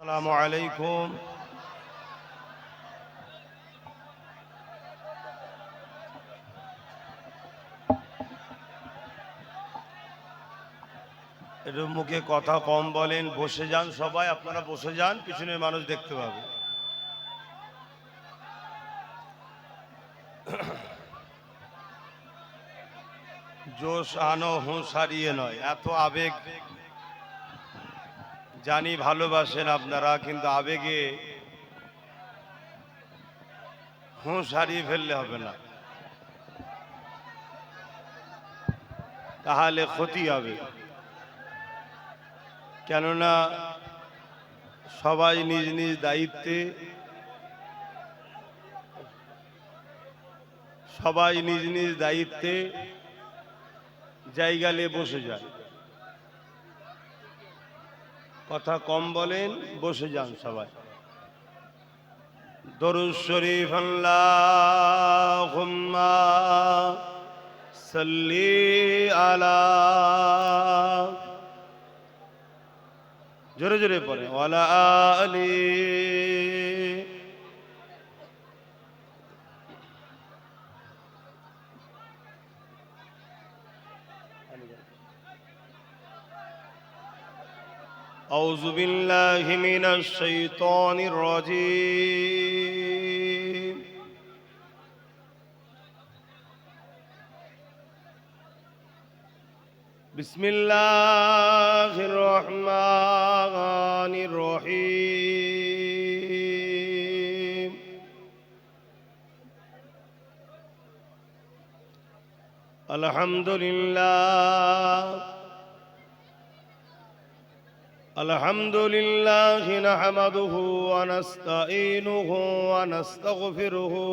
আসসালামু আলাইকুম। একটু মুখে কথা কম বলেন, বসে যান সবাই, আপনারা বসে যান, পিছনের মানুষ দেখতে পাবে। জোশ আনো হুঁশ হারিয়ে নয়, এত আবেগ জানি ভালোবাসেন আপনারা, কিন্তু আবেগে হুঁশ হারিয়ে ফেললে হবে না, তাহলে ক্ষতি হবে। কেননা সবাই নিজ নিজ দায়িত্বে, সবাই নিজ নিজ দায়িত্বে জায়গা নিয়ে বসে যায়। কথা কম বলেন, বসে যান সবাই। দরুদ শরীফ আল্লাহুম্মা সাল্লি আলা, জোরে জোরে পড়ে, ওয়ালা আলি। আউযু বিল্লাহি মিনাশ শাইতানির রাজীম। বিসমিল্লাহির রহমানির রহিম। আলহামদুলিল্লাহ আলহামদুলিল্লাহ নাহমাদুহু ওয়া নাস্তাঈনুহু ওয়া নাস্তাগফিরুহু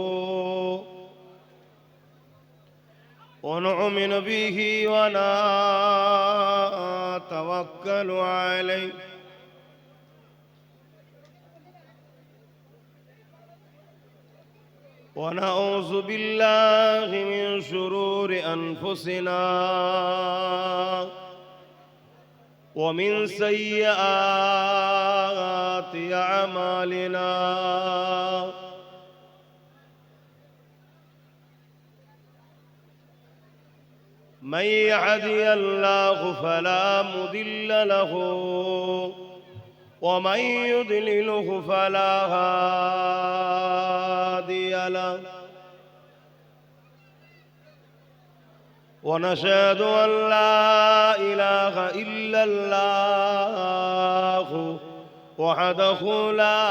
ওয়া নু'মিনু বিহি ওয়া নাতাওয়াক্কালু আলাইহি ওয়া নাউযু বিল্লাহি মিন শুরুরি আনফুসিনা ومن سيئات أعمالنا من يهدي الله فلا مضل له ومن يضلله فلا هادي له ونشهد أن لا إله إلا الله وحده لا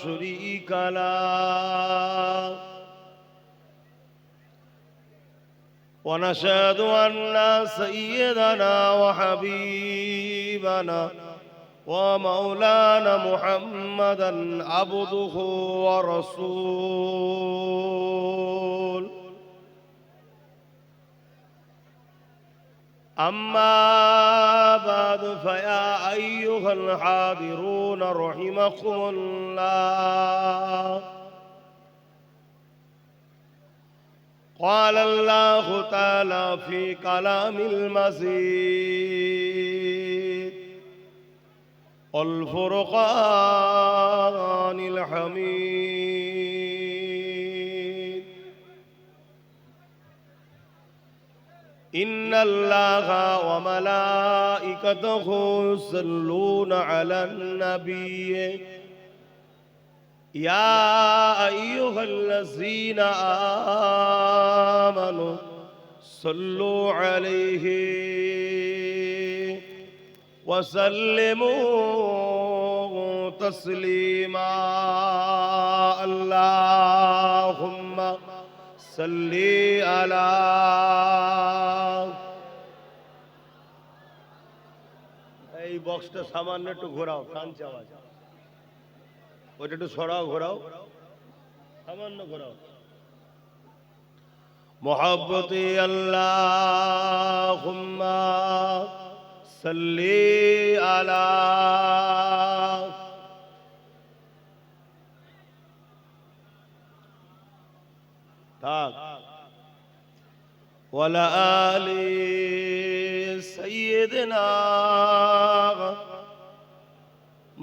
شريك له ونشهد أن سيدنا وحبيبنا ومولانا محمدا عبده ورسوله. أما بعد فيا أيها الحاضرون رحمكم الله، قال الله تعالى في كلام المزيد والفرقان الحميد: إن الله وملائكته يصلون على النبي يا أيها الذين آمنوا صلوا عليه وسلموا تسليما. اللهم صل على এই বক্সটা সামান্য একটু ঘোরাও, টানছে আওয়াজ, ওইটা একটু সরাও, ঘোরাও, সামান্য ঘোরাও। মোহাব্বতে আল্লাহুম্মা সাল্লি আলা, থাক, ওয়ালা আলি সাইয়্যিদিনা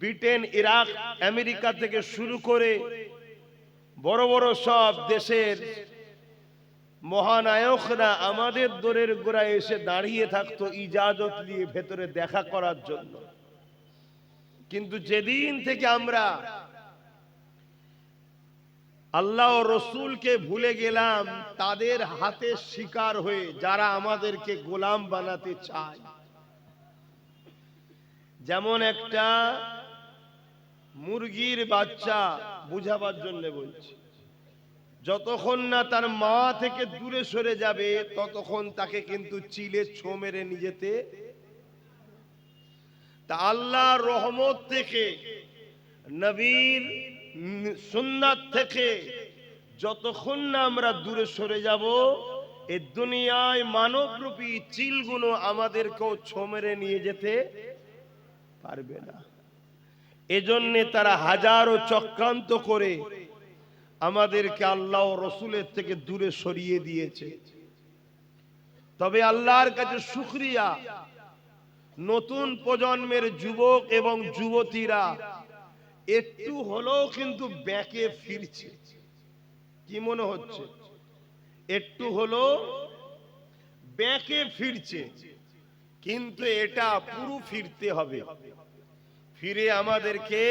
ব্রিটেন, ইরাক, আমেরিকা থেকে শুরু করে বড় বড় সব দেশের মহানায়করা আমাদের দোরের গোড়ায় এসে দাঁড়িয়ে থাকতো ইজাজত নিয়ে ভেতরে দেখা করার জন্য। কিন্তু যেদিন থেকে আমরা আল্লাহ ও রসুলকে ভুলে গেলাম, তাদের হাতে শিকার হয়ে যারা আমাদেরকে গোলাম বানাতে চায়, যেমন একটা মুরগির বাচ্চা, বুঝাবার জন্য বলছি, যতক্ষণ না তার মা থেকে দূরে সরে যাবে ততক্ষণ তাকে কিন্তু চিলে ছো মেরে নিয়ে যেতে। তা আল্লাহর রহমত থেকে, নবীর সুন্নাত থেকে যতক্ষণ না আমরা দূরে সরে যাব, এই দুনিয়ায় মানবরূপী চিলগুলো আমাদেরকেও ছো মেরে নিয়ে যেতে পারবে না। এজন্যে তারা হাজারো চক্রান্ত করে আমাদেরকে আল্লাহ ও রসুলের থেকে দূরে সরিয়ে দিয়েছে। তবে আল্লাহর কাছে শুকরিয়া, নতুন প্রজন্মের যুবক এবং যুবতীরা একটু হলেও কিন্তু ব্যাকে ফিরছে। কি মনে হচ্ছে? একটু হলো ব্যাকে ফিরছে, কিন্তু এটা পুরো ফিরতে হবে। ফিরে আমাদেরকে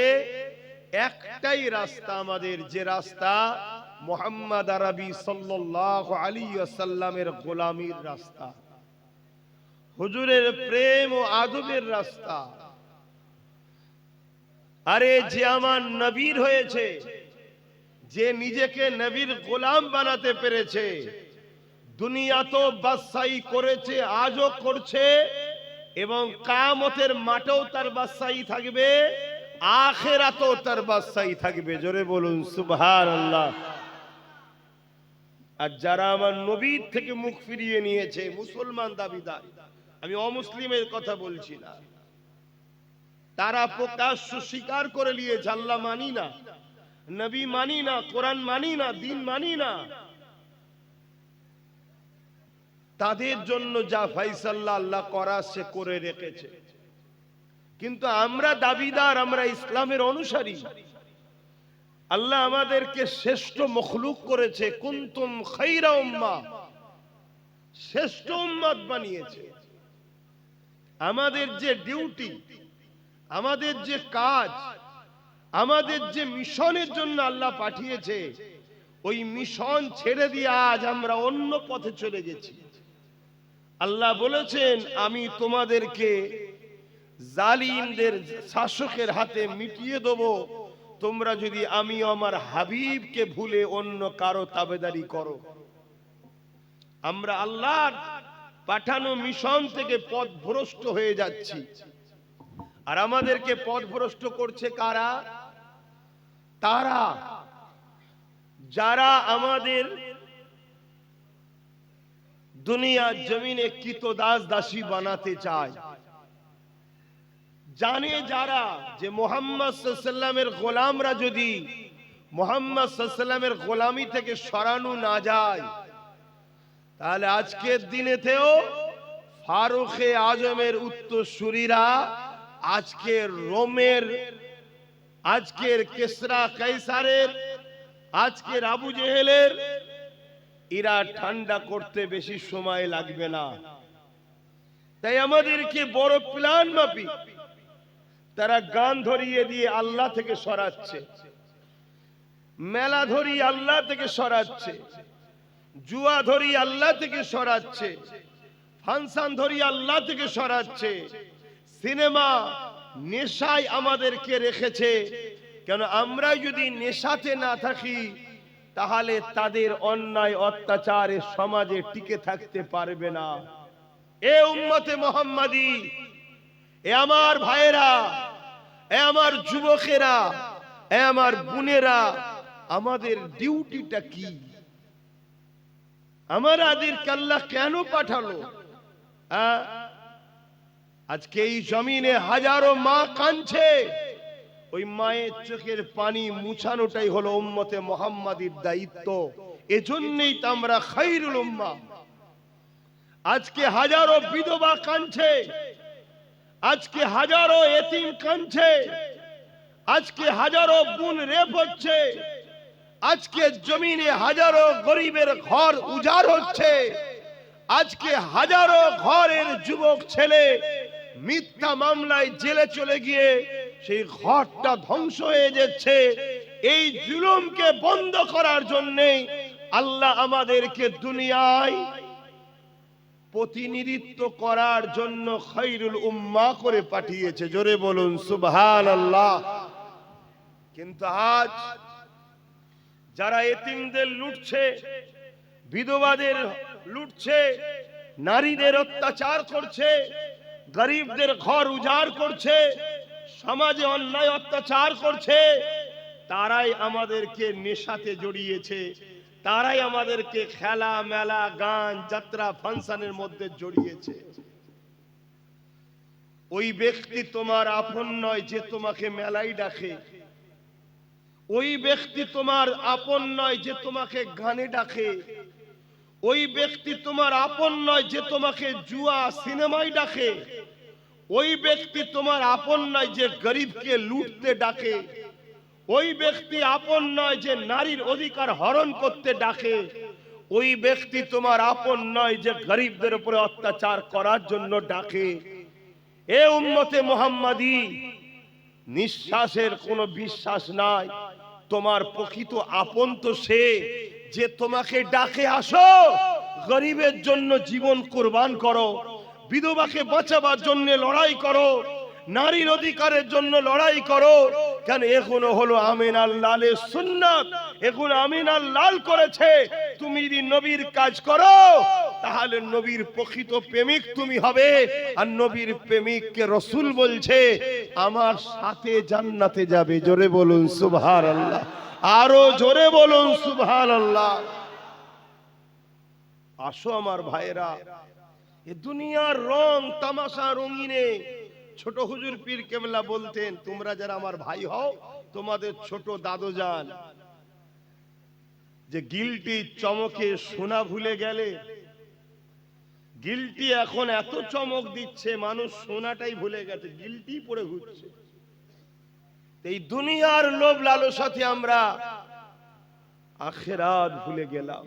একটাই রাস্তা, আমাদের যে রাস্তা মুহাম্মদ আরবি সাল্লাল্লাহু আলাইহি ওয়াসাল্লামের গোলামির রাস্তা, হুজুরের প্রেম ও আদবের রাস্তা। আরে যে আমার নবীর হয়েছে, যে নিজেকে নবীর গোলাম বানাতে পেরেছে, দুনিয়া তো বাদশাহী করেছে, আজও করছে, এবং কিয়ামতের মাঠেও তার বাদশাহী থাকবে, আখিরাতেও তার বাদশাহী থাকবে। জোরে বলুন সুবহানাল্লাহ। আর যারা আমার নবীর থেকে মুখ ফিরিয়ে নিয়েছে, মুসলমান দাবিদার, আমি অমুসলিমের কথা বলছি না, তারা প্রকাশ্য স্বীকার করে নিয়েছে আল্লাহ মানি না, নবী মানি না, কোরআন মানি না, দিন মানি না। তাদের জন্য যা ফায়সালা আল্লাহ করা সে করে রেখেছে। কিন্তু আমরা দাবিদার, আমরা ইসলামের অনুসারী। আল্লাহ আমাদেরকে শ্রেষ্ঠ মখলুক করেছে, কুনতুম খায়রা উম্মাহ, শ্রেষ্ঠ উম্মত বানিয়েছে। আমাদের যে ডিউটি, আমাদের যে কাজ, আমাদের যে মিশনের জন্য আল্লাহ পাঠিয়েছে, ওই মিশন ছেড়ে দিয়ে আজ আমরা অন্য পথে চলে গেছি। আল্লাহ বলেছেন, আমি তোমাদেরকে জালিমদের, শাসকের হাতে মিটিয়ে দেব, তোমরা যদি আমি আমার হাবিবকে ভুলে অন্য কারো তাবেদারি করো। আমরা আল্লাহর পাঠানো মিশন থেকে পথভ্রষ্ট হয়ে যাচ্ছি। আর আমাদেরকে পথভ্রষ্ট করছে কারা? তারা যারা আমাদের দুনিয়ার জমিনে কৃতদাস দাসী বানাতে চায়। জানে যারা যে মুহাম্মদ সাল্লাল্লাহু আলাইহি ওয়াসাল্লামের গোলামরা যদি মুহাম্মদ সাল্লাল্লাহু আলাইহি ওয়াসাল্লামের গোলামি থেকে সরানো না যায়, তাহলে আজকের দিনেতেও ফারুকে আজমের উত্তরসূরিরা, আজকের রোমের, আজকের কিসরা কাইসারের, আজকের আবু জেহেলের, এরা ঠান্ডা করতে বেশি সময় লাগবে না। তাই আমাদেরকে বড় প্ল্যান মাফিক তারা গান ধরিয়ে দিয়ে আল্লাহ থেকে সরাচ্ছে, মেলা ধরি আল্লাহ থেকে সরাচ্ছে, জুয়া ধরি আল্লাহ থেকে সরাচ্ছে, ফাংশন ধরি আল্লাহ থেকে সরাচ্ছে, সিনেমা নেশায় আমাদেরকে রেখেছে। কেন আমরা যদি নেশাতে না থাকি, তাহলে তাদের অন্যায় অত্যাচারে সমাজে টিকে থাকতে পারবে না। এ উম্মতে মুহাম্মাদি, এ আমার ভাইয়েরা, এ আমার যুবকেরা, এ আমার বোনেরা, আমাদের ডিউটিটা কি? আমাদেরকে আল্লাহ কেন পাঠালো? আজকে এই জমিনে হাজারো মা কাঁদছে, ওই মায়ের চোখের পানি মুছানোটাই হলো উম্মতে মুহাম্মাদির দায়িত্ব। এজন্যই তো আমরা খায়রুল উম্মাহ। আজকে হাজারো বিধবা কাঁদছে, আজকে হাজারো এতিম কাঁদছে, আজকে হাজারো বোন রেপ হচ্ছে, আজকে জমিনে হাজারো গরিবের ঘর উজাড় হচ্ছে, আজকে হাজারো ঘরের যুবক ছেলে মিথ্যা মামলায় জেলে চলে গিয়ে সেই ঘরটা ধ্বংস হয়ে যাচ্ছে। এই জুলুমকে বন্ধ করার জন্য আল্লাহ আমাদেরকে দুনিয়ায় প্রতিনিধিত্ব করার জন্য খায়রুল উম্মাহ করে পাঠিয়েছে। জোরে বলুন সুবহানাল্লাহ। কিন্তু আজ যারা এতিমদের লুটছে, বিধবাদের লুটছে, নারীদের অত্যাচার করছে, গরিবদের ঘর উজাড় করছে, সমাজে অন্যায় অত্যাচার করছে, তারাই আমাদেরকে নেশাতে জড়িয়েছে, তারাই আমাদেরকে খেলা মেলা গান যাত্রা ফাংশনের মধ্যে জড়িয়েছে। ওই ব্যক্তি তোমার আপন নয় যে তোমাকে মেলায় ডাকে, ওই ব্যক্তি তোমার আপন নয় যে তোমাকে গানে ডাকে, ওই ব্যক্তি তোমার আপন নয় যে তোমাকে জুয়া সিনেমায় ডাকে, ওই ব্যক্তি তোমার আপন নয় যে গরিবকে লুটতে ডাকে, ওই ব্যক্তি আপন নয় যে নারীর অধিকার হরণ করতে ডাকে, ওই ব্যক্তি তোমার আপন নয় যে গরিবদের উপরে অত্যাচার করার জন্য ডাকে। এ উম্মতে মুহাম্মাদি, নিঃশ্বাসের কোনো বিশ্বাস নাই। তোমার প্রকৃত আপন তো সে যে তোমাকে ডাকে আসো, গরিবের জন্য জীবন কুরবান করো, বিধবাকে বাঁচাবার জন্য লড়াই করো, নারীর অধিকারের জন্য লড়াই করো। কেন? এখনো হলো আমিনার লালের সুন্নাত, এখন আমিনার লাল করেছে। তুমি যদি নবীর কাজ করো তাহলে নবীর প্রকৃত প্রেমিক তুমি হবে। আর নবীর প্রেমিককে রাসূল বলছে আমার সাথে জান্নাতে যাবে। জোরে বলুন সুবহানাল্লাহ, আরো জোরে বলুন সুবহানাল্লাহ। আসো আমার ভাইরা, এ দুনিয়ার রং তামাশা রঙিনে ছোট হুজুর পীর কেবলা বলতেন, তোমরা যারা আমার ভাই হও তোমাদের ছোট দাদু যান যে গিলটি চমকে সোনা ভুলে গেলে, গিলটি এখন এত চমক দিচ্ছে মানুষ সোনাটাই ভুলে গেছে, গিলটি পড়ে ঘুরছে। এই দুনিয়ার লোভ লালসাতে আমরা আখিরাত ভুলে গেলাম।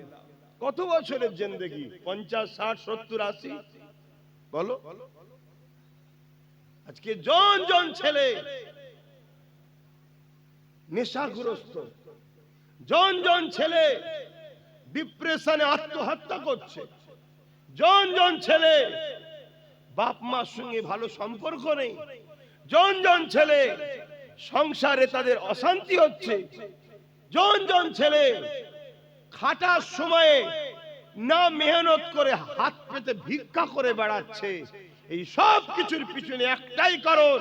কত বছরের জিন্দেগি? 50, 60, 70, 80? বলো। আজকে জন জন ছেলে নেশাগ্রস্ত, জন জন ছেলে ডিপ্রেশনে আত্মহত্যা করছে, জন জন ছেলে বাপ মার সঙ্গে ভালো সম্পর্ক নেই, জন জন ছেলে সংসারে তাদের অশান্তি হচ্ছে, জন জন ছেলে খাটার সময়ে না মেহনত করে হাত পেতে ভিক্ষা করে বেড়াচ্ছে। এই সব কিছুর পিছনে একটাই কারণ,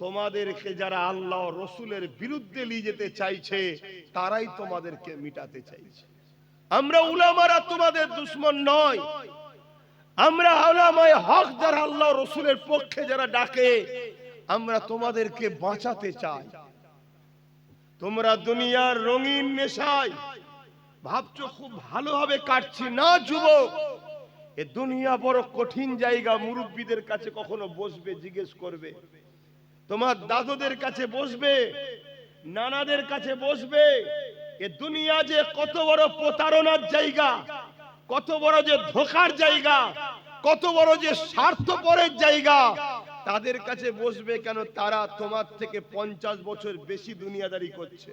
তোমাদেরকে যারা আল্লাহ রসুলের বিরুদ্ধে নিয়ে যেতে চাইছে তারাই তোমাদেরকে মিটাতে চাইছে। আমরা উলামারা তোমাদের দুশমন নয়, আমরা উলামায়ে হক যারা আল্লাহ রসুলের পক্ষে যারা ডাকে আমরা তোমাদেরকে বাঁচাতে চাই। তোমরা দুনিয়ার রঙিন নেশায় ভাবছো খুব ভালোভাবে কাটছি না। যুবক, এ দুনিয়া বড় কঠিন জায়গা। মুরব্বীদের কাছে কখনো বসবে, জিজ্ঞেস করবে, তোমার দাদুদের কাছে বসবে, নানাদের কাছে বসবে, এ দুনিয়া যে কত বড় প্রতারণার জায়গা, কত বড় যে ধোঁকার জায়গা, কত বড় যে স্বার্থপরের জায়গা, তাদের কাছে বসবে কেন? তারা তোমার থেকে 50 বছর বেশি দুনিয়াদারি করছে।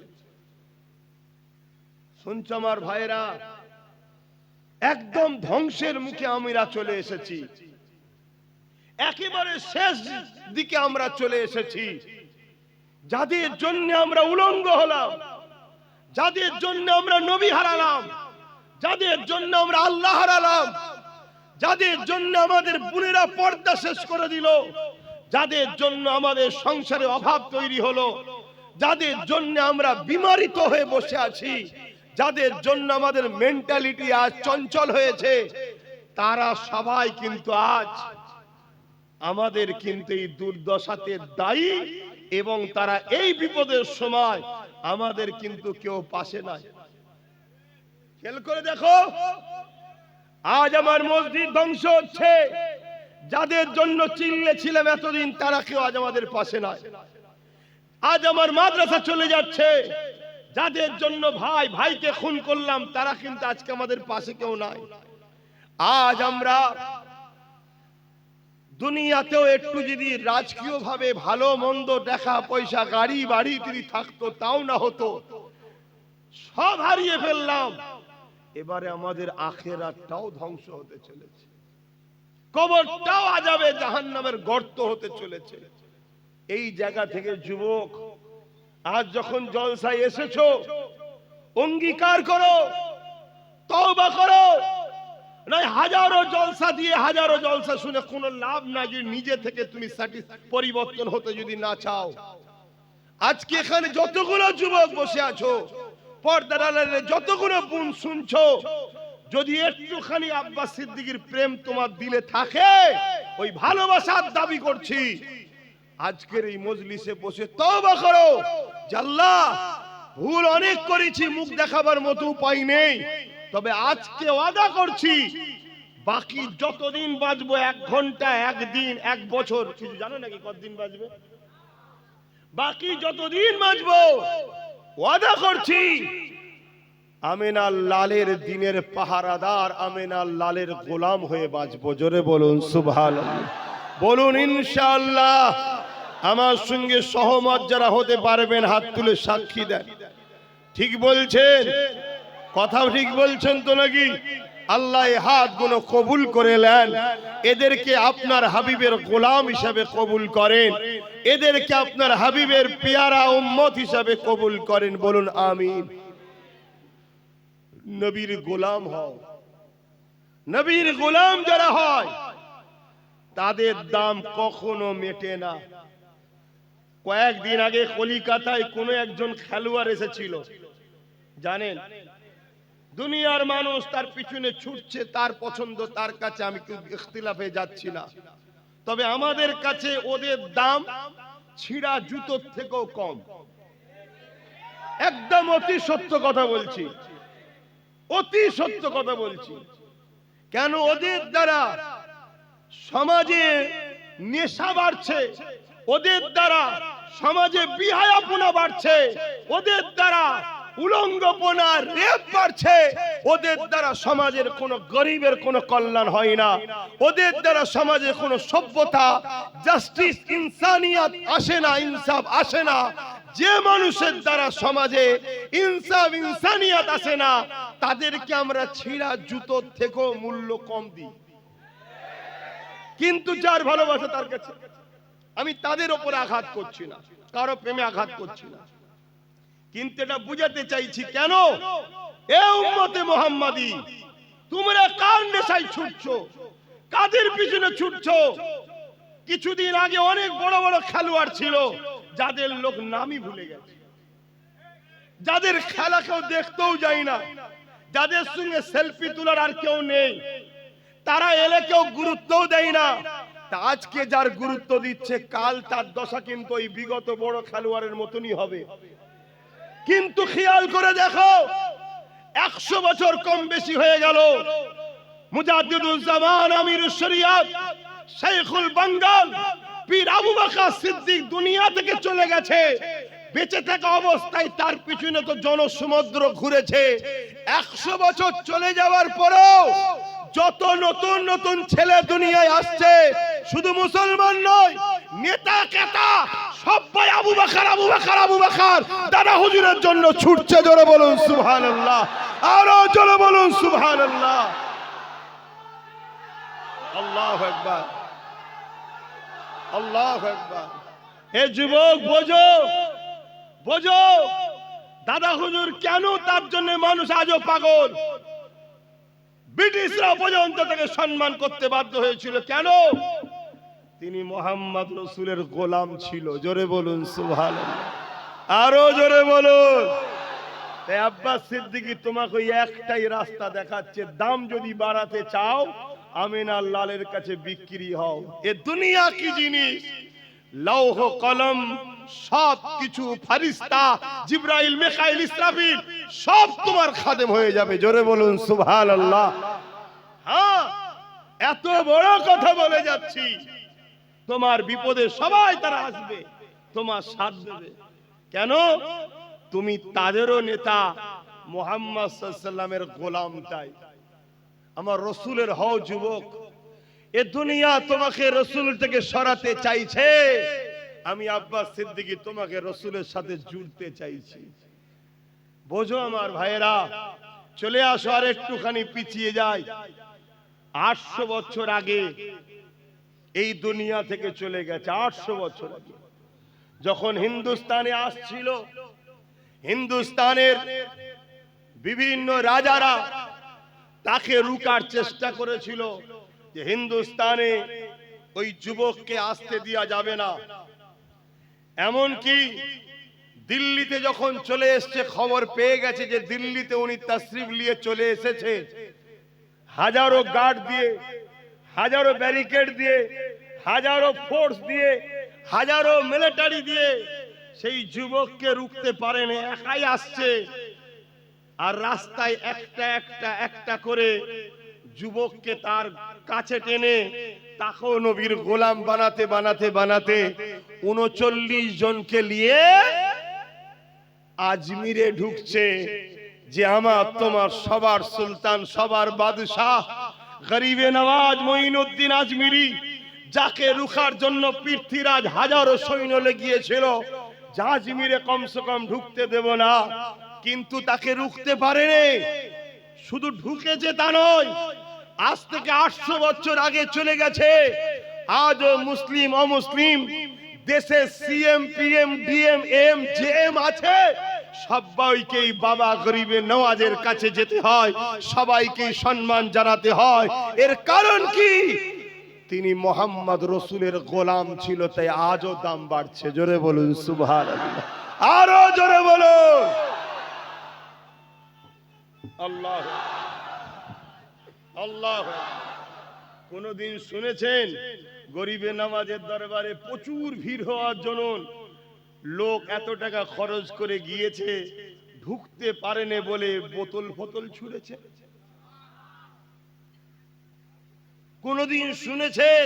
শুনছো আমার ভাইরা, একদম ধ্বংসের মুখে আমরা চলে এসেছি, একেবারে শেষ দিকে আমরা চলে এসেছি। যাদের জন্য আমরা উলঙ্গ হলাম, যাদের জন্য আমরা নবী হারালাম, যাদের জন্য আমরা আল্লাহ হারালাম, যাদের জন্য আমাদের বোনেরা পর্দা শেষ করে দিল, যাদের জন্য আমাদের সংসারে অভাব তৈরি হলো, যাদের জন্য আমরা বিমারিত হয়ে বসে আছি, যাদের জন্য আমাদের মেন্টালিটি আজ চঞ্চল হয়েছে, তারা সবাই কিন্তু আজ আমাদের কিন্তু এই দুর্দশাতে দায়ী। এবং তারা এই বিপদের সময় আমাদের কিন্তু কেউ পাশে নাই। খেয়াল করে দেখো, আজ আমার মসজিদ ধ্বংস হচ্ছে, যাদের জন্য চিল্লেছিলাম এতদিন তারা কেউ আজ আমাদের পাশে নাই। আজ আমার মাদ্রাসা চলে যাচ্ছে, যাদের জন্য ভাই ভাইকে খুন করলাম তারা কিন্তু আজকে আমাদের পাশে কেউ নাই। আজ আমরা দুনিয়াতেও একটু যদি রাজকীয় ভাবে ভালো মন্দ টাকা পয়সা গাড়ি বাড়ি যদি থাকতো তাও না হতো, সব হারিয়ে ফেললাম। এবারে আমাদের আখিরাতটাও ধ্বংস হতে চলেছে, কবরটাও আযাবে জাহান্নামের গর্ত হতে চলেছে। এই জায়গা থেকে যুবক, আজ যখন জলসায় এসেছো, অঙ্গীকার করো, তওবা করো। নয় হাজারো জলসা দিয়ে হাজারো জলসা শুনে কোনো লাভ নাই যে নিজে থেকে তুমি পরিবর্তন হতে যদি না চাও। আজকে এখানে যতগুলো যুবক বসে আছো, পর্দার আড়ালে যতগুলো বোন শুনছো, যদি একটুখানি আব্বাস সিদ্দিকীর প্রেম তোমার দিলে থাকে, ওই ভালোবাসার দাবি করছি, আজকের এই মজলিসে বসে তওবা করো যে আল্লাহ ভুল অনেক করেছি, মুখ দেখাবার মতো উপায় নেই, তবে আজকে ওয়াদা করছি বাকি যতদিন বাঁচবো, 1 ঘন্টা, 1 দিন, 1 বছর, কিছু জানো নাকি কতদিন বাঁচবে? বাকি যতদিন বাঁচবো ওয়াদা করছি আমিনার লালের দিনের পাহারাদার, আমিনার লালের গোলাম হয়ে বাঁচবো। জোরে বলুন সুবহানাল্লাহ, বলুন ইনশাআল্লাহ। আমার সঙ্গে সহমত যারা হতে পারবেন হাত তুলে সাক্ষী দেন। ঠিক বলছেন? কথা ঠিক বলছেন তো নাকি? আল্লাহ এই হাতগুলো কবুল করে নেন, এদেরকে আপনার হাবিবের গোলাম হিসাবে কবুল করেন, এদেরকে আপনার হাবিবের পেয়ারা উম্মত হিসাবে কবুল করেন। বলুন আমিন। নবীর গোলাম হও। নবীর গোলাম যারা হয় তাদের দাম কখনো মেটে না। কয়েকদিন আগে কলিকাতায় কোনো একজন খেলোয়াড় এসেছিল, জানেন? দুনিয়ার মানুষ তার পিছনে ছুটছে, তার পছন্দ তার কাছে, আমি খুব ইখতিলাফে যাচ্ছি না, তবে আমাদের কাছে ওদের দাম ছিঁড়া জুতোর থেকেও কম। একদম অতি সত্য কথা বলছি, অতি সত্য কথা বলছি। কেন? ওদের দ্বারা সমাজে নেশা বাড়ছে, ওদের দ্বারা সমাজে বিহায়াপনা বাড়ছে, ওদের দ্বারা উলঙ্গপনা, রেপ বাড়ছে, ওদের দ্বারা সমাজের কোনো গরিবের কোনো কল্যাণ হয় না, ওদের দ্বারা সমাজে কোনো সভ্যতা, জাস্টিস, ইনসানিয়াত আসে না, ইনসাফ আসে না। যে মানুষের দ্বারা সমাজে ইনসাফ, ইনসানিয়াত আসে না, তাদেরকে আমরা ছিঁড়া জুতোর থেকেও মূল্য কম দিই। কিন্তু যার ভালোবাসা তার কাছে, আমি তাদের উপরে আঘাত করছি না, কারো প্রেমে আঘাত করছি না, কিন্তু এটা বুঝাতে চাইছি কেন এ উম্মতে মুহাম্মাদি তোমরা কার নেশায় ছুটছো, কাদের পিছনে ছুটছো? কিছুদিন আগে অনেক বড় বড় খেলোয়াড় ছিল যাদের লোক নামই ভুলে গেছে, যাদের খেলা কেউ দেখতেও যায় না, যাদের সঙ্গে সেলফি তোলার আর কেউ নেই, তারা এলে কেউ গুরুত্বও দেয় না। আজকে যার গুরুত্ব দিচ্ছে, কাল তার দশা কিন্তু ওই বিগত বড় খেলোয়াড়ের মতনই হবে। কিন্তু খেয়াল করে দেখো, 100 বছর কম বেশি হয়ে গেল, মুজাদ্দিদুল জামান, আমিরুশ শরিয়াত, শেখুল বাঙ্গাল, পীর আবু বকর সিদ্দিক দুনিয়া থেকে চলে গেছে। বেঁচে থাকা অবস্থায় তার পিছনে তো জনসমুদ্র ঘুরেছে। 100 বছর চলে যাওয়ার পরেও যত নতুন নতুন ছেলে দুনিয়ায় আসছে, শুধু মুসলমান নয়, নেতা কেতা সবাই আবু বকর, আবু বকর, আবু বকর দাদা হুজুরের জন্য ছুটছে। জোরে বলুন সুবহানাল্লাহ, আরো জোরে বলুন সুবহানাল্লাহ। আল্লাহু আকবার, আল্লাহু আকবার। হে যুবক, বোঝো, বোঝো দাদা হুজুর কেন, তার জন্য মানুষ আজও পাগল। ব্রিটিশরা পর্যন্ত তাকে সম্মান করতে বাধ্য হয়েছিল। কেন? তিনি মোহাম্মদ রসুলের গোলাম ছিল। জোরে বলুন সুবহানাল্লাহ, আরো জোরে বলুন। তাই আব্বাস সিদ্দিকী তোমাকে একটাই রাস্তা দেখাচ্ছে, দাম যদি বাড়াতে চাও আমিনার লালের কাছে বিক্রি হও। এ দুনিয়া কি জিনিস, লৌহ কলম সব কিছু, ফেরেশতা জিবরাইল, মিকাইল, ইসরাফিল সব তোমার খাদেম হয়ে যাবে। জোরে বলুন সুবহানাল্লাহ। হ্যাঁ, এত বড় কথা বলে যাচ্ছি, তোমার বিপদে সবাই তারা আসবে, তোমার সাথ দেবে। কেন? তুমি তাদেরও নেতা, মুহাম্মদ সাল্লাল্লাহু আলাইহি ওয়াসাল্লামের গোলাম। তাই আমার রসুলের হও যুবক। এ দুনিয়া তোমাকে রসুল থেকে সরাতে চাইছে, আমি আব্বাস সিদ্দিকী তোমাকে রসুলের সাথে জুড়তে চাইছি। বোঝো আমার ভাইয়েরা, চলে আসো আর একটুখানি পিছিয়ে যাই। 800 বছর আগে এই দুনিয়া থেকে চলে গেছে। 800 বছর আগে যখন হিন্দুস্তানে আসছিল, হিন্দুস্তানের বিভিন্ন রাজারা তাকে রুকার চেষ্টা করেছিল যে হিন্দুস্তানে ওই যুবককে আসতে দেওয়া যাবে না। এমনকি দিল্লিতে যখন চলে এসেছে, খবর পেয়ে গেছে যে দিল্লিতে উনি তাশরিফ নিয়ে চলে এসেছে, হাজারো গার্ড দিয়ে, হাজারো ব্যারিকেড দিয়ে, হাজারো ফোর্স দিয়ে, হাজারো মিলিটারি দিয়ে সেই যুবককে রুখতে পারেনি। একাই আসছে আর রাস্তায় একটা একটা একটা করে যুবককে তার কাছে টেনে তাকেও নবীর গোলাম বানাতে বানাতে বানাতে 39 জনকে নিয়ে আজমিরে ঢুকছে। যে আমার তোমার সবার সুলতান, সবার বাদশাহ, গরিবে নওয়াজ মঈনুদ্দিন আজমিরি, যাকে রুখার জন্য পৃথ্বীরাজ হাজারো সৈন্য লেগিয়েছিল, যা আজমিরে কমসে কম ঢুকতে দেব না, কিন্তু তাকে রুখতে পারেনি। শুধু ঢুকেছে তা নয়, আজ থেকে 800 বছর আগে চলে গেছে। আজও মুসলিম অমুসলিম দেশে CM PM DM M JM আছে, সবাইকেই বাবা গরিবে নওয়াজের কাছে যেতে হয়, সবাইকে সম্মান জানাতে হয়। এর কারণ কি? তিনি মোহাম্মদ রসুলের গোলাম ছিল, তাই আজও দাম বাড়ছে। জোরে বলুন সুবহানাল্লাহ, আরো জোরে বলুন আল্লাহ আল্লাহ। কোনদিন শুনেছেন গরিবে নামাজের দরবারে প্রচুর ভিড় হওয়ার জন্য লোক এত টাকা খরচ করে গিয়েছে, ঢুকতে পারেনি বলে বোতল ফতল ছুঁড়েছে? কোনদিন শুনেছেন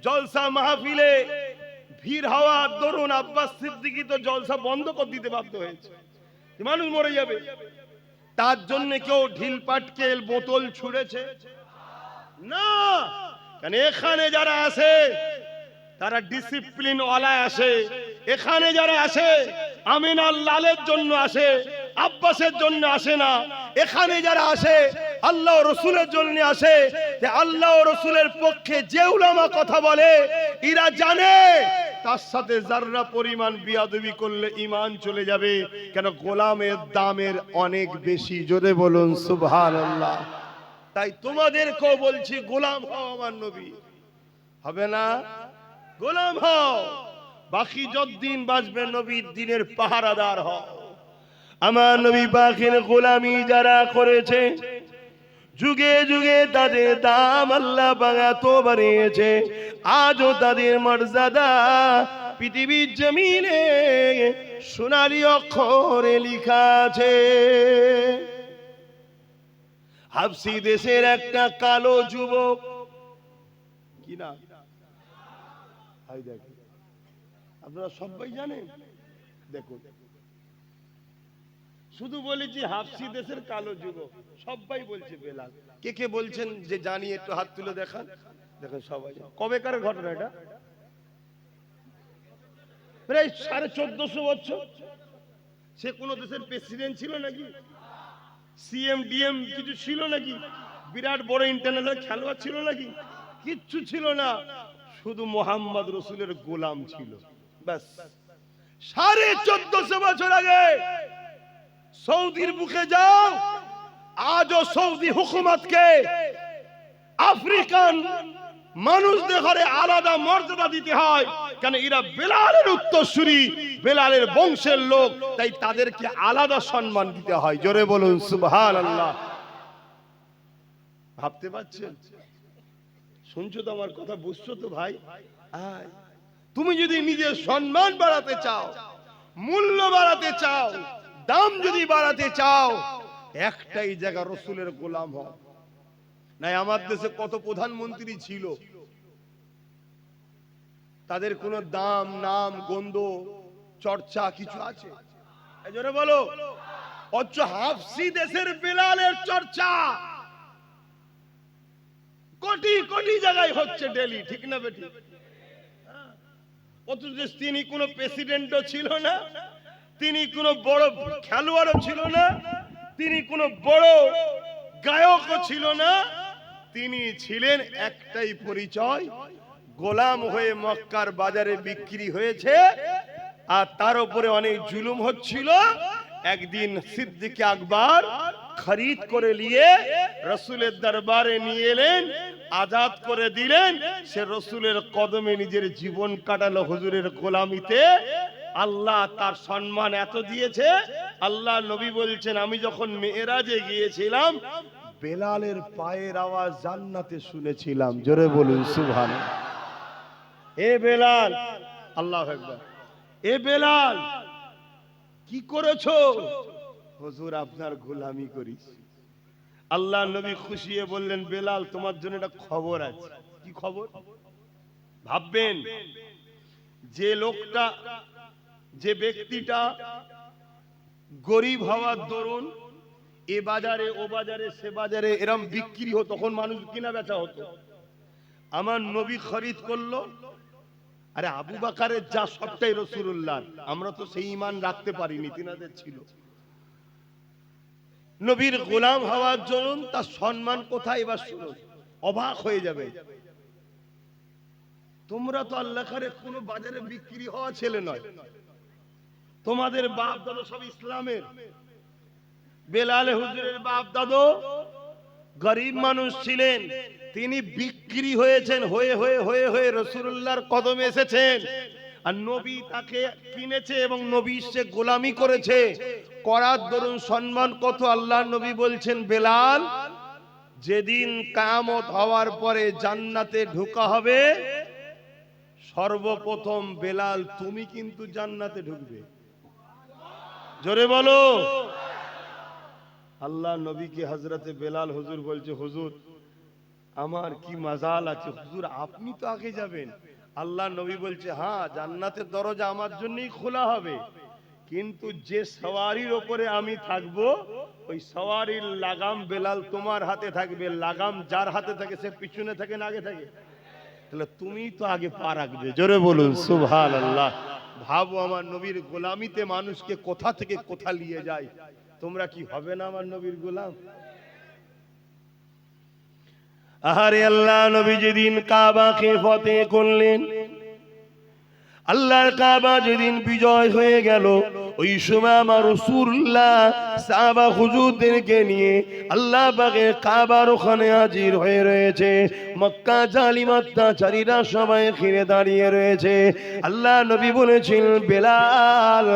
জলসা মাহফিলে ভিড় হওয়ার দরুন আব্বাস সিদ্দিকী তো জলসা বন্ধ করে দিতে বাধ্য হয়েছে, মানুষ মরে যাবে, তার জন্য কেউ ঢিল পাটকেল বোতল ছুঁড়েছে? না। কারণ এখানে যারা আসে তারা ডিসিপ্লিন ওয়ালা আসে। এখানে যারা আসে আমিনার লালের জন্য আসে, আব্বাসের জন্য আসে না। এখানে যারা আসে আল্লাহ রসুলের জন্য আসে। যে আল্লাহ রসুলের পক্ষে যে উলামা কথা বলে, এরা জানে তার সাথে যাররা পরিমাণ বিয়াদবি করলে ঈমান চলে যাবে। কেন? গোলামের দামের অনেক বেশি। জোরে বলুন সুবহানাল্লাহ। তাই তোমাদেরকেও বলছি, গোলাম হও আমার নবী। হবে না? গোলাম হও, বাকি যতদিন বাঁচবে নবীর দিনের পাহারাদার হও। আমার নবী পাকের গোলামি যারা করেছে, যুগে যুগে তাদের দাম আল্লাহ পাক এত বাড়িয়েছে, আজও তাদের মর্যাদা পৃথিবীর জমিনে সোনালী অক্ষরে লেখা আছে। হাবশি দেশের একটা কালো যুবক, কি না আপনারা সবাই জানেন? দেখুন, শুধু বলেছি হাবশি দেশের কালো যুবক, সবাই বলছে বেলাল। কে কে বলছেন যে জানি একটু হাত তুলে দেখান। দেখুন সবাই। কবেকার ঘটনা এটা? প্রায় 1450 বছর। সে কোন দেশের প্রেসিডেন্ট ছিল নাকি? সিএম ডিএম কিছু ছিল নাকি? বিরাট বড় ইন্টারন্যাশনাল খেলোয়াড় ছিল নাকি? কিচ্ছু ছিল না, শুধু মোহাম্মদ রসুলের গোলাম ছিল, ব্যাস। 1450 বছর আগে সৌদির বুকে যাও, আজও সৌদি হুকুমতকে আফ্রিকান মানুষদের ঘরে আলাদা মর্যাদা দিতে হয়। কেন? এরা বেলালের উত্তরসূরি, বেলালের বংশের লোক, তাই তাদেরকে আলাদা সম্মান দিতে হয়। জোরে বলুন সুবহানাল্লাহ। ভাবতে পারছেন? শুনছো তো আমার কথা? বুঝছো তো ভাই? তুমি যদি নিজের সম্মান বাড়াতে চাও, মূল্য বাড়াতে চাও, দাম যদি বাড়াতে চাও, একটাই জায়গা, রসুলের গোলাম হও। নাই আমার দেশে কত প্রধানমন্ত্রী ছিল, তাদের কোনো দাম নাম গন্ধ চর্চা কিছু আছে? এই জোরে বলো। অথচ হাফসি দেশের বেলালের চর্চা কোটি কোটি জায়গায় হচ্ছে ডেলি, ঠিক না বেটি? অথচ তিনি কোনো প্রেসিডেন্টও ছিল না, তিনি কোনো বড় খেলোয়াড়ও ছিল না, তিনি কোনো বড় গায়কও ছিল না, তিনি ছিলেন একটাই পরিচয়, গোলাম হয়ে মক্কার বাজারে বিক্রি হয়েছে আর তার উপরে অনেক জুলুম হচ্ছিল। একদিন সিদ্দিক আকবর খরিদ করে নিয়ে রসুলের দরবারে নিয়ে এলেন, আজাদ করে দিলেন। সে রসুলের কদমে নিজের জীবন কাটালো হুজুরের গোলামিতে। আল্লাহ তার সম্মান এত দিয়েছে, আল্লাহ নবী বলছেন আমি যখন মেরাজে গিয়েছিলাম বেলালের পায়ের আওয়াজ জান্নাতে শুনেছিলাম। জোরে বলুন সুবহানাল্লাহ। এ বেলাল, আল্লাহু আকবার, এ বেলাল কি করেছো? হুজুর আপনার গোলামি করেছি। আল্লাহ নবী খুশি হয়ে বললেন বেলাল তোমার জন্য একটা খবর আছে। কি খবর? ভাববেন যে লোকটা, যে ব্যক্তিটা গরিব হওয়ার দরুন এ বাজারে ও বাজারে সে বাজারে এরম বিক্রি হতো, তখন মানুষ কিনা বেচা হতো, আমার নবী খরিদ করলো। আরে আবু বকরের যা সবটাই রাসূলুল্লাহ, আমরা তো সেই ঈমান রাখতে পারিনি, তিনাদের ছিল। নবীর গোলাম হওয়ার জন্য তার সম্মান কোথায় এবার শুনো, অবাক হয়ে যাবে। তোমরা তো আল্লাহ করে কোনো বাজারে বিক্রি হওয়া ছেলে নয়, তোমাদের বাপ দাদা সব ইসলামের। বেলাল হুজুরের বাপ দাদু গরিব মানুষ ছিলেন, তিনি বিক্রি হয়েছেন, হয়ে হয়ে হয়ে হয়ে রাসূলুল্লাহর কদমে এসেছেন। আর নবী তাকে কিনেছে এবং নবী সে গোলামি করেছে, করার দরুন সম্মান কত। আল্লাহ নবী বলছেন বেলাল যেদিন কিয়ামত হওয়ার পরে জান্নাতে ঢোকা হবে সর্বপ্রথম বেলাল তুমি কিন্তু জান্নাতে ঢুকবে। জোরে বলো। আল্লাহ নবীকে হযরতে বেলাল হুজুর বলছে হুজুর আমার কি মাজাল আছে, হুজুর আপনি তো আগে যাবেন। আল্লাহ নবী বলছে হ্যাঁ জান্নাতের দরজা আমার জন্যই খোলা হবে, কিন্তু যে সওয়ারির উপরে আমি থাকব ওই সওয়ারির লাগাম বেলাল তোমার হাতে থাকবে। লাগাম যার হাতে থাকে সে পিছনে থাকে না আগে থাকে? তাহলে তুমি তো আগে পা রাখবে। জোরে বলুন সুবহানাল্লাহ। ভাবো আমার নবীর গোলামিতে মানুষকে কোথা থেকে কোথা নিয়ে যায়। তোমরা কি হবে না আমার নবীর গোলাম? আহারে আল্লাহ নবী যেদিন কাবাকে ফতেহ করলেন, আল্লাহর কাবা যেদিন বিজয় হয়ে গেল, ওই সময় আমার রাসূলুল্লাহ সাহাবা হুজুরদেরকে নিয়ে আল্লাহ পাকের কাবার ওখানে হাজির হয়ে রয়েছে। মক্কা জালিমাত্তাচারীরা সবাই ঘিরে দাঁড়িয়ে রয়েছে। আল্লাহ নবী বলেছেন বেলাল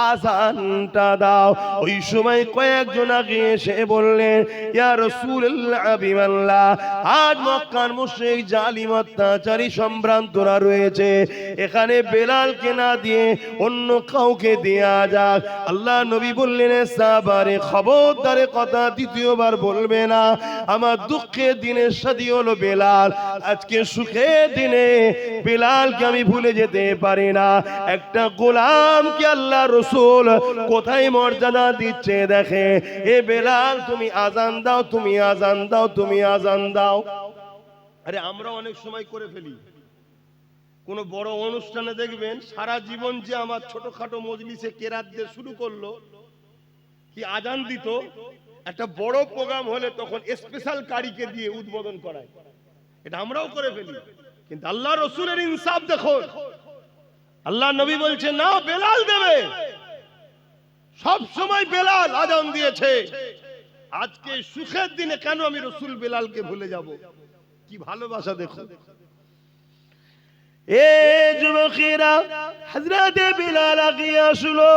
আযানটা দাও। ওই সময় কয়েকজন আগে এসে বললেন ইয়া রাসূলুল্লাহ হাবিবাল্লাহ, আজ মক্কার মুশরিক জালিম অত্যাচারী সম্ভ্রান্তরা রয়েছে, এখানে বেলালকে না দিয়ে অন্য কাউকে দেয়া যাক। আল্লাহ নবী বললেন সাহাবারে খবরদারে কথা দ্বিতীয়বার বলবে না। আমার দুঃখের দিনের সাথী হলো বেলাল, আজকে সুখের দিনে বেলালকে আমি ভুলে যেতে পারি না। একটা গোলামকে আল্লাহ রাসূল কোথায় মর্যাদা দিচ্ছে দেখে। এ বেলাল তুমি আজান দাও, তুমি আজান দাও, তুমি আজান দাও। আরে আমরা অনেক সময় করে ফেলি, কোন বড় অনুষ্ঠানে দেখবেন সারা জীবন যে আমার ছোটখাটো মজলিসে কেরাত দিয়ে শুরু করলো কি আজান দিত, একটা বড় প্রোগ্রাম হলে তখন স্পেশাল কারিকে দিয়ে উদ্বোধন করায়। এটা আমরাও করে ফেলি, কিন্তু আল্লাহ রাসূলের ইনসাফ দেখুন। আল্লাহ নবী বলছে না বেলাল দেবে, সব সময় বেলাল আজান দিয়েছে। আজকে সুখের দিনে কেন আমি রাসূল বেলালকে ভুলে যাব? কি ভালোবাসা দেখুন। এ যুবকেরা হযরত বেলাল আগিয়ে আসলো।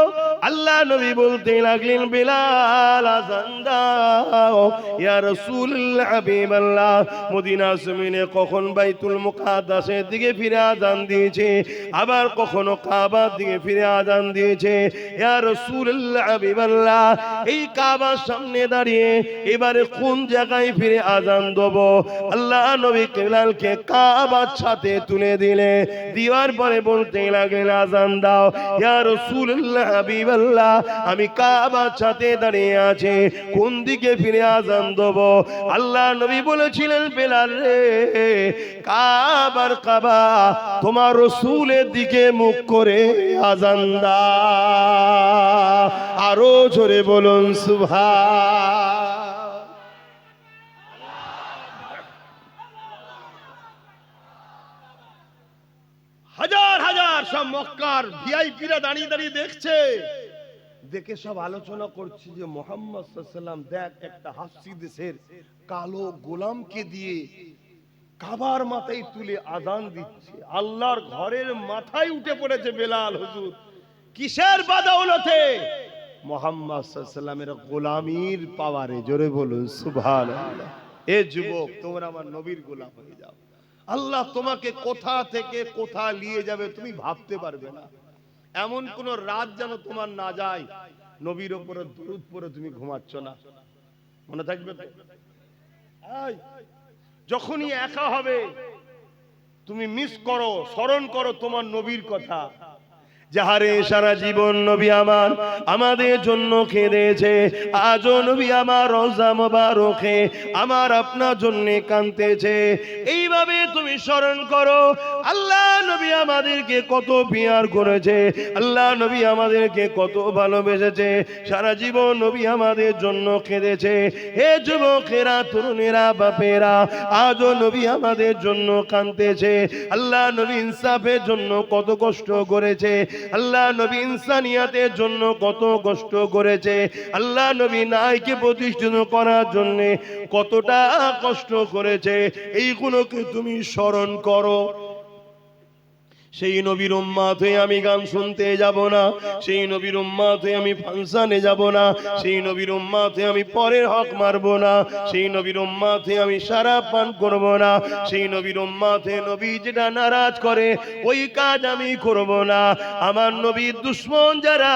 আল্লাহ নবী বলতে লাগলেন বেলাল আযান দাও ইয়া রাসূলুল্লাহ হাবিবাল্লাহ। মদিনা জমিনে কখন বাইতুল মুকাদ্দাসের দিকে ফিরে আযান দিয়েছে, আবার কখনো কাবার দিকে ফিরে আযান দিয়েছে। ইয়া রাসূলুল্লাহ হাবিবাল্লাহ, এই কাবার সামনে দাঁড়িয়ে এবারে কোন জায়গায় ফিরে আযান দেব? আল্লাহ নবী বেলালকে কাবার সাথে তুলে দিলেন। দিওয়ার পরে বলতে লাগলেন আজান দাও ইয়া রাসূলুল্লাহ হাবিবাল্লাহ আমি কাবার সাথে দাঁড়িয়ে আছি কোন দিকে ফিরে আজান দেব আল্লাহ নবী বলেছিলেন বেলাল রে কাবার কাবা তোমার রাসূলের দিকে মুখ করে আজান দাও আরো জোরে বলুন সুবহান হাজার হাজার সব মক্কার ভিআইপিরা দাঁড়িয়ে দাঁড়িয়ে দেখছে দেখে সব আলোচনা করছে যে মুহাম্মদ সাল্লাল্লাহু আলাইহি ওয়াসাল্লাম দেখ একটা হাফসি দেশের কালো গোলামকে দিয়ে কাবার মাথায় তুলে আজান দিচ্ছে আল্লাহর ঘরের মাথায় উঠে পড়েছে বেলাল হুজুর কিসের বাদাউলতে মুহাম্মদ সাল্লাল্লাহু আলাইহি ওয়াসাল্লামের গোলামির পাওয়ারে জোরে বলুন সুবহানাল্লাহ এ যুবক তোমরা আমার নবীর গোলাম হয়ে যাও আল্লাহ তোমাকে কোথা থেকে কোথা নিয়ে যাবে তুমি ভাবতে পারবে না এমন কোন রাত যেন তোমার না যায় নবীর উপরে দরুদ পড়ে তুমি ঘুমাচ্ছ না মনে থাকবে তো যখনই একা হবে তুমি মিস করো স্মরণ করো তোমার নবীর কথা যাহারে সারা জীবন নবী আমার আমাদের জন্য কেঁদেছে আজও নবী আমার রওজা মোবারকে আমার আপনার জন্য কাঁদতেছে এইভাবে তুমি স্মরণ করো আল্লাহ নবী আমাদেরকে কত পিয়ার করেছে আল্লাহ নবী আমাদেরকে কত ভালোবেসেছে সারা জীবন নবী আমাদের জন্য কেঁদেছে হে যুবকেরা তরুণেরা বাপেরা আজও নবী আমাদের জন্য কাঁদতেছে আল্লাহ নবী ইনসাফের জন্য কত কষ্ট করেছে আল্লাহ নবী ইনসানিয়াতের জন্য কত কষ্ট করেছে আল্লাহ নবী নাইকে প্রতিষ্ঠিত করার জন্য কতটা কষ্ট করেছে এইগুলোকে তুমি স্মরণ করো সেই নবীর উম্মত হয়ে আমি গান শুনতে যাব না সেই নবীর উম্মত হয়ে আমি ফাংশনে যাব না সেই নবীর উম্মত হয়ে আমি পরের হক মারব না সেই নবীর উম্মত হয়ে আমি শরাব পান করব না সেই নবীর উম্মত হয়ে নবী যেটা নারাজ করে ওই কাজ আমি করব না আমার নবীর দুশমন যারা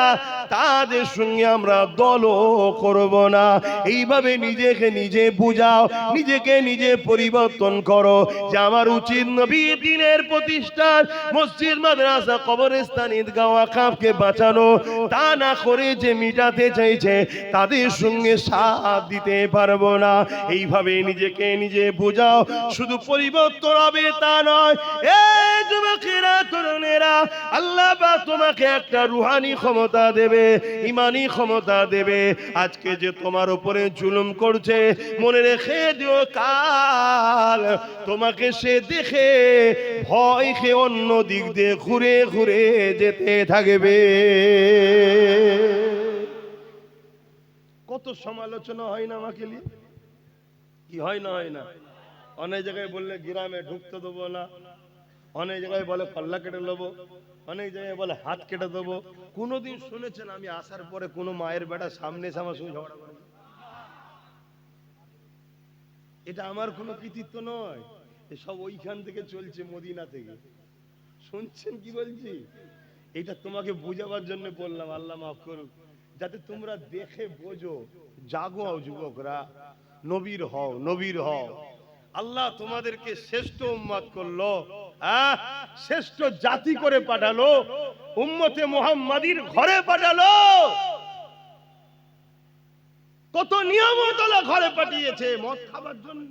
তাদের সঙ্গে আমরা দলও করব না এইভাবে নিজেকে নিজে বুঝাও নিজেকে নিজে পরিবর্তন করো যে আমার উচিত নবী দ্বীনের প্রতিষ্ঠার মসজিদ মাদ্রাসা কবরস্থান ঈদগাহ ওয়াকফকে বাঁচানো তা না করে যে মিটাতে চাইছে তাদের সঙ্গে সাথ দিতে পারবো না এইভাবে নিজেকে নিজে বোঝাও শুধু পরিবর্তন হবে তা নয় এই যুবকেরা তরুণেরা আল্লাহ পাক তোমাকে একটা রুহানি ক্ষমতা দেবে ঈমানি ক্ষমতা দেবে আজকে যে তোমার উপরে জুলুম করছে মনে রেখে দিও কাল তোমাকে সে দেখে ভয় খেয়ে অন্য দিক দিয়ে ঘুরে ঘুরে যেতে থাকবে কত সমালোচনা হয় না আমাকে নিয়ে কি হয় না হয় না অনেক জায়গায় বললে গ্রামে ঢুকতে দেবো না অনেক জায়গায় বলে কল্লা কেটে নেবো অনেক জায়গায় বলে হাত কেটে দেবো কোনোদিন শুনেছেন আমি আসার পরে কোনো মায়ের বেটা সামনে এসে আমার সঙ্গে ঝগড়া করে এটা আমার কোনো কৃতিত্ব নয় সব ওইখান থেকে চলছে মদিনা থেকে শুনছেন কি বলছি এটা তোমাকে বোঝাবার জন্য বললাম আল্লাহ মাফ করুক যাতে তোমরা দেখে বোঝো জাগো যুবকরা নবীর হও নবীর হও আল্লাহ তোমাদেরকে শ্রেষ্ঠ উম্মত করলো শ্রেষ্ঠ জাতি করে পাঠালো উম্মতে মুহাম্মাদির ঘরে পাঠালো কত নিয়ামত আল্লাহ ঘরে পাঠিয়েছে মদ খাবার জন্য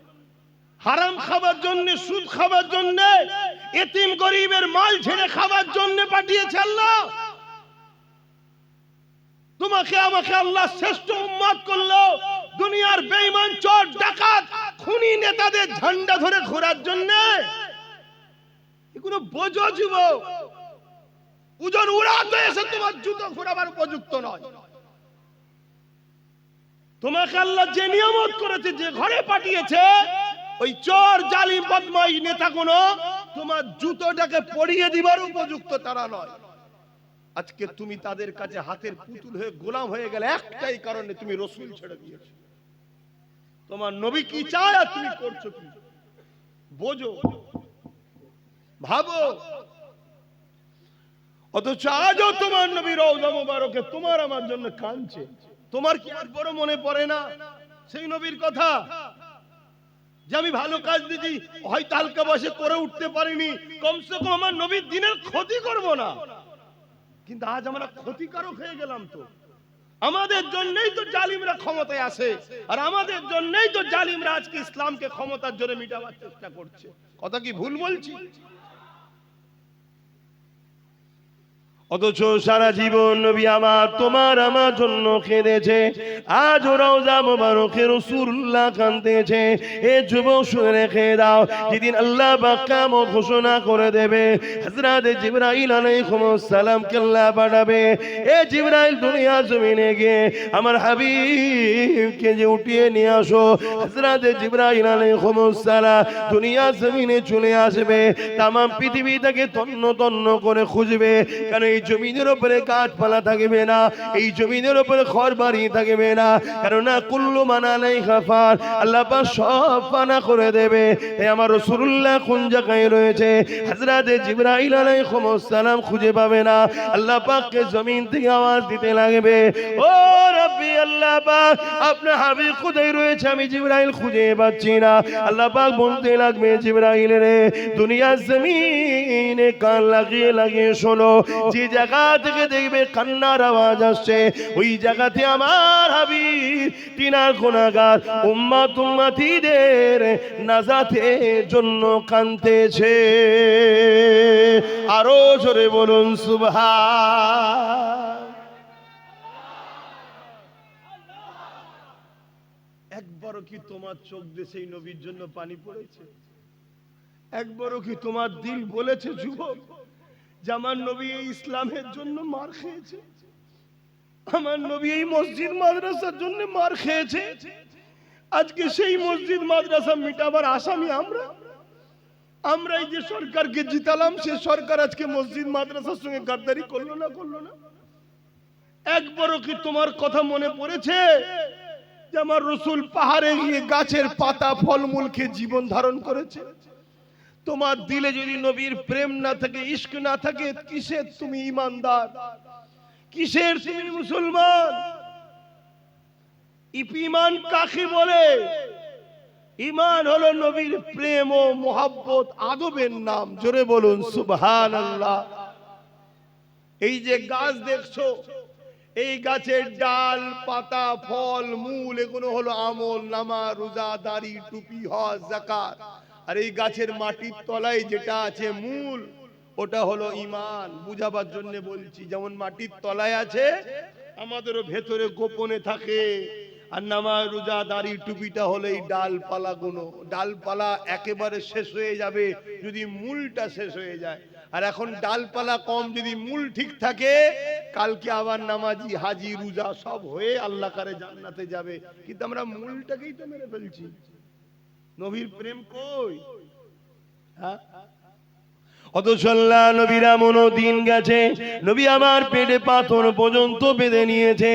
হারাম খাবার জন্য সুদ খাবার জন্য এতিম গরিবের মাল ছেড়ে খাবার জন্য পাঠিয়েছে আল্লাহ তোমাকে আমাকে আল্লাহ শ্রেষ্ঠ উম্মত করলো দুনিয়ার বেঈমান চোর ডাকাত খুনি নেতাদের ঝান্ডা ধরে ঘোরার জন্য এগুলো বোঝো যুবক উজন উড়াতে এসে তোমার জুতো ঘোরাবার উপযুক্ত নয় তোমাকে আল্লাহ যে নিয়ামত করেছে যে ঘরে পাঠিয়েছে ওই চোর জালিম বদমাই নেতাগুলো তোমার জুতোটাকে পরিয়ে দিবার উপযুক্ত তারা নয় আজকে তুমি তাদের কাছে হাতের পুতুল হয়ে গোলাম হয়ে গেলে একটাই কারণে তুমি রাসূল ছেড়ে দিয়েছো তোমার নবী কি চায় আর তুমি করছো কি বোঝো ভাবো অথচ আজও তোমার নবী রওজা মুবারকে তোমার আমার জন্য কাঁদছে তোমার কি আর বড় মনে পড়ে না সেই নবীর কথা যে আমি ভালো কাজ দিয়েছি, হয়তো হালকা বসে করে উঠতে পারিনি, কমসে কম আমার নবীর দিনের ক্ষতি করব না। কিন্তু আজ আমরা ক্ষতিকারক হয়ে গেলাম। তো আমাদের জন্যই তো জালিমরা ক্ষমতায় আসে, আর আমাদের জন্যই তো জালিমরা আজকে ইসলামকে ক্ষমতার জন্য মিটাবার চেষ্টা করছে। কথা কি ভুল বলছি? অথচ সারা জীবন নবী আমার তোমার আমার জন্য কেঁদেছে। আজ রওজা মুবারকে রাসূলুল্লাহ কাঁদতেছে। এ যুবক শুনে রেখে দাও, যেদিন আল্লাহ পাক কিয়ামত ঘোষণা করে দেবে, হযরত জিবরাইল আলাইহিস সালামকে আল্লাহ পাঠাবে। এ জিবরাইল দুনিয়া জমিনে গিয়ে আমার হাবিবকে যে উঠিয়ে নিয়ে আসো। হযরত জিবরাইল আলাইহিস সালাম দুনিয়া জমিনে চলে আসবে, তাম পৃথিবী থেকে তন্ন তন্ন করে খুঁজবে, কারণ এই জমিনের উপরে গাছপালা থাকবে না, এই জমিনের উপরে ঘরবাড়ি থাকবে না, কারণ কুল্লু মান আলাইহা ফান, আল্লাহ পাক সব ফানা করে দেবে। এই আমার রাসূলুল্লাহ কোন জায়গায় রয়েছে? হযরত জিবরাইল আলাইহিস সালাম খুঁজে পাবে না, আল্লাহ পাককে জমিন থেকে আওয়াজ দিতে লাগবে, ও রব্বি আল্লাহ পাক, আপনার হাবিব কোথায় রয়েছে? আমি জিবরাইল খুঁজে পাচ্ছি না। আল্লাহ পাক বলতে লাগবে, জিবরাইল রে, দুনিয়ার জমিনে কান লাগিয়ে লাগিয়ে শোনো, যে জায়গা থেকে দেখবে কান্নার আওয়াজ আসছে, ওই জায়গাতে আমার হাবিব তিনার গুনাহগার উম্মত উম্মতিদের নাজাতের জন্য কাঁদতেছে। আরো জোরে বলুন সুবহান। একবারও কি তোমার চোখ দিয়ে সেই নবীর জন্য পানি পড়েছে? একবারও কি তোমার দিল বলেছে যুবক যে আমার নবী এই ইসলামের জন্য মার খেয়েছে, আমার নবী এই মসজিদ মাদ্রাসার জন্য মার খেয়েছে, আজকে সেই মসজিদ মাদ্রাসা মিটাবার আসামি আমরা? আমরা এই যে সরকারকে জিতালাম, সে সরকার আজকে মসজিদ মাদ্রাসার সঙ্গে গাদ্দারি করলো না? করলো না? একবারও কি তোমার কথা মনে পড়েছে যে আমার রাসূল পাহাড়ে গিয়ে গাছের পাতা ফলমূল খেয়ে জীবন ধারণ করেছে? তোমার দিলে যদি নবীর প্রেম না থাকে, ইশক না থাকে, কিসের তুমি ঈমানদার, কিসের তুমি মুসলমান? ঈমান কাকে বলে? ঈমান হলো নবীর প্রেম ও মোহাব্বত, আদবের নাম। জোরে বলুন সুবহানাল্লাহ। এই যে গাছ দেখছো, এই গাছের ডাল, পাতা, ফল, মূল, এগুলো হলো আমল, নামাজ, রোজা, দাড়ি, টুপি, হজ, যাকাত। আর এই গাছের মাটির তলায় যেটা আছে মূল, ওটা হলো ঈমান। বুঝাবার জন্য বলছি, যেমন মাটির তলায় আছে, আমাদেরও ভেতরে গোপনে থাকে। আর নামাজ, রোজা, দাড়ি, টুপিটা হলো এই ডালপালা গুলো। ডালপালা একেবারে শেষ হয়ে যাবে যদি মূলটা শেষ হয়ে যায়। আর এখন ডালপালা কম, যদি মূল ঠিক থাকে, কালকে আবার নামাজি, হাজি, রোজা সব হয়ে আল্লাহ কারে জান্নাতে যাবে। কিন্তু আমরা মূলটাকেই তো মেরে ফেলছি। নবীর প্রেম কই? হ্যাঁ, অথচ আল্লাহ নবীর এমন দিন গেছে, নবী আমার পেটে পাথর পর্যন্ত বেঁধে নিয়েছে।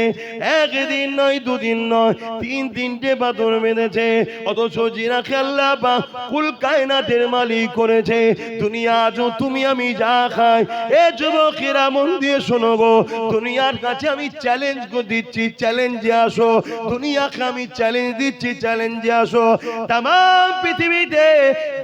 একদিন নয়, দুদিন নয়, তিনটে পাথর বেঁধেছে। অথচ জিনাকে আল্লাহ পাক কুল কায়নাতের মালিক করেছে। দুনিয়া আজ তুমি আমি যা খাই, এ যুবকেরা মন দিয়ে শোনো গো, দুনিয়ার কাছে আমি চ্যালেঞ্জ দিচ্ছি, চ্যালেঞ্জে আসো। দুনিয়াকে আমি চ্যালেঞ্জ দিচ্ছি, চ্যালেঞ্জে আসো। তাম পৃথিবীতে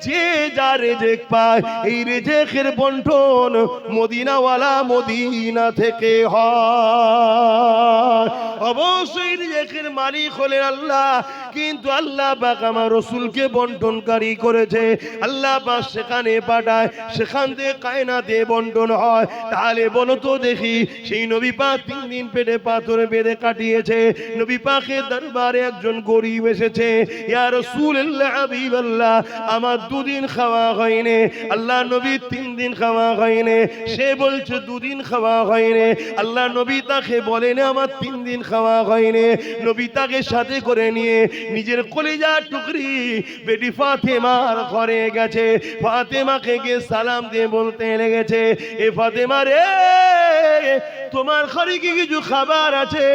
যে যা রেজেক পায়, এই রেজেক বন্টন মদিনাওয়ালা মদিনা থেকে হয়। অবশ্যই রিজিকের মালিক হলেন আল্লাহ, কিন্তু আল্লাহ পাক আমার রাসূলকে বন্টনকারী করেছে। আল্লাহ পাক সেখানে পাঠায়, সেখান থেকে কায়নাতে বন্টন হয়। তাহলে বলো তো দেখি, সেই নবী পাক 3 দিন পেটে পাথরে বেঁধে কাটিয়েছে। নবী পাকের দরবারে একজন গরীব এসেছে, ইয়া রাসূলুল্লাহ, হাবিবাল্লাহ, আমার 2 দিন খাওয়া হয়নি। আল্লাহ নবী 3 দিন খাওয়া হয়নি। সে বলছে 2 দিন খাওয়া হয়নি। আল্লাহ নবী তাকে বলেন আমার 3 দিন খাওয়া হয়নি। নবী তাকে সাথে করে নিয়ে নিজের কলিজার টুকরি বেটি ফাতেমার ঘরে গেছে। ফাতেমাকে গিয়ে সালাম দিয়ে বলতে লেগেছে, এ ফাতেমা রে, তোমার ঘরে কি কিছু খাবার আছে?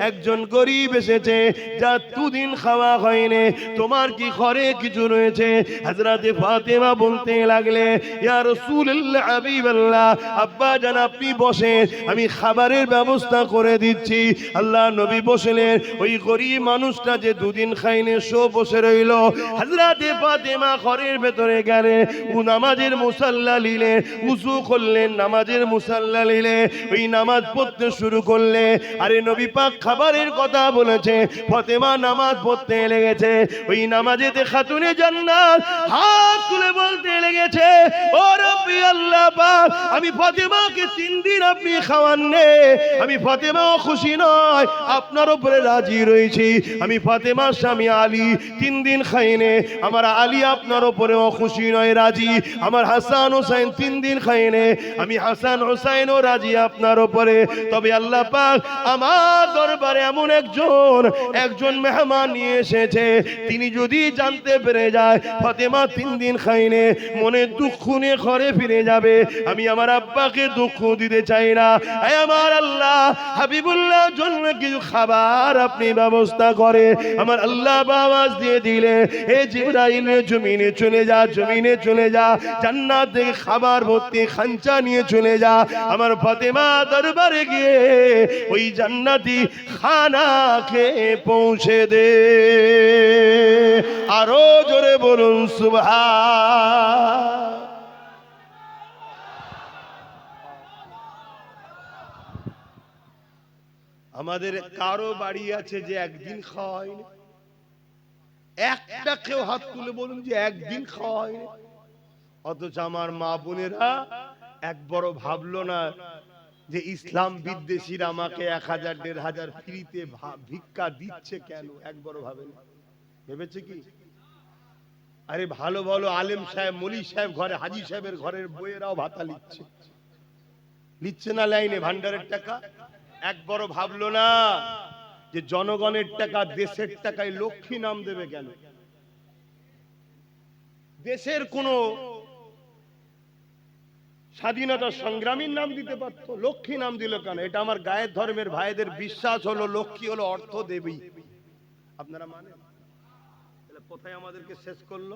একজন গরিব এসেছে, যা দুদিন খাওয়া হয়নি, তোমার কি ঘরে কিছু রয়েছে? হযরতে ফাতেমা বলতে লাগলে, ইয়া রাসূলুল্লাহ, হাবিবাল্লাহ, আব্বা জান আপনি বসেন, আমি খাবারের ব্যবস্থা করে দিচ্ছি। আল্লাহ নবী বসলেন। ওই গরিব মানুষটা যে দুদিন খায়নি সো বসে রইল। হযরতে ফাতেমা ঘরের ভেতরে গেলে, ও নামাজের মুসাল্লা নিলে, উযু করলেন, নামাজের মুসাল্লা নিলে, ওই নামাজ পড়তে শুরু করলে। আরে নবী পাক খাবারের কথা বলেছে, ফাতেমা নামাজ পড়তে লেগেছে। ওই নামাজেতে খাতুনে জান্নাত হাত তুলে বলতে লেগেছে, ও রব্বি আল্লাহ পাক, আমি ফাতেমাকে 3 দিন আপনি খাওয়াননি, আমি ফাতেমাও খুশি নয়, আপনার উপরে রাজি রয়েছি। আমি ফাতেমার স্বামী আলী 3 দিন খাইনি, আমার আলী আপনার উপরেও খুশি নয়, রাজি। আমার হাসান হোসেন 3 দিন খাইনি, আমি হাসান হোসেনও রাজি আপনার উপরে। তবে আল্লাহ পাক আমার দরবারে এমন একজন মেহমান নিয়ে এসেছে, তিনি যদি জানতে পেরে যায় ফাতেমা 3 দিন খাইনি, মনে দুঃখ নিয়ে ঘরে ফিরে যাবে। আমি আমার আব্বাকে দুঃখ দিতে চাই না। আমার আল্লাহ হাবিবুল্লাহ জন্য কিছু খাবার আপনি ব্যবস্থা করে। আমার আল্লাহ আওয়াজ দিয়ে দিলে, হে জিবরাইল, জমিনে চলে যা, জমিনে চলে যা, জান্নাত থেকে খাবার ভর্তি খাঞ্চা নিয়ে চলে যা, আমার ফাতেমা দরবারে গিয়ে ওই জান্নাতি খানা খেয়ে পৌঁছে দে। আরো জোরে বলুন সুবহান। আমাদের কারো বাড়ি আছে যে একদিন খাওয়া হয়নি? একটা কেউ হাত তুলে বলুন যে একদিন খাওয়া হয়নি। অথচ আমার মা বোনেরা একবারও ভাবলো না যে ইসলাম বিদ্বেষীরা আমাকে 1000 1500 ফ্রিতে ভিক্ষা দিচ্ছে কেন, একবারও ভাবেনি। ভেবেছে কি? আরে ভালো ভালো আলেম সাহেব, মলি সাহেব ঘরে, হাজি সাহেবের ঘরের বইয়েরাও ভাতা লিচ্ছে না লাইনে ভান্ডারের টাকা। একবারও ভাবলো না যে জনগণের টাকা, দেশের টাকায় লক্ষ্মী নাম দেবে কেন? দেশের কোন স্বাধীনতা সংগ্রামীর নাম দিতে পারতো, লক্ষ্মী নাম দিল কেন? এটা আমার গায়ের ধর্মের ভাইদের বিশ্বাস হলো, লক্ষ্মী হলো অর্থ দেবী। আপনারা মানেন? কোথায় আমাদেরকে শেষ করলো?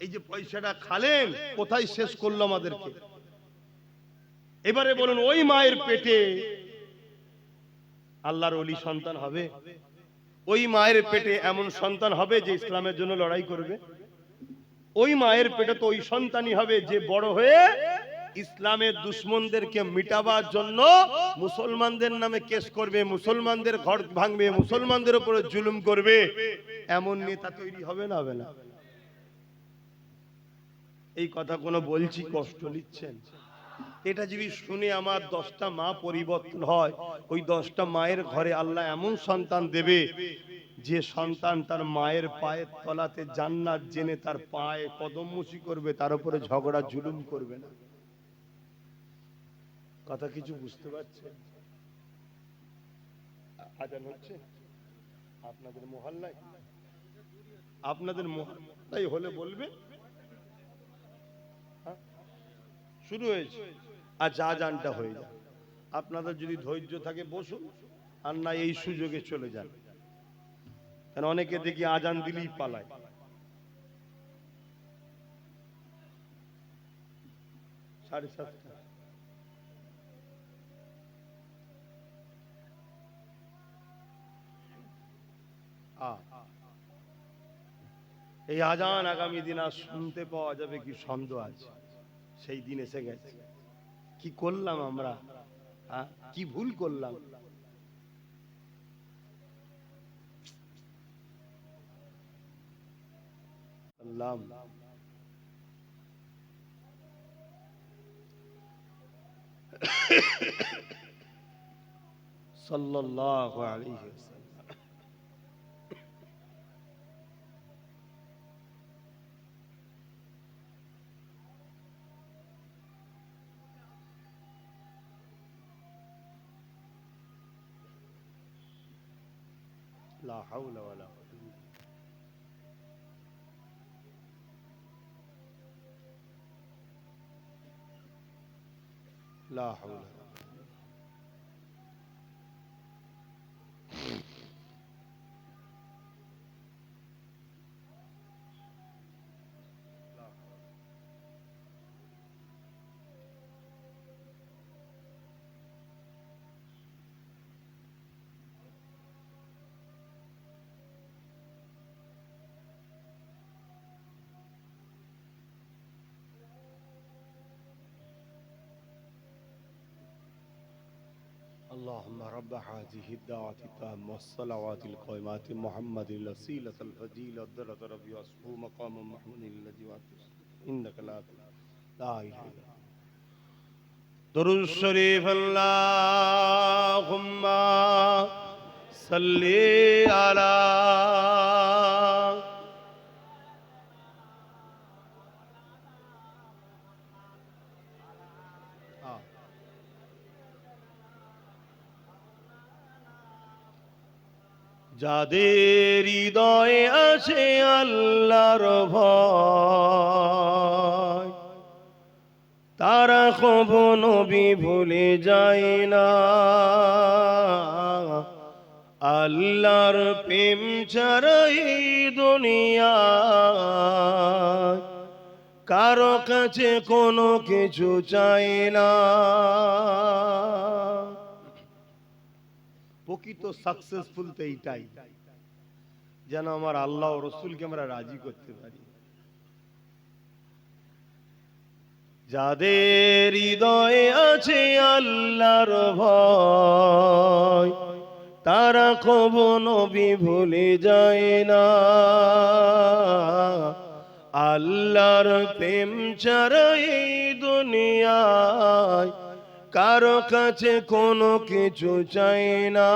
এই যে পয়সাটা খালেন, কোথায় শেষ করলো আমাদেরকে? এবারে বলুন, ওই মায়ের পেটে আল্লাহর ওলি সন্তান হবে? ওই মায়ের পেটে এমন সন্তান হবে যে ইসলামের জন্য লড়াই করবে? ওই মায়ের পেটে তো ওই সন্তানই হবে যে বড় হয়ে ইসলামের দুশমনদেরকে মিটাবার জন্য মুসলমানদের নামে কেস করবে, মুসলমানদের ঘর ভাঙবে, মুসলমানদের উপরে জুলুম করবে। এমন নেতা তৈরি হবে না? হবে না? এই কথা কোনো বলছি, কষ্ট নিচ্ছেন? এটা যদি শুনে আমার 10টা মা পরিবর্তন হয়, ওই 10টা মায়ের ঘরে আল্লাহ এমন সন্তান দেবে যে সন্তান তার মায়ের পায়ের তলাতে জান্নাত জেনে তার পায়ে কদমমুচি করবে, তার উপরে ঝগড়া জুলুম করবে না। কথা কিছু বুঝতে পারছেন? আজান হচ্ছে আপনাদের মহল্লায়? আপনাদের মহল্লায় হলে বলবে। শুরু হয়েছে, আচ্ছা আজানটা হয়ে যায়। আপনাদের যদি ধৈর্য থাকে বসুন, আর না এই সুযোগে চলে যান। কারণ অনেকে দেখি আজান দিলেই পালায়। সাড়ে 7টা। এই আজান আগামী দিন আর শুনতে পাওয়া যাবে কি সন্দেহ আছে? সেই দিন এসে গেছে। কি করলাম আমরা? কি ভুল করলাম? আল্লাহ সাল্লাল্লাহু আলাইহি ওয়াসাল্লাম। لا حول ولا قوة لا حول اللهم رب هذه الدعوة التامة والصلوات القائمات محمد الوسيلة الفضيلة الدرجة ربي واسفه مقام محمود الذي وعدته إنك لا إله إلا أنت درود الشريف اللهم صل على যাদের হৃদয়ে আছে আল্লাহর ভয় তারা কখনো নবী ভুলে যায় না আল্লাহর প্রেম ছাড়া এই দুনিয়ায় কারো কাছে কোনো কিছু চাই না। প্রকৃত সাকসেসফুল তো এইটাই, যেন আমার আল্লাহ ও রসুলকে আমরা রাজি করতে পারি। যাদের হৃদয়ে আছে আল্লাহর ভয় তারা কখনো নবী ভুলে যায় না আল্লাহর প্রেম ছাড়া এই দুনিয়ায় কারো কাছে কোনো কিছু চাই না।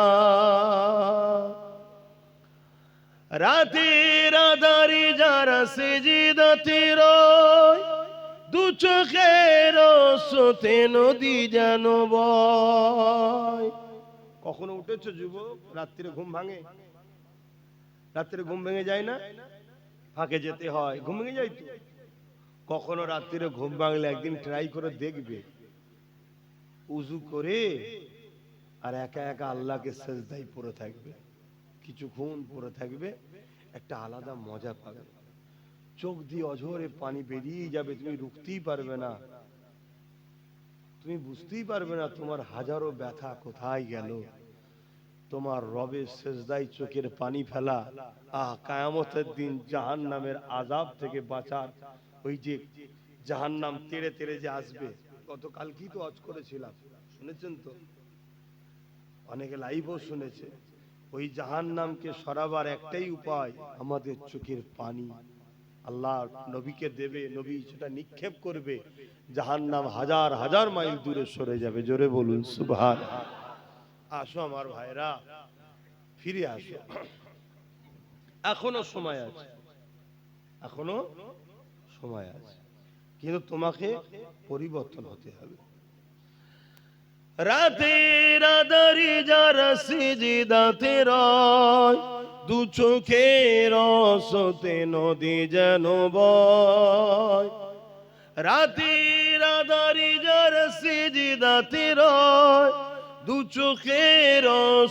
রাতের আধারে যারা সিজদাতে রয় দু চোখের স্রোতে নদী যেন বয়। কখনো উঠেছো যুবক? রাত্রে ঘুম ভাঙে? রাত্রে ঘুম ভেঙে যায় না? ফাঁকে যেতে হয়, ঘুম ভেঙে যায় তো। কখনো রাত্রে ঘুম ভাঙলে একদিন ট্রাই করে দেখবে, উজু করে আর একা একা আল্লাহকে সেজদায় পড়ে থাকবে, কিছুক্ষণ পড়ে থাকবে, একটা আলাদা মজা পাবে। চোখ দিয়ে অঝরে পানি বেরিয়ে যাবে, তুমি রুখতেই পারবে না, তুমি বুঝতেই পারবে না তোমার হাজারো ব্যথা কোথায় গেল। তোমার রবের সেজদায় চোখের পানি ফেলা, কিয়ামতের দিন জাহান্নামের আযাব থেকে বাঁচার, ওই যে জাহান্নাম তেড়ে তেড়ে যে আসবে, গতকাল কি তো আজ করেছিলাম, শুনেছেন তো, অনেকে লাইভও শুনেছে। ওই জাহান্নামকে সরাবার একটাই উপায়, আমাদের চোখের পানি আল্লাহ নবীকে দেবে, নবী সেটা নিক্ষেপ করবে, জাহান্নাম হাজার হাজার মাইল দূরে সরে যাবে। জোরে বলুন সুবহানাল্লাহ। আসো আমার ভাইরা, ফিরে আসো, এখনো সময় আছে, এখনো সময় আছে, কিন্তু তোমাকে পরিবর্তন হতে হবে। রাতের আধারে যারা সিজদাতে রয় দু চোখের স্রোতে নদী যেন বয়। রাতের আধারে যারা সিজদাতে রয় দু চোখের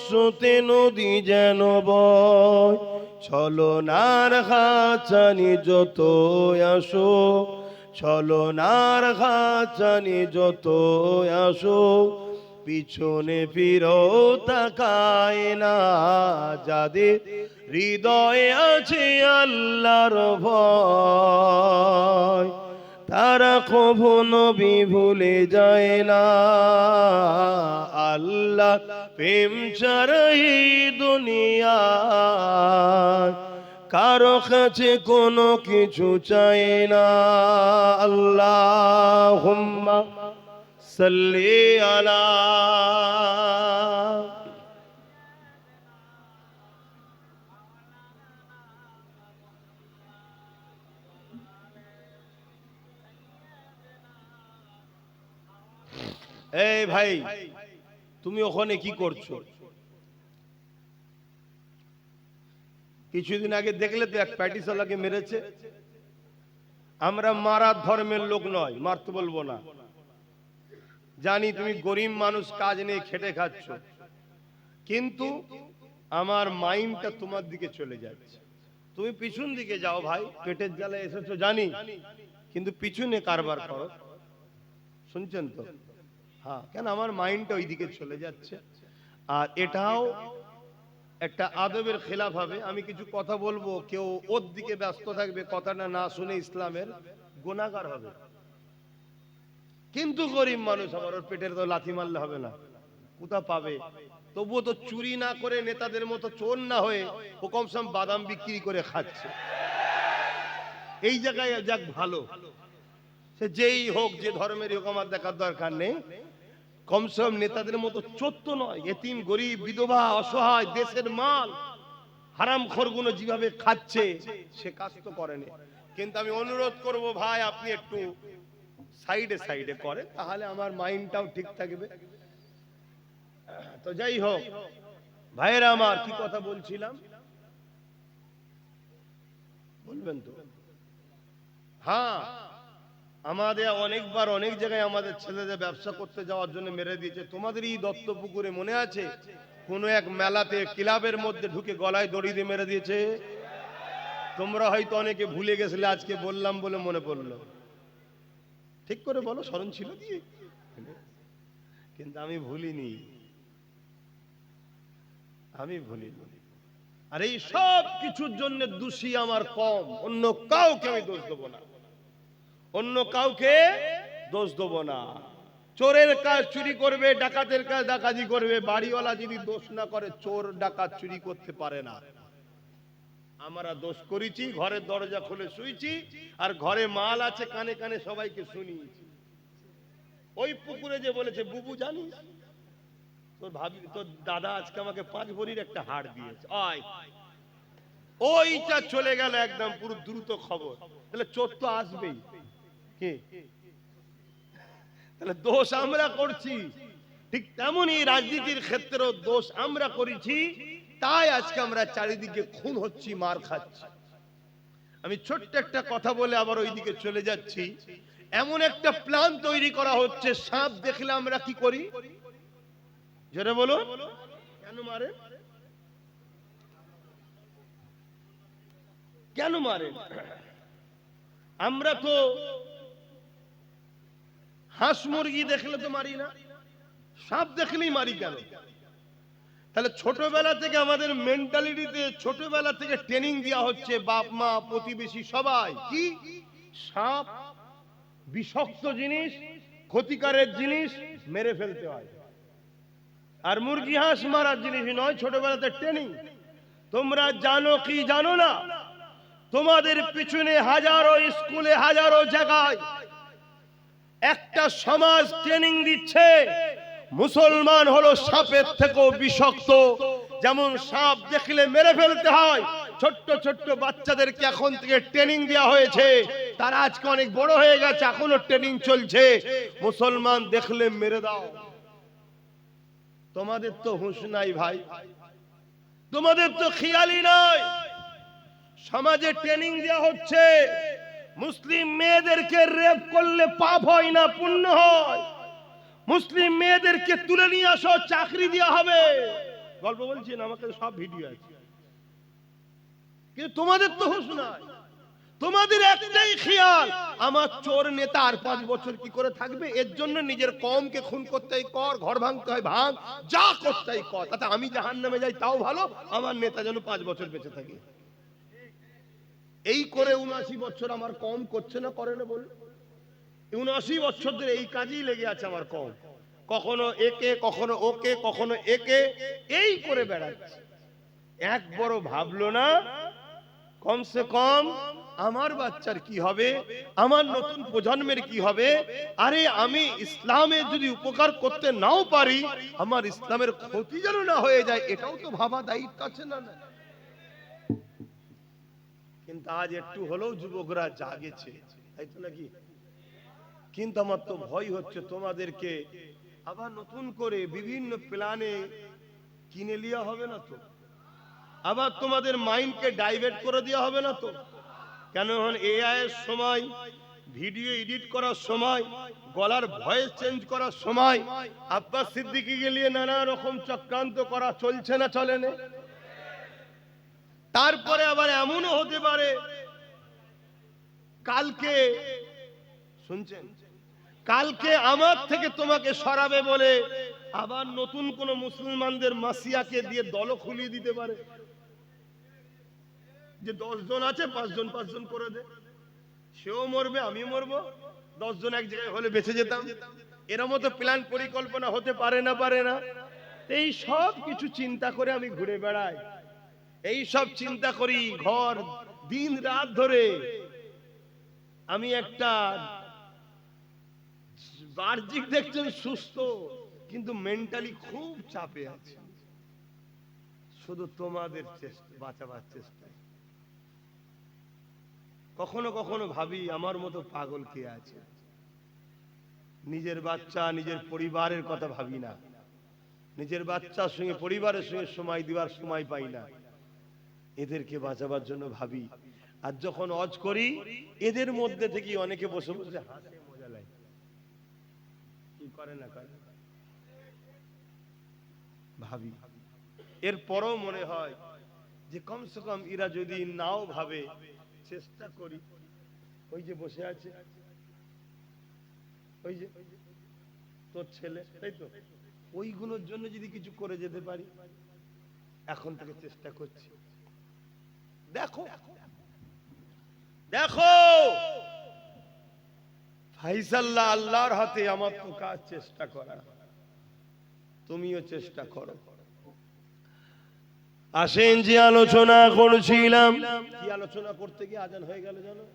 স্রোতে নদী যেন বয়। ছলনার খাঁচানি যত আসো, ছলনার খাঁচানি যত আসো, পিছনে ফিরো তাকায় না। যাদের হৃদয়ে আছে আল্লাহর ভয় তারা কখনো নবী ভুলে যায় না আল্লাহ প্রেম ছাড়া এই দুনিয়ায় কারো কাছে কোনো কিছু চাই না। আল্লাহুম্মা সাল্লি আলা। এই ভাই, তুমি ওখানে কি করছো? কিছুদিন আগে দেখলে তো এক প্যাটিসালাকে মেরেছে। আমরা মারার ধর্মের লোক নয়, মারতে বলবো না, জানি তুমি গরিব মানুষ, কাজ নেই, খেটে খাচ্ছ, কিন্তু আমার মাইন্ডটা তোমার দিকে চলে যাচ্ছে। তুমি পিছন দিকে যাও ভাই, পেটের জ্বালা এসেছো জানি, কিন্তু পিছনে কারবার করো, শুনছেন তো? হ্যাঁ, কেন আমার মাইন্ডটা ওই দিকে চলে যাচ্ছে। আর এটাও একটা আদবের খেলাফ হবে। আমি কিছু কথা বলবো, কেউ ওর দিকে ব্যস্ত থাকবে, কথাটা না শুনে ইসলামের গুনাহগার হবে। কিন্তু গরিব মানুষ, আমার ওর পেটের তো লাথি মারলে হবে না, কোথা পাবে? তবুও তো চুরি না করে নেতাদের মতো চোর না হয়ে ও কমসম বাদাম বিক্রি করে খাচ্ছে। এই জায়গায় যাক ভালো, সে যেই হোক, যে ধর্মের হোক, আমার দেখার দরকার নেই। কমসম নেতাদের মতো চোর তো নয়, এতিম গরিব বিধবা অসহায় দেশের মাল হারামখোরগুলো যেভাবে খাচ্ছে সে কাজ তো করেনি। কিন্তু আমি অনুরোধ করব ভাই, আপনি একটু সাইডে সাইডে করেন, তাহলে আমার মাইন্ডটাও ঠিক থাকবে। তো যাই হোক ভাইয়েরা আমার, কি কথা বলছিলাম বলবেন তো? হ্যাঁ, আমাদের অনেকবার অনেক জায়গায় আমাদের ছেলেদের ব্যবসা করতে যাওয়ার জন্য মেরে দিয়েছে। তোমাদের এই দত্তপুকুরে মনে আছে কোন এক মেলাতে ক্লাবের মধ্যে ঢুকে গলায় দড়ি দিয়ে মেরে দিয়েছে? তোমরা হয়তো অনেকে ভুলে গেছিলে, আজকে বললাম বলে মনে পড়লো। ঠিক করে বলো, স্মরণ ছিল কি? কিন্তু আমি ভুলিনি, আমি ভুলিনি। আর এই সব কিছুর জন্য দোষী আমার কম, অন্য কাউকে আমি দোষ দেবো না, অন্য কাউকে দোষ দেবো না। চোরের কাজ চুরি করবে, ডাকাতের কাজ ডাকাতি করবে, বাড়িওয়ালা যদি দোষ না করে চোর ডাকাত চুরি করতে পারে না। আমরা দোষ করেছি, ঘরের দরজা খুলে শুয়েছি, আর ঘরে মাল আছে, কানে কানে সবাইকে শুনিয়েছি। ওই পুকুরে যে বলেছে বুবু জানিস তোর ভাবি, তোর দাদা আজকে আমাকে 5 ভরির একটা হাড় দিয়েছে, ওইটা চলে গেল একদম পুরো দ্রুত খবর। তাহলে চোর তো আসবেই, কি? তাহলে দোষ আমরা করছি। ঠিক তেমনই রাজনীতির ক্ষেত্রেও দোষ আমরা করেছি, তাই আজকে আমরা চারিদিকে খুন হচ্ছি, মার খাচ্ছি। আমি ছোট্ট একটা কথা বলে আবার ওইদিকে চলে যাচ্ছি। এমন একটা প্ল্যান তৈরি করা হচ্ছে, সাপ দেখলে আমরা কি করি? জোরে বলো, কেন মারে? কেন মারে? আমরা তো হাঁস মুরগি দেখলে তো মারি না, সাপ দেখলেই মারি কেন? তাহলে ছোটবেলা থেকে আমাদের মেন্টালিটিতে ছোটবেলা থেকে ট্রেনিং দেওয়া হচ্ছে, বাপ মা প্রতিবেশী সবাই, কি সাপ বিষাক্ত জিনিস, ক্ষতিকারক জিনিস, মেরে ফেলতে হয়। আর মুরগি হাঁস মারার জিনিস নয়, ছোটবেলাতে ট্রেনিং। তোমরা জানো কি জানো না, তোমাদের পিছনে হাজারো স্কুলে হাজারো জায়গায় একটা সমাজ ট্রেনিং দিচ্ছে, মুসলমান হলো সাপের থেকেও বিষাক্ত। যেমন সাপ দেখলে মেরে ফেলতে হয়, ছোট্ট ছোট্ট বাচ্চাদেরকে এখন থেকে ট্রেনিং দেওয়া হয়েছে। তারা আজকে অনেক বড় হয়ে গেছে, এখনো ট্রেনিং চলছে, মুসলমান দেখলে মেরে দাও। তোমাদের তো হুঁশ নাই ভাই, তোমাদের তো খেয়ালই নাই। সমাজে ট্রেনিং দেওয়া হচ্ছে, মুসলিম মেয়েদেরকে রেপ করলে পাপ হয় না, পুণ্য হয়। মুসলিম মেয়েদেরকে তুলে নিয়ে আসো, চাকরি দেওয়া হবে। গল্প বলছি না, আমাকে সব ভিডিও আছে। কিন্তু তোমাদের তো হুঁশ নাই, তোমাদের একটাই খেয়াল, আমার চোর নেতা আর 5 বছর কি করে থাকবে, এর জন্য নিজের কমকে খুন করতে হয় কর, ঘর ভাঙতে হয় ভাঙ, যা করতে হয় কর, তাতে আমি জাহান্নামে যাই তাও ভালো, আমার নেতা যেন 5 বছর বেঁচে থাকে। এই করে 79 বছর আমার কম করছে না, করে না বল? 79 বছর ধরে এই কাজেই লেগে আছে আমার কম, কখনো একে কখনো ওকে কখনো একে, এই করে বেড়াচ্ছে। একবারও ভাবলো না কমসে কম আমার বাচ্চার কি হবে, আমার নতুন প্রজন্মের কি হবে। আরে আমি ইসলামে যদি উপকার করতে নাও পারি, আমার ইসলামের ক্ষতি যেন না হয়ে যায়, এটাও তো ভাবা দায়িত্ব আছে না? কিন্তু আজ একটু হলেও যুবকরা জাগেছে, তাই তো নাকি? কিন্তু আমার তো ভয় হচ্ছে তোমাদেরকে আবার নতুন করে বিভিন্ন প্ল্যানে কিনে লিয়া হবে না তো, আবার তোমাদের মাইন্ডকে ডাইভার্ট করে দেওয়া হবে না তো? কেন এখন এআই এর সময়, ভিডিও এডিট করার সময়, গলার ভয়েস চেঞ্জ করার সময় আব্বাস সিদ্দিকীকে নিয়ে নানা রকম চক্রান্ত করা চলছে না, চলে না? তারপরে আবার এমনও হতে পারে কালকে, শুনছেন, কালকে আমার থেকে তোমাকে সরাবে বলে আবার নতুন কোন মুসলমানদের মাসিয়াকে দিয়ে দল খুলিয়ে দিতে পারে, যে 10 জন আছে 5 জন 5 জন করে দে, সেও মরবে আমিও মরবো, 10 জন এক জায়গায় হলে বেঁচে যেতাম। এর মতো প্ল্যান পরিকল্পনা হতে পারে না, পারে না? এই সব কিছু চিন্তা করে আমি ঘুরে বেড়াই, এই সব চিন্তা করি ঘর দিন রাত ধরে। আমি একটা বাহ্যিক দেখছেন সুস্থ, কিন্তু মেন্টালি খুব চাপে আছি, শুধু তোমাদের চেষ্টা, বাঁচাবার চেষ্টায়। কখনো কখনো ভাবি আমার মতো পাগল কে আছে? নিজের বাচ্চা নিজের পরিবারের কথা ভাবি না, নিজের বাচ্চার সঙ্গে পরিবারের সঙ্গে সময় দেওয়ার সময় পাই না, এদেরকে বাঁচাবার জন্য ভাবি। আর যখন হজ করি এদের মধ্যে থেকে অনেকে বসে বসে হাসে, মজা লাগে, কি করে না করে ভাবি। এরপরও মনে হয় যে কমসে কম এরা যদি নাও ভাবে, চেষ্টা করি। ওই যে বসে আছে, ওই যে তোর ছেলে, তাই তো, ওইগুলোর জন্য যদি কিছু করে যেতে পারি, এখন থেকে চেষ্টা করছি। দেখো দেখো ফাইসাল্লাহ আল্লাহর হাতে, আমার তো কাজ চেষ্টা করা, তুমিও চেষ্টা করো। আসেন যে আলোচনা করছিলাম, কি আলোচনা করতে গিয়ে আজান হয়ে গেল জানো?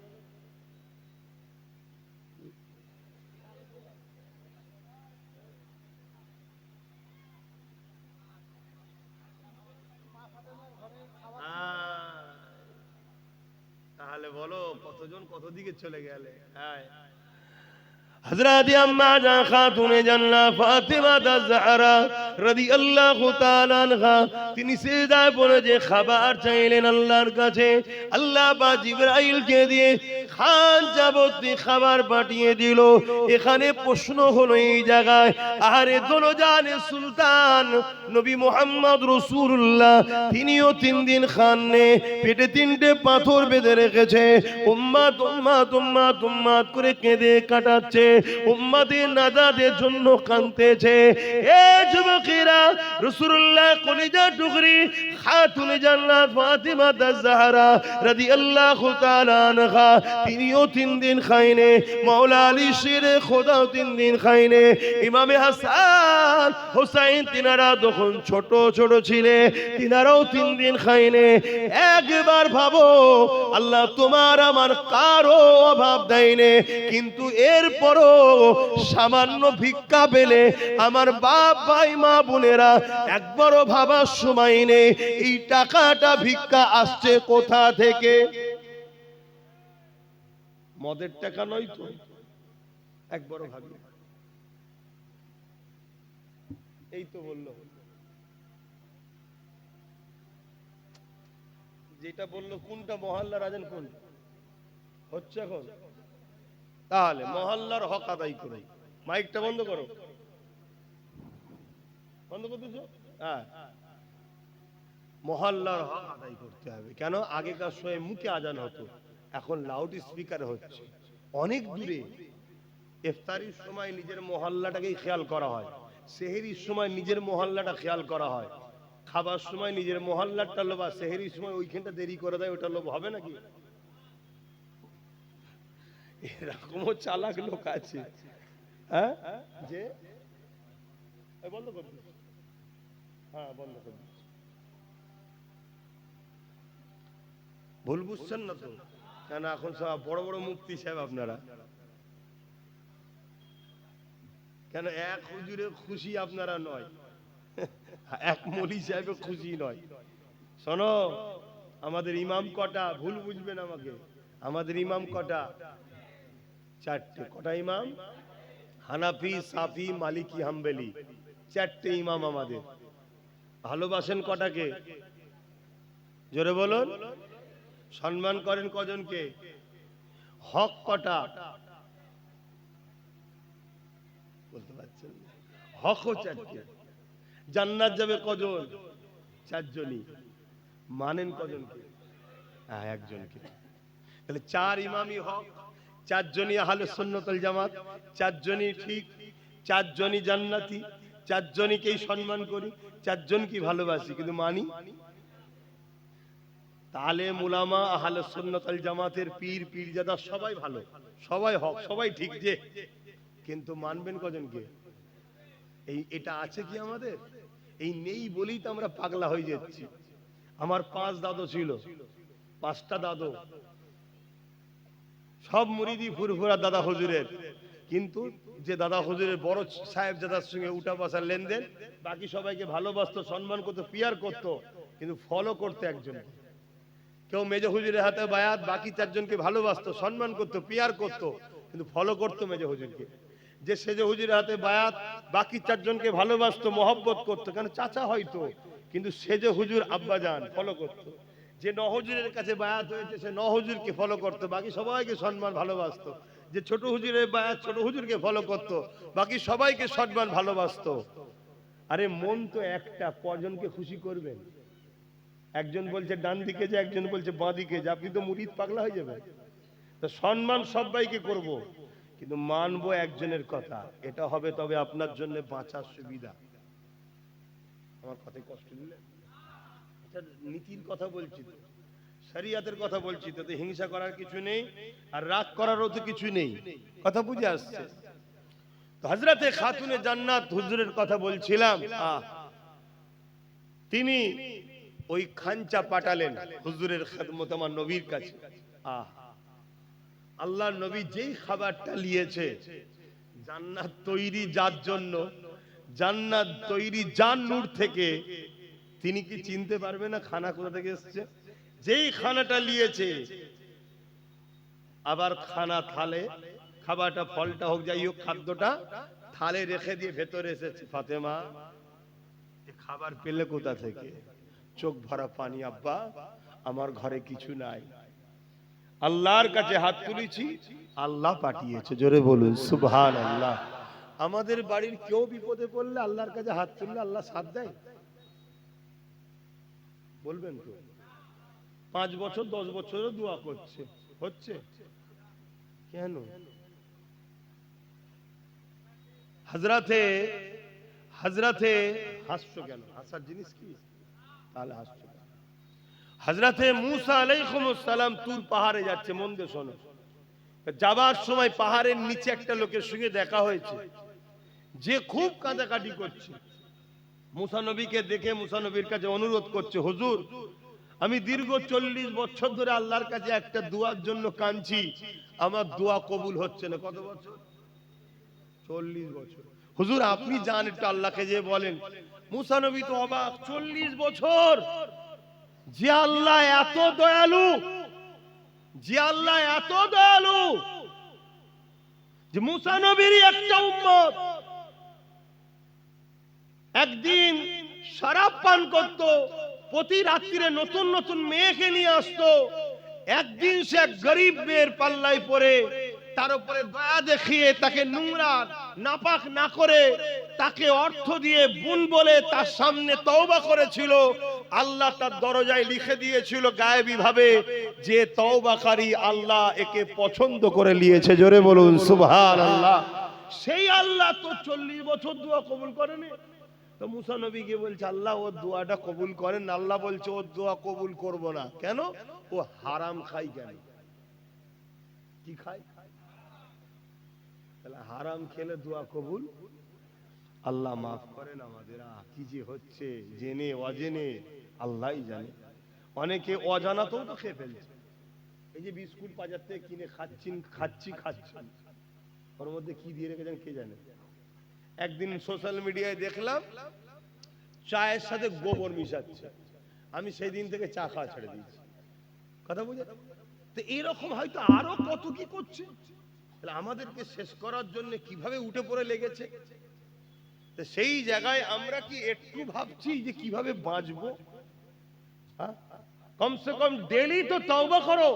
তাহলে বলো কতজন কত দিকে চলে গেলে। হ্যাঁ, হযরত আম্মা জান খাতুনে জান্নাত ফাতেমা আয-জাহরা রাদিয়াল্লাহু তাআলা আনহা, তিনি সিজদায় পড়ে যে খাবার চাইলেন আল্লাহর কাছে, আল্লাহ পাক জিবরাইলকে দিয়ে খান যাবতীয় খাবার পাঠিয়ে দিল। এখানে প্রশ্ন হলো এই জায়গায়, আরে দোলজানে সুলতান নবী মুহাম্মদ রাসূলুল্লাহ, তিনিও 3 দিন খান নে, পেটে 3টে পাথর বেঁধে রেখেছে, উম্মত উম্মত উম্মত উম্মত করে কেঁদে কাটাচ্ছে, উম্মতের নাজাতের জন্য কাঁদতেছে। এ যুবকেরা, রাসূলুল্লাহ কলিজা টুকরি খাতুনে জান্নাত ফাতেমা আয-জাহরা রাদিয়াল্লাহু তাআলা আনহা, তিনিও 3 দিন খায়নি, মাওলা আলী শেরে খোদাও 3 দিন খায়নি, ইমামে হাসান হুসাইন তিনারা তখন ছোট ছোট ছিলেন, তিনারাও 3 দিন খায়নি। একবার ভাবো, আল্লাহ তোমার আমার কারো অভাব দেয়নি, কিন্তু এরপরও সামান্য ভিক্ষা পেলে আমার বাপ ভাই মা বোনেরা একবারও ভাবার সময় নেই এই টাকাটা ভিক্ষা আসছে কোথা থেকে। মদের টাকা নয় তো, একবারও ভাবি। এই তো বললো, যেটা বললো কোনটা মহল্লার আজান কোন হচ্ছে এখন, তাহলে মহল্লার হক আদায় করে। মাইকটা বন্ধ করো, বন্ধ করতেছ। হ্যাঁ, মহল্লার হক আদায় করতে হবে। কেন? আগেকার সময় মুখে আজান হতো, এখন লাউড স্পিকার হচ্ছে অনেক দূরে। ইফতারির সময় নিজের মহল্লাটাকেই খেয়াল করা হয়, সেহরির সময় নিজের মহল্লাটা খেয়াল করা হয়, খাবার সময় নিজের মহল্লাটা লোভ, আর সেহরির সময় ওইখানটা দেরি করে দেয়, ওটা লোভ হবে নাকি? এরকমও চালাক লোক আছে। হ্যাঁ, যে বন্ধ করে দিস, হ্যাঁ বন্ধ করে দিস। ভুল বুঝছেন না তো? কেন এখন সব বড় বড় মুফতি সাহেব আপনারা, কেন এক হুজুরে খুশি আপনারা নয়, এক মৌলী সাহেব খুশি নয়। শোনো, আমাদের ইমাম কটা? ভুল বুঝবেন আমাকে, আমাদের ইমাম কটা? 4টে। কটা ইমাম? হানাফি, সাফি, মালিকি, হাম্বলি, 4টে ইমাম আমাদের। ভালোবাসেন কটাকে? জোরে বলুন। সম্মান করেন কজনকে? হক কটা? বলতে পারছেন? হকও 4টে। জান্নাত যাবে কজন? 4 জনই। মানেন কজনকে? হ্যাঁ, একজনকে। তাহলে 4 ইমামই হক, 4 জনই আহলে সুন্নাত ওয়াল জামাত, 4 জনই ঠিক, 4 জনই জান্নাতি, 4 জনকেই সম্মান করি, 4 জনকেই ভালোবাসি, কিন্তু মানি? তালেম উলামা আহলে সুন্নাত ওয়াল জামাতের পীর পীরজাদা সবাই ভালো, সবাই হক, সবাই ঠিক, যে কিন্তু মানবেন কজনকে? এটা আছে কি আমাদের? এই নেই বলেই তো আমরা পাগলা হয়ে যাচ্ছি। আমার 5 দাদু ছিল, 5টা দাদু, সব মুরিদি ফুরফুরা দাদা হুজুরের। কিন্তু যে দাদা হুজুরের বড় সাহেব দাদার সঙ্গে উঠা বসার লেনদেন, বাকি সবাইকে ভালোবাসতো, সম্মান করতো, পিয়ার করতো, কিন্তু ফলো করতে একজন। কেউ মেজো হুজুরের হাতে বায়াত, বাকি 4 জনকে ভালোবাসতো, সম্মান করতো, পিয়ার করতো, কিন্তু ফলো করতো মেজো হুজুরকে। যে সেজে হুজুরের হাতে বায়াত, বাকি 4 জনকে ভালোবাসতো, মহব্বত করতো, কেন চাচা হয়তো, কিন্তু সেজে হুজুর আব্বাজান ফলো করতো। যে নহজুরের কাছে বায়াত হয়েছে সে নহজুরকে ফলো করতো, বাকি সবাইকে সম্মান ভালোবাসতো। যে ছোট হুজুরের বায়াত, ছোট হুজুরকে ফলো করতো, বাকি সবাইকে সম্মান ভালোবাসতো। আরে মন তো একটা, কজনকে খুশি করবেন? একজন বলছে ডান দিকে যে, একজন বলছে বাঁ দিকে যে, আপনি তো মুরিদ পাগলা হয়ে যাবেন। তো সম্মান সবাইকে করব, কিন্তু মানবো একজনের কথা, এটা হবে তবে আপনার জন্য বাঁচার সুবিধা। আমার কথায় কষ্ট নিলে? এটা নীতির কথা বলছি তো, শরিয়াতের কথা বলছি তো, হিংসা করার কিছু নেই, আর রাগ করারও তো কিছু নেই। কথা বুঝে আসছে? তো হযরতে খাতুনে জান্নাত হুজুরের কথা বলছিলাম। তিনি ওই খাঞ্চা পাঠালেন হুজুরের খেদমত আমার নবীর কাছে। আল্লাহর নবী যেই খাবারটা নিয়েছে, জান্নাত তৈরি যার জন্য, জান্নাত তৈরি যার নূর থেকে, তিনি কি চিনতে পারবে না খানা কোথা থেকে এসেছে? যেই খানাটা নিয়েছে, আবার খানা থালে, খাবারটা ফলটা হোক যাই হোক, খাদ্যটা থালে রেখে দিয়ে ভেতরে এসেছে, ফাতেমা খাবার পেলে কোথা থেকে? চোখ ভরা পানি, আব্বা আমার ঘরে কিছু নাই, আল্লাহর কাছে হাত তুলেছি, আল্লাহ পাঠিয়েছে। জোরে বলুন সুবহানাল্লাহ। আমাদের বাড়ির কেউ বিপদে পড়লে আল্লাহর কাছে হাত তুললে আল্লাহ সাথ দেয়? বলবেন তো? 5 বছর 10 বছরও দোয়া করছে, হচ্ছে কেন? হযরতে হাসছো কেন? হাসার জিনিস কি? তাহলে হাসছো কেন? হযরতে মূসা আলাইহিস সালাম তুর পাহাড়ে যাচ্ছে, মন দিয়ে শোনো। যাবার সময় পাহাড়ের নিচে একটা লোকের সঙ্গে দেখা হয়েছে, যে খুব কাঁদাকাটি করছে। মূসা নবীকে দেখে মূসা নবীর কাছে অনুরোধ করছে, হুজুর আমি দীর্ঘ 40 বছর ধরে আল্লাহর কাছে একটা দোয়ার জন্য কাঁদছি, আমার দোয়া কবুল হচ্ছে না। কত বছর? 40 বছর। হুজুর আপনি যান একটু আল্লাহকে যে বলেন। মূসা নবী তো অবাক, 40 বছর! যে আল্লাহ এত দয়ালু, যে আল্লাহ এত দয়ালু, যে মূসা নবীরই একটা উম্মত একদিন শরাব পান করত, প্রতি রাত্রিরে নতুন নতুন মেয়েকে নিয়ে আসতো, একদিন সে এক গরিব মেয়ের পাল্লায় পড়ে তার উপরে দয়া দেখিয়ে তাকে নোংরা নাপাক না করে তাকে অর্থ দিয়ে বোন বলে তার সামনে তওবা করেছিল। আল্লাহ তার দরজায় লিখে দিয়েছিল গায়েবী ভাবে যে তওবাকারী, আল্লাহ একে পছন্দ করে নিয়েছে। জোরে বলুন সুবহানাল্লাহ। সেই আল্লাহ তো 40 বছর দোয়া কবুল করেনি। তো মূসা নবীকে বলছে আল্লাহ ওর দোয়াটা কবুল করেন। আল্লাহ বলছে ওর দোয়া কবুল করব না। কেন? ও হারাম খাই। কেন? কি খায়? তাহলে হারাম খেলে দোয়া কবুল? আল্লাহ মাফ করেন আমাদের। কি যে হচ্ছে, জেনে অজেনে আল্লাহই জানে। অনেকে অজানাতেও তো খেয়ে ফেলছে। এই যে বিস্কুট বাজার থেকে কিনে খাচ্ছি, ওর মধ্যে কি দিয়ে রেখেছেন কে জানে। একদিন সোশ্যাল মিডিয়ায় দেখলাম চায়ের সাথে গোবর মিশাচ্ছে। আমি সেই দিন থেকে চা খাওয়া ছেড়ে দিয়েছি। কথা বুঝে? তো এরকম হয়তো আরো কত কি করছে। তাহলে আমাদেরকে শেষ করার জন্য কিভাবে উঠে পড়ে লেগেছে। তো সেই জায়গায় আমরা কি একটু ভাবছি যে কিভাবে বাঁচবো? কমসে কম ডেলি তো তওবা করো,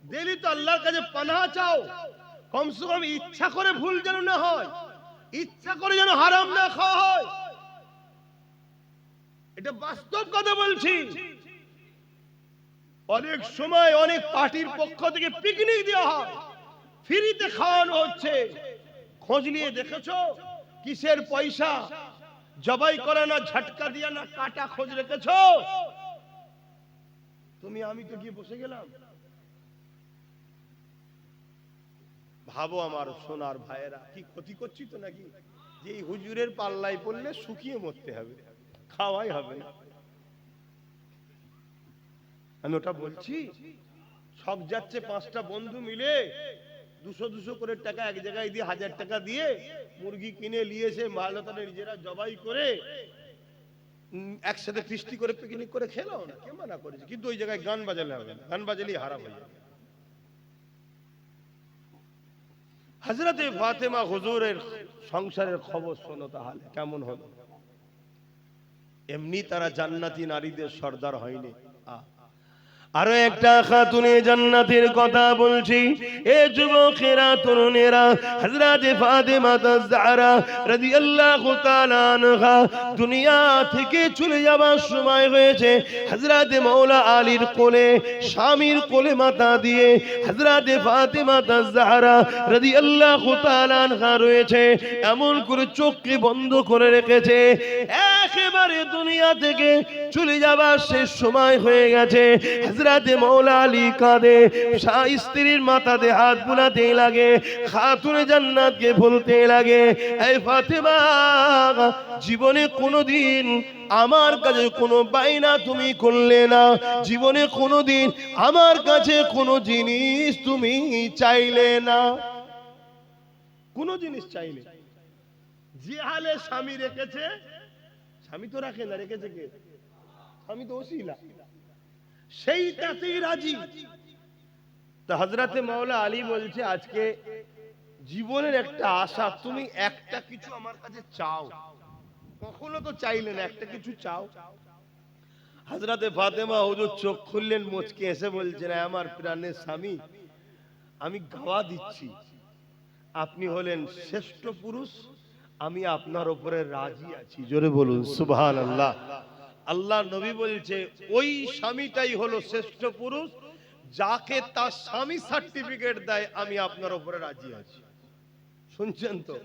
ডেলি তো আল্লাহর কাছে পানাহ চাও। কমসে কম ইচ্ছা করে ভুল যেন না হয়, ইচ্ছা করে যেন হারাম না খাওয়া হয়। এটা বাস্তব কথা বলছি। অনেক সময় অনেক পার্টির পক্ষ থেকে পিকনিক দেওয়া হয়, ফ্রিতে খাওয়ানো হচ্ছে। খোঁজ নিয়ে দেখেছো কিসের পয়সা? জবাই করে না, ঝটকা দিয়া না, কাটা খোঁজ রেখেছো? তুমি আমি তো গিয়ে বসে গেলাম। ভাবো আমার সোনার ভাইয়েরা, কি ক্ষতি করছি তো নাকি? যে এই হুজুরের পাল্লায় পড়লে শুকিয়ে মরতে হবে, খাওয়াই হবে না। আমি ওটা বলছি, শখ যাচ্ছে 5টা বন্ধু মিলে 200 করে টাকা এক জায়গায় দিয়ে 1000 টাকা দিয়ে মুরগি কিনে নিয়েছে, ভালো তারা নিজেরা জবাই করে একসাথে ফিস্টি করে পিকনিক করে খেলো না, কে মানা করেছে? কিন্তু ওই জায়গায় গান বাজালে হবে না, গান বাজালেই হারাম হয়ে যাবে। হযরতে ফাতেমা হুজুরের সংসারের খবর শোনো তাহলে কেমন হলো। এমনি তারা জান্নাতি নারীদের সর্দার হয়নি। আরো একটা খাতুনে জান্নাতের কথা বলছি। এ যুবকেরা, তরুণেরা, হযরতে ফাতেমা আয-জাহরা রাদিয়াল্লাহু তাআলা আনহা দুনিয়া থেকে চলে যাবার সময় হয়েছে। হযরতে মাওলা আলীর কোলে, স্বামীর কোলে মাথা দিয়ে হযরতে ফাতেমা আয-জাহরা রাদিয়াল্লাহু তাআলা আনহা রয়েছে। এমন করে চোখকে বন্ধ করে রেখেছে, একেবারে দুনিয়া থেকে চলে যাবার শেষ সময় হয়ে গেছে। হযরতে মাওলা আলী কাঁদে, স্ত্রীর মাথাতে হাত বুলাতে লাগে, খাতুনে জান্নাতকে বলতে লাগে, এই ফাতেমা, জীবনে কোনোদিন আমার কাছে কোনো বাইনা তুমি করলে না, জীবনে কোনোদিন আমার কাছে কোনো জিনিস তুমি চাইলে না, কোনো জিনিস চাইলে। যে হালে স্বামী রেখেছে, স্বামী তো রাখে না, রেখেছে কে? স্বামী তো ওসিলা, সেইটাতেই রাজি। তো হযরতে মাওলা আলী বলছে, আজকে জীবনের একটা আশা, তুমি একটা কিছু আমার কাছে চাও, কখনো তো চাইলে না, একটা কিছু চাও। হযরতে ফাতেমা হুজুর চোখ খুললেন, মুচকে এসে বলছেন, আমার প্রাণের স্বামী, আমি গাওয়া দিচ্ছি, আপনি হলেন শ্রেষ্ঠ পুরুষ, আমি আপনার উপরে রাজি আছি। জোরে বলুন সুবহানাল্লাহ। আল্লাহ নবী বলছে, ওই স্বামীটাই হলো শ্রেষ্ঠ পুরুষ যাকে তার স্বামী সার্টিফিকেট দেয়, আমি আপনার উপরে রাজি আছি। শুনছেন তো?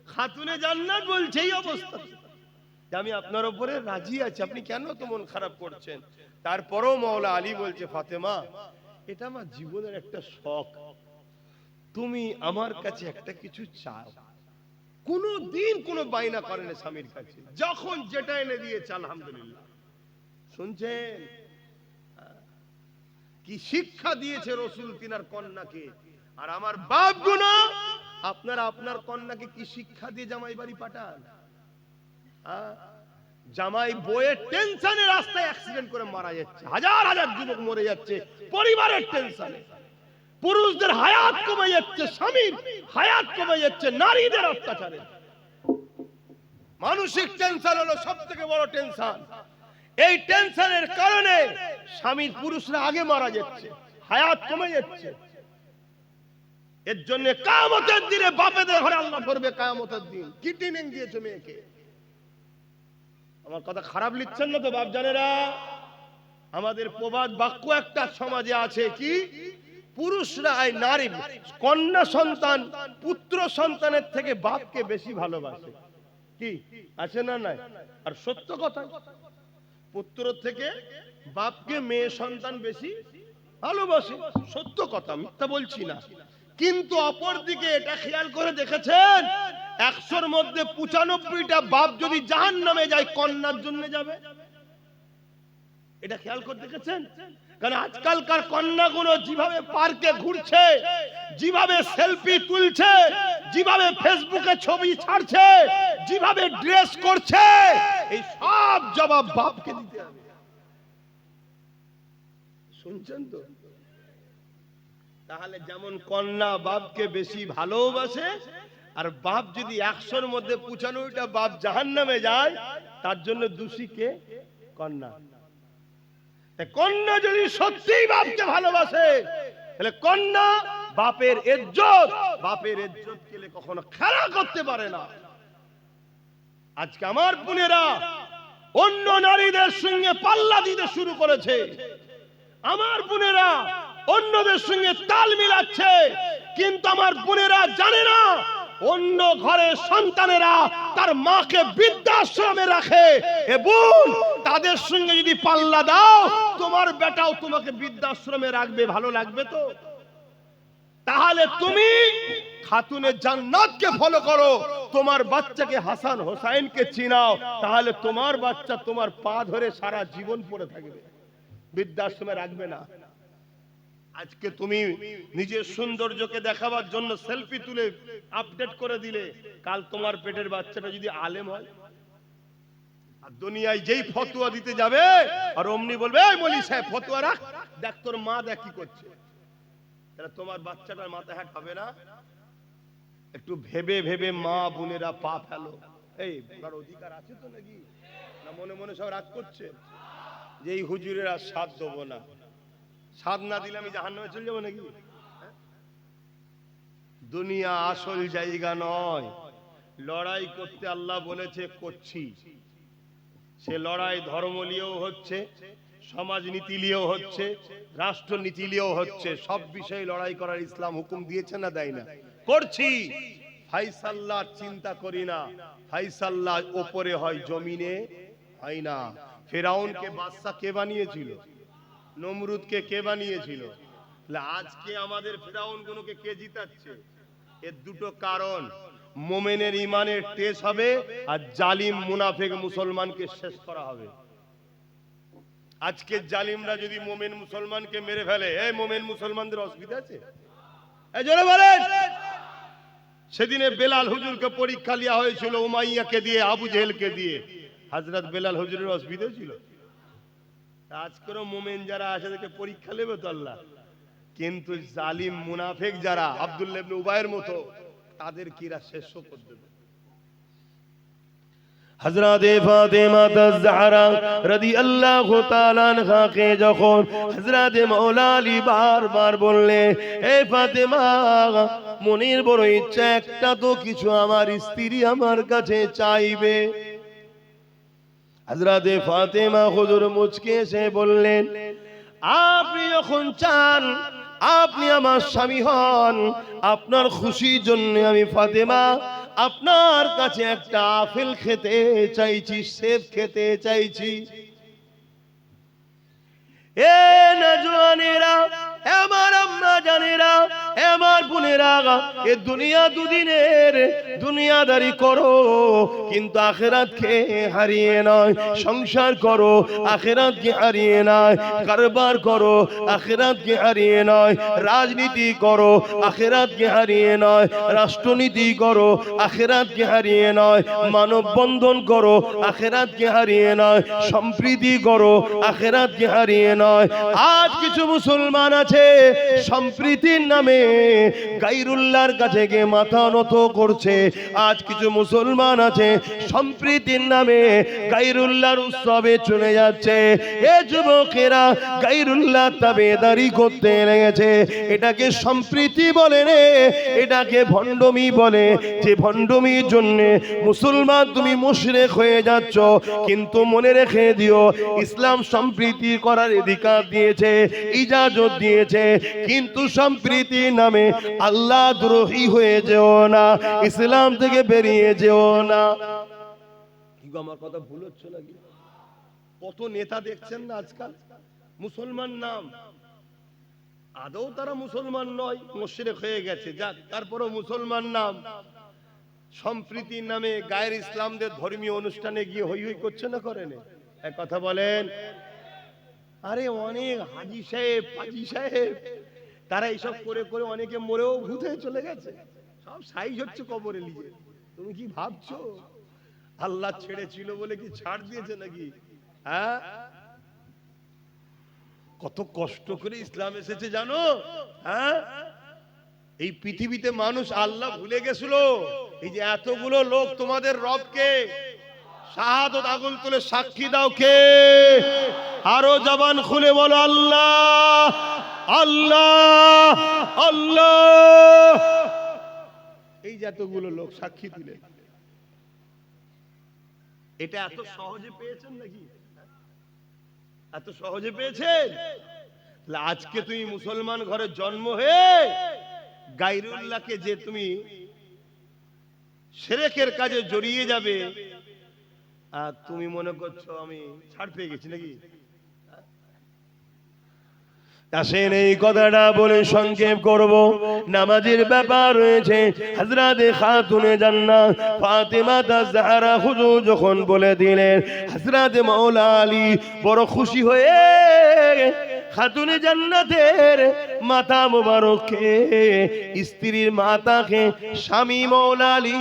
খাতুনে জান্নাত বলছে এই অবস্থা, আমি আপনার উপরে রাজি আছি, আপনি কেন তো মন খারাপ করছেন? তারপরেও মাওলা আলী বলছে, ফাতেমা, এটা আমার জীবনের একটা শখ, তুমি আমার কাছে একটা কিছু চাও। কোনো দিন কোনো বাইনা করেন স্বামীর কাছে, যখন যেটা এনে দিয়েছে আলহামদুলিল্লাহ। শুনছেন কি শিক্ষা দিয়েছে রাসূল তিনার কন্যাকে? আর আমার বাপ গুনা, আপনারা আপনার কন্যাকে কি শিক্ষা দিয়ে জামাই বাড়ি পাঠান? জামাই বইয়ের টেনশনে রাস্তায় অ্যাক্সিডেন্ট করে মারা যাচ্ছে, হাজার হাজার যুবক মরে যাচ্ছে পরিবারের টেনশনে, পুরুষদের হায়াত কমে যাচ্ছে, স্বামীর হায়াত কমে যাচ্ছে নারীদের অত্যাচারে। মানসিক টেনশন হলো সবথেকে বড় টেনশন। এই টেনশনের কারণে স্বামীর পুরুষরা আগে মারা যাচ্ছে, হায়াত কমে যাচ্ছে। এর জন্য কিয়ামতের দিনে বাপেদের ঘরে আল্লাহ ধরবে, কিয়ামতের দিন। কি ট্রেনিং দিয়েছে মেয়েকে? আমার কথা খারাপ লিখছেন না তো বাপ জানেরা? আমাদের প্রবাদ বাক্য একটা সমাজে আছে, কি পুরুষরা এই নারী কন্যা সন্তান পুত্র সন্তানের থেকে বাপকে বেশি ভালোবাসে। কি আছে না নাই? আর সত্য কথা, পুত্র থেকে বাপকে মেয়ে সন্তান বেশি ভালোবাসে, সত্য কথা, মিথ্যা বলছি না। কিন্তু অপরদিকে এটা খেয়াল করে দেখেছেন, 100-র মধ্যে 95টা বাপ যদি জাহান্নামে যায়, কন্যার জন্য যাবে। এটা খেয়াল করে দেখেছেন? কারণ আজকালকার কন্যাগুলো যেভাবে পার্কে ঘুরছে, যেভাবে সেলফি তুলছে, যেভাবে ফেসবুকে ছবি ছাড়ছে, যেভাবে ড্রেস করছে, এই সব জবাব বাপকে দিতে হবে। শুনছেন তো? তাহলে যেমন কন্যা বাপকে বেশি ভালোবাসে, আর বাপ যদি 100-র মধ্যে 95টা বাপ জাহান্নামে যায়, তার জন্য দোষী কে? কন্যা। কন্যা যদি সত্যিই বাপকে ভালোবাসে, তাহলে কন্যা বাপের ইজ্জত, বাপের ইজ্জত কেলে কখনো খেলা করতে পারে না। আজকে আমার বোনেরা অন্য নারীদের সঙ্গে পাল্লা দিতে শুরু করেছে, আমার বোনেরা অন্যদের সঙ্গে তাল মিলাচ্ছে। কিন্তু আমার বোনেরা জানে না, অন্য ঘরের সন্তানেরা তার মাকে বৃদ্ধাশ্রমে রাখে। এ বোন, তাদের সঙ্গে যদি পাল্লা দাও, তোমার বেটাও তোমাকে বৃদ্ধাশ্রমে রাখবে, ভালো লাগবে তো? তাহলে তুমি খাতুনের জান্নাতকে ফলো করো, তোমার বাচ্চাকে হাসান হোসাইনকে চিনাও, তাহলে তোমার বাচ্চা তোমার পা ধরে সারা জীবন পড়ে থাকবে, বৃদ্ধাশ্রমে রাখবে না। আজকে তুমি নিজের সৌন্দর্যকে দেখাবার জন্য সেলফি তুলে আপডেট করে দিলে, কাল তোমার পেটের বাচ্চাটা যদি আলেম হয়, আর দুনিয়ায় যেই ফতোয়া দিতে যাবে আর অমনি বলবে এই মৌলভী সাহেব ফতোয়া রাখ, দেখ তোর মা দেখ কি করছে, তাহলে তোমার বাচ্চাটার মাথা হ্যাট হবে না? একটু ভেবে ভেবে মা বোনেরা পা ফেলো। এই বলার অধিকার আছে তো নাকি? না মনে মনে সব রাগ করছে যে এই হুজুরের আর সাথ দেবো না, সাথ না দিলে আমি জাহান্নামে চলে যাবো নাকি? দুনিয়া আসল জায়গা নয়, লড়াই করতে আল্লাহ বলেছে করছি। সে লড়াই ধর্ম নিয়েও হচ্ছে, সমাজনীতি নিয়েও হচ্ছে, রাষ্ট্রনীতি নিয়েও হচ্ছে, সব বিষয়ে লড়াই করার ইসলাম হুকুম দিয়েছে না দেয় না? করছি। ফাইসাল্লাহ চিন্তা করি না, ফাইসাল্লাহ উপরে হয় জমিনে হয় না। ফেরাউনকে বাদশা কে বানিয়েছিল? নমরুদকে কে বানিয়েছিল? আজকে আমাদের ফেরাউন গুলোকে কে জিতাচ্ছে? এর দুটো কারণ, মোমেনের ইমানের টেস্ট হবে আর জালিম মুনাফিক মুসলমানকে শেষ করা হবে। আজকে জালিমরা যদি মোমেন মুসলমানকে মেরে ফেলে, এই মোমেন মুসলমানদের অসুবিধা আছে? এই জোরে বলেন। সেদিনে বেলাল হুজুরকে পরীক্ষা লিয়া হয়েছিল উমাইয়াকে দিয়ে, আবু জেহেলকে দিয়ে, হযরত বেলাল হুজুরের অসুবিধা ছিল? আজকেরও মোমেন যারা আছে তাদেরকে পরীক্ষা নেবে তো আল্লাহ, কিন্তু জালিম মুনাফিক যারা আব্দুল্লাহ ইবনে উবাইয়ের মতো, তাদের কিরা শেষ করে দেবে। হযরত ফাতেমা তাজ-জাহরা রাদিয়াল্লাহু তাআলা আনহাকে যখন হযরত মাওলা আলী বারবার বললেন, হে ফাতেমা, মনের বড় ইচ্ছা একটা তো কিছু আমার স্ত্রী আমার কাছে চাইবে। হযরত ফাতেমা হুজুর মুচকে এসে বললেন, আপনি যখন চান আপনি আমার স্বামী হন, আপনার খুশির জন্য আমি ফাতেমা আপনার কাছে একটা আপেল খেতে চাইছি, সেব খেতে চাইছি। এ নজওয়ানেরা, আমার আম্মা জানেরা, আমার বোনেরা, এ দুনিয়া দুদিনের, দুনিয়াদারি করো কিন্তু আখিরাতকে হারিয়ে নয়, সংসার করো আখিরাতকে হারিয়ে নয়, কারবার করো আখিরাতকে হারিয়ে নয়, রাজনীতি করো আখিরাতকে হারিয়ে নয়, রাষ্ট্রনীতি করো আখিরাতকে হারিয়ে নয়, মানব বন্ধন করো আখিরাতকে হারিয়ে নয়, সম্প্রীতি করো আখিরাতকে হারিয়ে নয়। আজ কিছু মুসলমান আছে সম্প্রীতির নামে গায়রুল্লাহর কাছে গিয়ে মাথা নত করছে। আজ কিছু মুসলমান আছে সম্প্রীতির নামে গায়রুল্লাহর উৎসবে চলে যাচ্ছে। এ যুবকেরা গায়রুল্লাহ তাবেদারি করতে লেগেছে। এটাকে সম্প্রীতি বলে রে, এটাকে ভণ্ডমি বলে। যে ভণ্ডমির জন্য মুসলমান তুমি মুশরিক হয়ে যাচ্ছ। কিন্তু মনে রেখে দিও, ইসলাম সম্প্রীতি করার অধিকার দিয়েছে, ইজাজত দিয়েছে, কিন্তু সম্প্রীতির নামে আল্লাহ দ্রোহী হয়ে যেও না, ইসলাম থেকে বেরিয়ে যেও না। আমার কথা ভুল হচ্ছে নাকি? কত নেতা দেখছেন না আজকাল মুসলমান নাম, আদৌ তারা মুসলমান নয়, মুশরিক হয়ে গেছে, যাক তারপরও মুসলমান নাম, সম্প্রীতির নামে গায়ের ইসলামদের ধর্মীয় অনুষ্ঠানে গিয়ে হই হই করছে না, করেন? এক কথা বলেন। আরে অনেক হাজি সাহেব, পাজি সাহেব, তারা এইসব করে করে অনেকে মরেও ভূত হয়ে চলে গেছে, সব সাইজ হচ্ছে কবরে নিয়ে। তুমি কি ভাবছো আল্লাহ ছেড়েছিল বলে কি ছাড় দিয়েছে নাকি? হ্যাঁ, কত কষ্ট করে ইসলাম এসেছে জানো? হ্যাঁ, এই পৃথিবীতে মানুষ আল্লাহ ভুলে গেছিল। এই যে এতগুলো লোক তোমাদের রবকে শাহাদত আগুন তুলে সাক্ষী দাও কে? আরো জবান খুলে বলো আল্লাহ আল্লাহ আল্লাহ। এই যে এতগুলো লোক সাক্ষী দিলে, এটা এত সহজে পেয়েছেন নাকি? এত সহজে পেয়েছেন? আজকে তুমি মুসলমান ঘরে জন্ম হয়ে গায়রুল্লাহকে যে তুমি শিরকের কাজে জড়িয়ে যাবে, আর তুমি মনে করছো আমি ছাড় পেয়ে গেছি নাকি? আসেন এই কথাটা বলে সংক্ষেপ করব। নামাজের ব্যাপার রয়েছে। হযরতে খাতুনে জান্নাত ফাতেমা তাজহারা হুজুর যখন বলে দিলেন, হযরতে মাওলা আলী বড় খুশি হয়ে খাতুনে জান্নাতের মাথা মোবারককে, স্ত্রীর মাথাকে স্বামী মাওলা আলী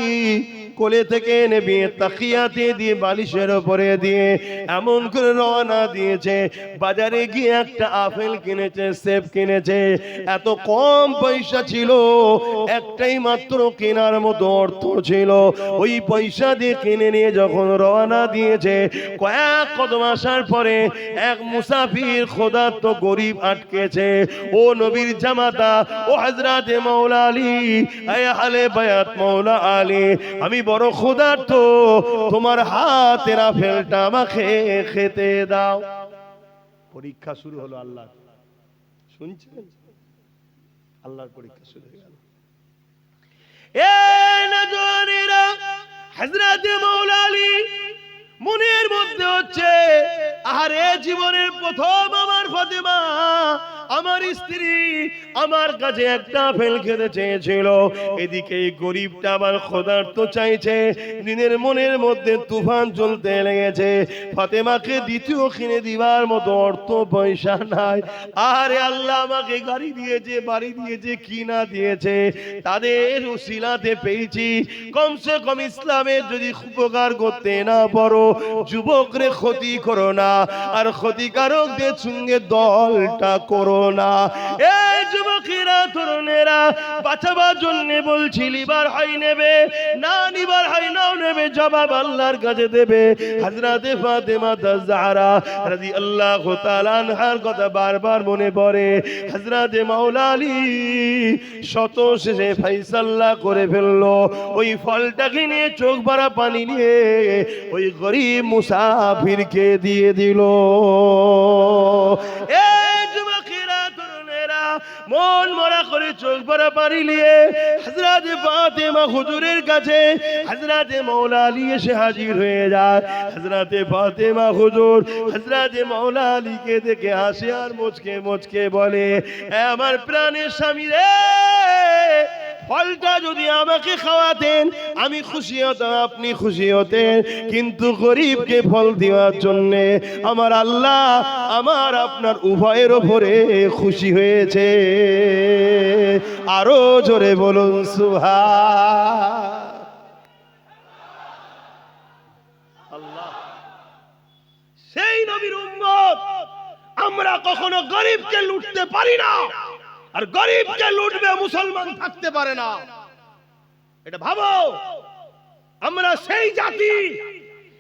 কোলে থেকে নেবে তাকিয়াতে দিয়ে বালিশের উপরে দিয়ে এমন করে রওনা দিয়েছে। বাজারে গিয়ে একটা আপেল কিনেছে, সেব কিনেছে। এত কম পয়সা ছিল, একটাই মাত্র কেনার মতো অর্থ ছিল। ওই পয়সা দিয়ে কিনে নিয়ে যখন রওনা দিয়েছে, কয়েক কদম আসার পরে এক মুসাফির ক্ষুধার্ত গরিব আটকেছে। ও নবীর জামাতা, ও হযরতে মাওলা আলী, আয় আহলে বায়াত মাওলা আলী, আমি বড় ক্ষুধার্ত, তোমার হাতের আপেলটা আমাকে খেতে দাও। পরীক্ষা শুরু হলো আল্লাহ। শুনছেন? আল্লাহর পরীক্ষা শুরু হয়ে গেল। এই নজওয়ানেরা, হযরতে মাওলা আলী মনের মধ্যে হচ্ছে, আরে জীবনের প্রথম আমার ফাতেমা, আমার স্ত্রী আমার কাছে একটা আপেল খেতে চেয়েছিল, এদিকে এই গরিবটা আমার ক্ষুধার্ত চাইছে। দিনের মনের মধ্যে তুফান চলতে লেগেছে। ফাতেমাকে দ্বিতীয় কিনে দিবার মতো অর্থ পয়সা নাই। আরে আল্লাহ আমাকে গাড়ি দিয়েছে, বাড়ি দিয়েছে, কি না দিয়েছে, তাদের উসিলাতে পেয়েছি। কমসে কম ইসলামের যদি উপকার করতে না পারো, যুবকরে ক্ষতি করো না, আর ক্ষতিকারকদের সঙ্গে দলটা করো না। এই যুবকেরা, তরুণেরা, বাঁচাবার জন্য বলছি, লিবার হয় নেবে, না নিবার হয় নাও নেবে, জবাব আল্লাহর কাছে দেবে। হযরতে ফাতেমা তাজহারা রাদিয়াল্লাহু তাআলা আনহার কথা বারবার মনে পড়ে। হযরতে মাওলা আলী শত শেষে ফয়সালা করে ফেললো। ওই ফলটাকে নিয়ে চোখ ভরা পানি নিয়ে ওই গরিব মুসাফিরকে দিয়ে দিল। মন মরা করে চোখ ভরা পানি নিয়ে হযরতে ফাতেমা হুজুরের কাছে হযরতে মাওলা আলী এসে হাজির হয়ে যায়। হযরতে ফাতেমা হুজুর হযরতে মাওলা আলীকে দেখে হাসে আর মুচকে মুচকে বলে, আমার প্রাণের স্বামী রে, ফলটা যদি আমাকে খাওয়াতেন আমি খুশি হতাম, আপনি খুশি হতেন, কিন্তু গরিবকে ফল দেওয়ার জন্য আমার আল্লাহ আমার আপনার উভয়ের উপরে খুশি হয়েছে। আরো জোরে বলুন সুবহানাল্লাহ। সেই নবীর উম্মত আমরা কখনো গরিবকে লুটতে পারি না, আর গরিবকে লুটবে মুসলমান থাকতে পারে না। এটা ভাবো, আমরা সেই জাতি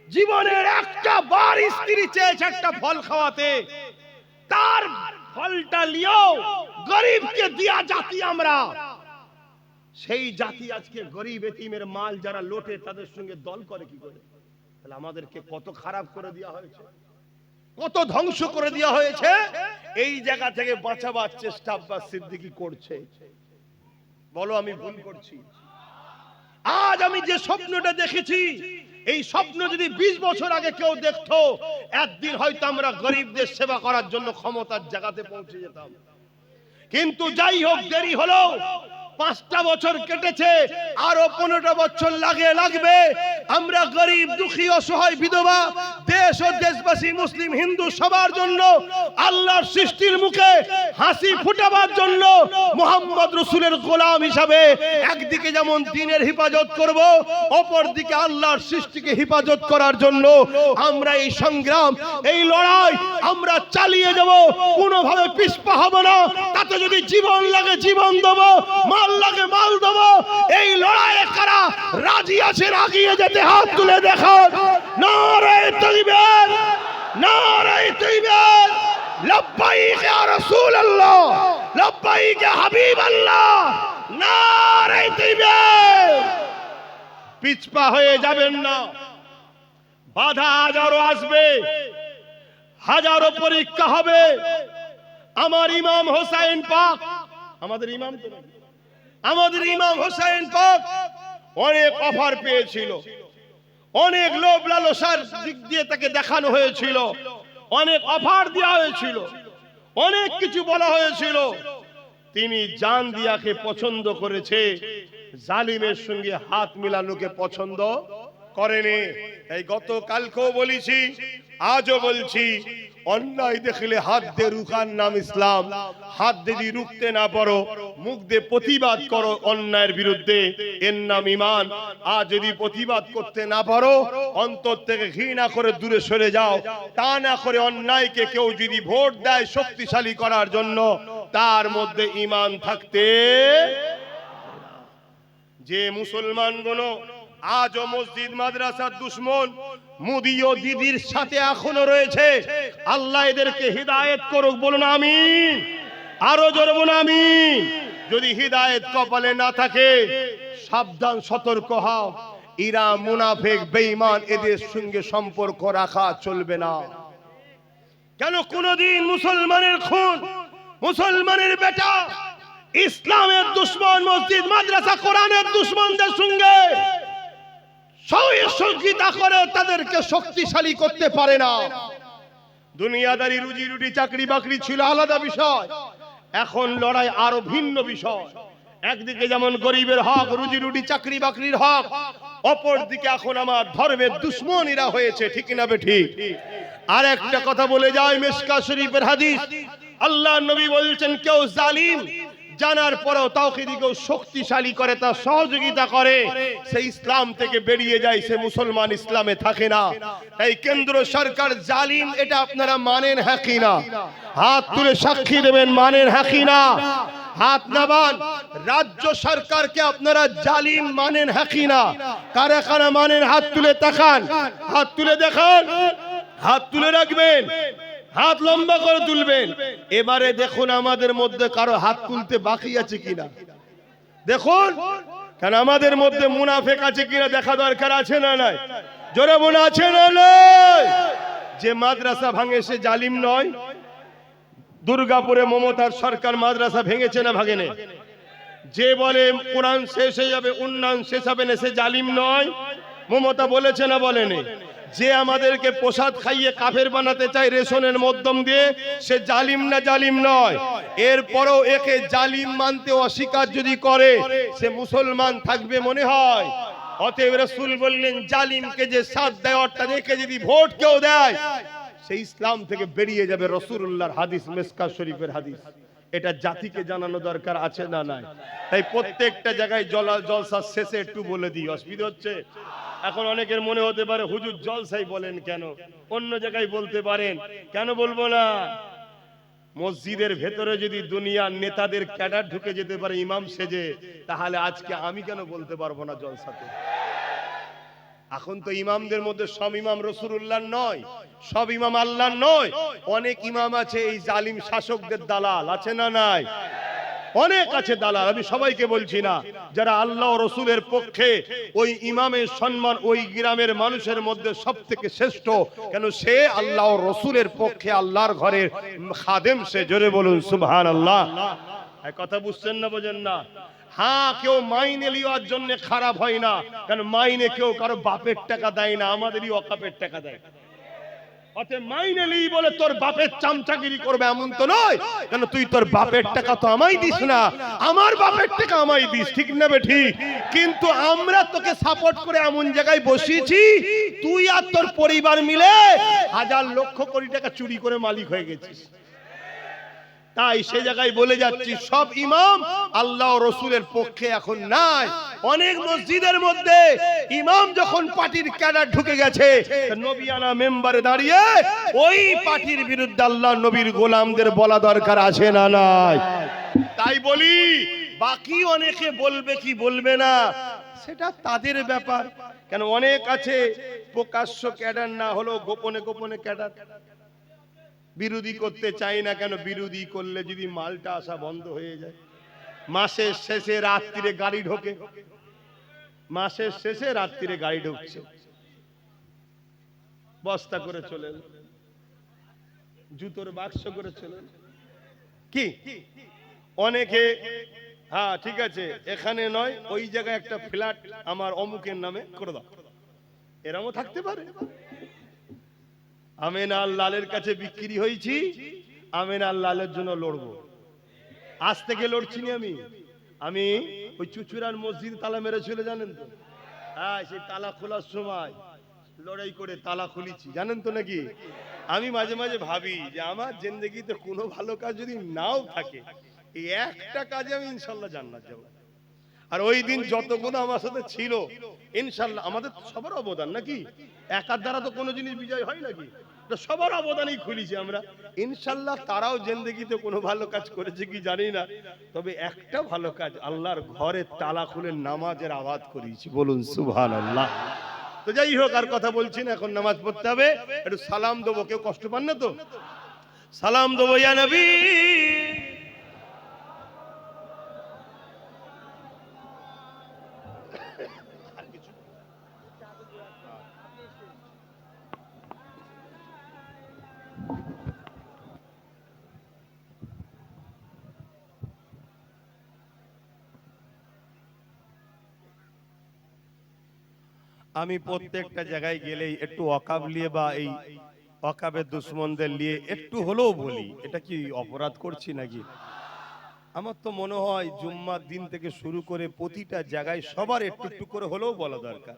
জীবনের একটা বার স্ত্রী চেয়েছে একটা ফল খাওয়াতে, তার ফলটা লিও গরিবকে দিয়া জাতি আমরা। সেই জাতি আজকে গরিব এতিমের মাল যারা লোটে তাদের সঙ্গে দল করে কি করে? তাহলে আমাদেরকে কত খারাপ করে দেওয়া হয়েছে, কত ধ্বংস করে দেওয়া হয়েছে। এই জায়গা থেকে বাঁচাবার চেষ্টা আব্বাস সিদ্দিকী করছে। বলো আমি ভুল করছি? আজ আমি যে স্বপ্নটা দেখেছি, এই স্বপ্ন যদি 20 বছর আগে কেউ দেখতো, একদিন হয়তো আমরা গরিবদের সেবা করার জন্য ক্ষমতার জায়গাতে পৌঁছে যেতাম। কিন্তু যাই হোক, দেরি হলো। 5টা বছর কেটেছে, আরো 15টা বছর লাগবে। আমরা গরিব, দুঃখী, অসহায়, বিধবা, দেশ ও দেশবাসী, মুসলিম, হিন্দু সবার জন্য আল্লাহর সৃষ্টির মুখে হাসি ফুটাবার জন্য মুহাম্মদ রাসূলের গোলাম হিসাবে একদিকে যেমন দ্বীনের হেফাজত করব, অপর দিকে আল্লাহর সৃষ্টিকে হেফাজত করার জন্য আমরা এই সংগ্রাম, এই লড়াই আমরা চালিয়ে যাব। কোনোভাবে পিছপা হব না। তাতে যদি জীবন লাগে জীবন দেব, মাল লাগে মাল দেব। এই লড়াইয়ে কারা রাজি আছেন এগিয়ে যেতে হাত তুলে দেখান। নারে তাকবীর, নারে তাকবীর, লব্বাইক ইয়া রাসূলুল্লাহ, লব্বাইক ইয়া হাবিবাল্লাহ, নারে তাকবীর। পিছপা হয়ে যাবেন না। বাধা হাজারো আসবে, হাজারো পরীক্ষা হবে। আমার ইমাম হোসেন পাক, আমাদের ইমাম তো না, আমাদের ইমাম হোসেন পাক অনেক অফার পেয়েছিল, অনেক লোভ লালসার দিক দিয়ে তাকে দেখানো হয়েছিল, অনেক অফার দেওয়া হয়েছিল, অনেক কিছু বলা হয়েছিল, তিনি জান দিয়াকে পছন্দ করেছে, জালিমের সঙ্গে হাত মিলানোকে পছন্দ করেনি। এই গতকালকেও বলেছি, আজও বলছি, অন্যায় দেখলে হাত দিয়ে রুখার নাম ইসলাম। হাত যদি রুখতে না পারো, মুখ দিয়ে প্রতিবাদ করো অন্যায়ের বিরুদ্ধে, এর নাম ঈমান। আর যদি প্রতিবাদ করতে না পারো, অন্তর থেকে ঘৃণা করে দূরে সরে যাও। তা না করে অন্যায়কে কেউ যদি ভোট দেয় শক্তিশালী করার জন্য, তার মধ্যে ঈমান থাকতে, যে মুসলমানগুলো আজও মসজিদ মাদ্রাসার দুশ্মন, মুদি ও দিদির সাথে এখনো রয়েছে, আল্লাহ এদেরকে হিদায়াত করুক, বলুন আমিন। আরো জোরে বলুন আমিন। যদি হিদায়াত কপালে না থাকে, সাবধান, সতর্ক হও, এরা মুনাফিক বেঈমান, এদের সঙ্গে সম্পর্ক রাখা চলবে না। কেন কোনদিন মুসলমানের খুন, মুসলমানের বেটা, ইসলামের দুশ্মন, মসজিদ মাদ্রাসা কোরআনের দুশ্মনদের সঙ্গে সহযোগিতা করে তাদেরকে শক্তিশালী করতে পারে না। দুনিয়াদারি, রুজি রুটি, চাকরি বাকরি ছিল আলাদা বিষয়, এখন লড়াই আরো ভিন্ন বিষয়। একদিকে যেমন গরিবের হক, রুজি রুটি, চাকরি বাকরির হক, অপর দিকে এখন আমার ধর্মের দুশ্মনীরা হয়েছে, ঠিক না বেঠিক? আর একটা কথা বলে যায়, মিশকা শরীফের হাদিস, আল্লাহ নবী বলছেন, কেউ জালিম জানার পরেও তাওহীদকে শক্তিশালী করে, তার সহযোগিতা করে, সে ইসলাম থেকে বেরিয়ে যায়, সে মুসলমান, ইসলামে থাকে না। এই কেন্দ্র সরকার জালিম, এটা আপনারা মানেন হ্যাঁ কি না? হাত তুলে সাক্ষী দেবেন, মানেন হ্যাঁ কি না? হাত নামান। রাজ্য সরকারকে আপনারা জালিম মানেন হ্যাঁ কি না? কারা কারা মানেন হাত তুলে তাকান, হাত তুলে দেখান, হাত তুলে রাখবেন, হাত লম্বা করে তুলবেন। এবারে দেখুন আমাদের মধ্যে কারো হাত তুলতে বাকি আছে কিনা দেখুন, কারণ আমাদের মধ্যে মুনাফিক আছে কিনা দেখা দরকার, আছে না নাই? জোরে বলে আছে না নাই? যে মাদ্রাসা ভাঙে সে জালিম নয়? দুর্গাপুরে মমতার সরকার মাদ্রাসা ভেঙেছে না ভাঙেনি? যে বলে কোরআন শেষ হয়ে যাবে, উন্নয়ন শেষ হবে না, সে জালিম নয়? মমতা বলেছে না বলেনি? যে আমাদেরকে প্রসাদ খাইয়ে কাফের বানাতে চায় রেশনের মাধ্যম দিয়ে, সে জালিম না জালিম নয়? এরপরও একে জালিম মানতে অস্বীকার যদি করে, সে মুসলমান থাকবে মনে হয়? অতএব রাসূল বললেন, জালিমকে যে সাথ দেয়, অর্থাৎ একে যদি ভোট কেউ দেয়, সে ইসলাম থেকে বেরিয়ে যাবে। রাসূলুল্লাহর হাদিস, মিশকা শরীফের হাদিস। এটা জাতিকে জানানো দরকার আছে না নাই? তাই প্রত্যেকটা জায়গায় জলসা শেষে একটু বলে দিই, অসুবিধা হচ্ছে? এখন অনেকের মনে হতে পারে, হুজুর জলসাই বলেন কেন, অন্য জায়গায় বলতে পারেন, কেন বলবো না? মসজিদের ভেতরে যদি দুনিয়ার নেতাদের ক্যাডার ঢুকে যেতে পারে ইমাম সেজে, তাহলে আজকে আমি কেন বলতে পারবো না জলসাতে? এখন তো ইমামদের মধ্যে সব ইমাম রাসূলুল্লাহর নয়, সব ইমাম আল্লাহর নয়। অনেক ইমাম আছে এই জালিম শাসকদের দালাল, আছে না নাই? অনেক আছে দালাল। আমি সবাইকে বলছি না, যারা আল্লাহ ও রাসূলের পক্ষে, ওই ইমামের সম্মান ওই গ্রামের মানুষের মধ্যে সবথেকে শ্রেষ্ঠ, কেন সে আল্লাহ ও রাসূলের পক্ষে, আল্লাহর ঘরের খাদেম সে। জোরে বলুন সুবহানাল্লাহ। এই কথা বুঝছেন না, বোঝেন না? হ্যাঁ, কেউ মাইনে লিওয়ার জন্য খারাপ হয় না, কারণ মাইনে কেউ কারো বাপের টাকা দেয় না, আমাদেরই ওয়াকাফের টাকা দেয়। অতএব মাইনে লিই বলে তোর বাপের চামচাগিরি করবে এমন তো নয়, কেন তুই তোর বাপের টাকা তো আমায় দিস না, আমার বাপের টাকা আমায় দিস, ঠিক না বেঠিক? কিন্তু আমরা তোকে সাপোর্ট করে এমন জায়গায় বসিয়েছি, তুই আর তোর পরিবার মিলে হাজার লক্ষ কোটি টাকা চুরি করে মালিক হয়ে গেছিস। তাই সে জায়গায় বলে যাচ্ছি, সব ইমাম আল্লাহ ও রাসূলের পক্ষে এখন নাই। অনেক মসজিদের মধ্যে ইমাম যখন পার্টির ক্যাডার ঢুকে গেছে, নবিয়ানা মেম্বারে দাঁড়িয়ে ওই পার্টির বিরুদ্ধে আল্লাহ নবীর গোলামদের বলা দরকার আছে না নাই? তাই বলি, বাকি অনেকে বলবে কি বলবে না, সেটা তাদের ব্যাপার। কেন অনেক আছে প্রকাশ্য ক্যাডার না হলেও গোপনে গোপনে ক্যাডার, বিরোধী করতে চাই না। কেন বিরোধী করলে যদি মালটা আসা বন্ধ হয়ে যায়, মাসের শেষে রাত্রিরে গাড়ি ঢোকে, মাসের শেষে রাত্রিরে গাড়ি ঢুকছে, বস্তা করে চলে, জুতোর বাক্স করে চলে, কি অনেকে, হ্যাঁ ঠিক আছে এখানে নয় ওই জায়গায় একটা ফ্ল্যাট আমার অমুকের নামে করে দাও, এরকমও থাকতে পারে। আমেনা লালের কাছে বিক্রি হয়েছি, আমিন আর লালের জন্য লড়বো। আজ থেকে লড়ছি না আমি ওই চুচুড়ার মসজিদ তালা মেরেছিল জানেন তো? হ্যাঁ, সেই তালা খোলার সময় লড়াই করে তালা খুলেছি জানেন তো নাকি? আমি মাঝে মাঝে ভাবি যে আমার জিন্দেগিতে কোনো ভালো কাজ যদি নাও থাকে, এই একটা কাজে আমি ইনশাল্লাহ জান্নাত যাব। আর ওই দিন যতগুলো আমার সাথে ছিল ইনশাল্লাহ, আমাদের সবার অবদান নাকি, একার দ্বারা তো কোনো জিনিস বিজয় হয় নাকি, তো সবার অবদানই খুলেছি আমরা ইনশাল্লাহ। তারাও জিন্দেগিতে কোনো ভালো কাজ করেছে কি জানি না, তবে একটা ভালো কাজ, আল্লাহর ঘরে তালা খুলে নামাজের আওয়াজ করিয়েছি, বলুন সুবহানাল্লাহ। তো যাই হোক, আর কথা বলছি না, এখন নামাজ পড়তে হবে। একটু সালাম দেবো, কেউ কষ্ট পান না তো? সালাম দেবো ইয়া নবী। আমি প্রত্যেকটা জায়গায় গেলেই একটু ওয়াকাব নিয়ে বা এই ওয়াকাবের দুশ্মনদের নিয়ে একটু হলেও বলি, এটা কি অপরাধ করছি নাকি? আমার তো মনে হয় জুম্মার দিন থেকে শুরু করে প্রতিটা জায়গায় সবার একটু একটু করে হলেও বলা দরকার।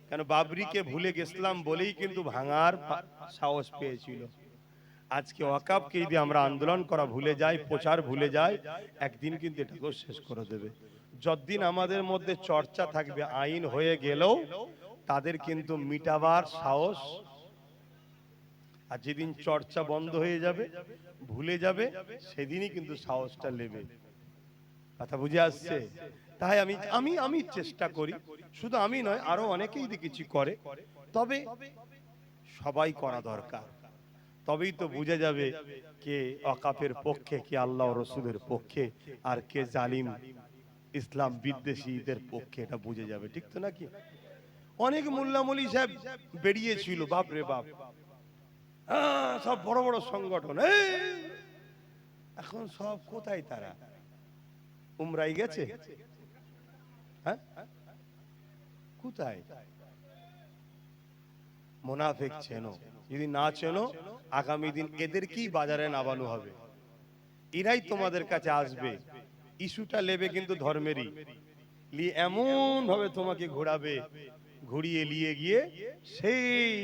কেন, বাবরিকে ভুলে গেছিলাম বলেই কিন্তু ভাঙার সাহস পেয়েছিল। আজকে ওয়াকাবকে যদি আমরা আন্দোলন করা ভুলে যাই, প্রচার ভুলে যাই, একদিন কিন্তু এটাকেও শেষ করে দেবে। যতদিন আমাদের মধ্যে চর্চা থাকবে, আইন হয়ে গেলেও তাদের কিন্তু মিটাবার সাহস, আর যেদিন চর্চা বন্ধ হয়ে যাবে, ভুলে যাবে, সেদিনই কিন্তু সাহসটা নেবে। কথা বুঝে আসছে? তাই আমি আমি আমি চেষ্টা করি, শুধু আমি নয়, আরো অনেকেই দেখেছি করে, তবে সবাই করা দরকার। তবেই তো বুঝে যাবে কে ওয়াকাফের পক্ষে, কে আল্লাহ রসুলের পক্ষে, আর কে জালিম ইসলাম বিদ্বেষীদের পক্ষে, এটা বুঝে যাবে। ঠিক তো নাকি? অনেক মোল্লা মৌলী সাহেব বেরিয়েছিল, বাপ রে বাপ, সব বড় বড় সংগঠন, এখন সব কোথায় তারা? উমরাই গেছে? হ্যাঁ, কোথায়? মুনাফিক চেনো, যদি না চেনো আগামী দিন এদেরকেই বাজারে নামানো হবে, এরাই তোমাদের কাছে আসবে, ইস্যুটা নেবে কিন্তু ধর্মেরই, নিয়ে এমন ভাবে তোমাকে ঘোরাবে, ঘুরিয়ে নিয়ে গিয়ে সেই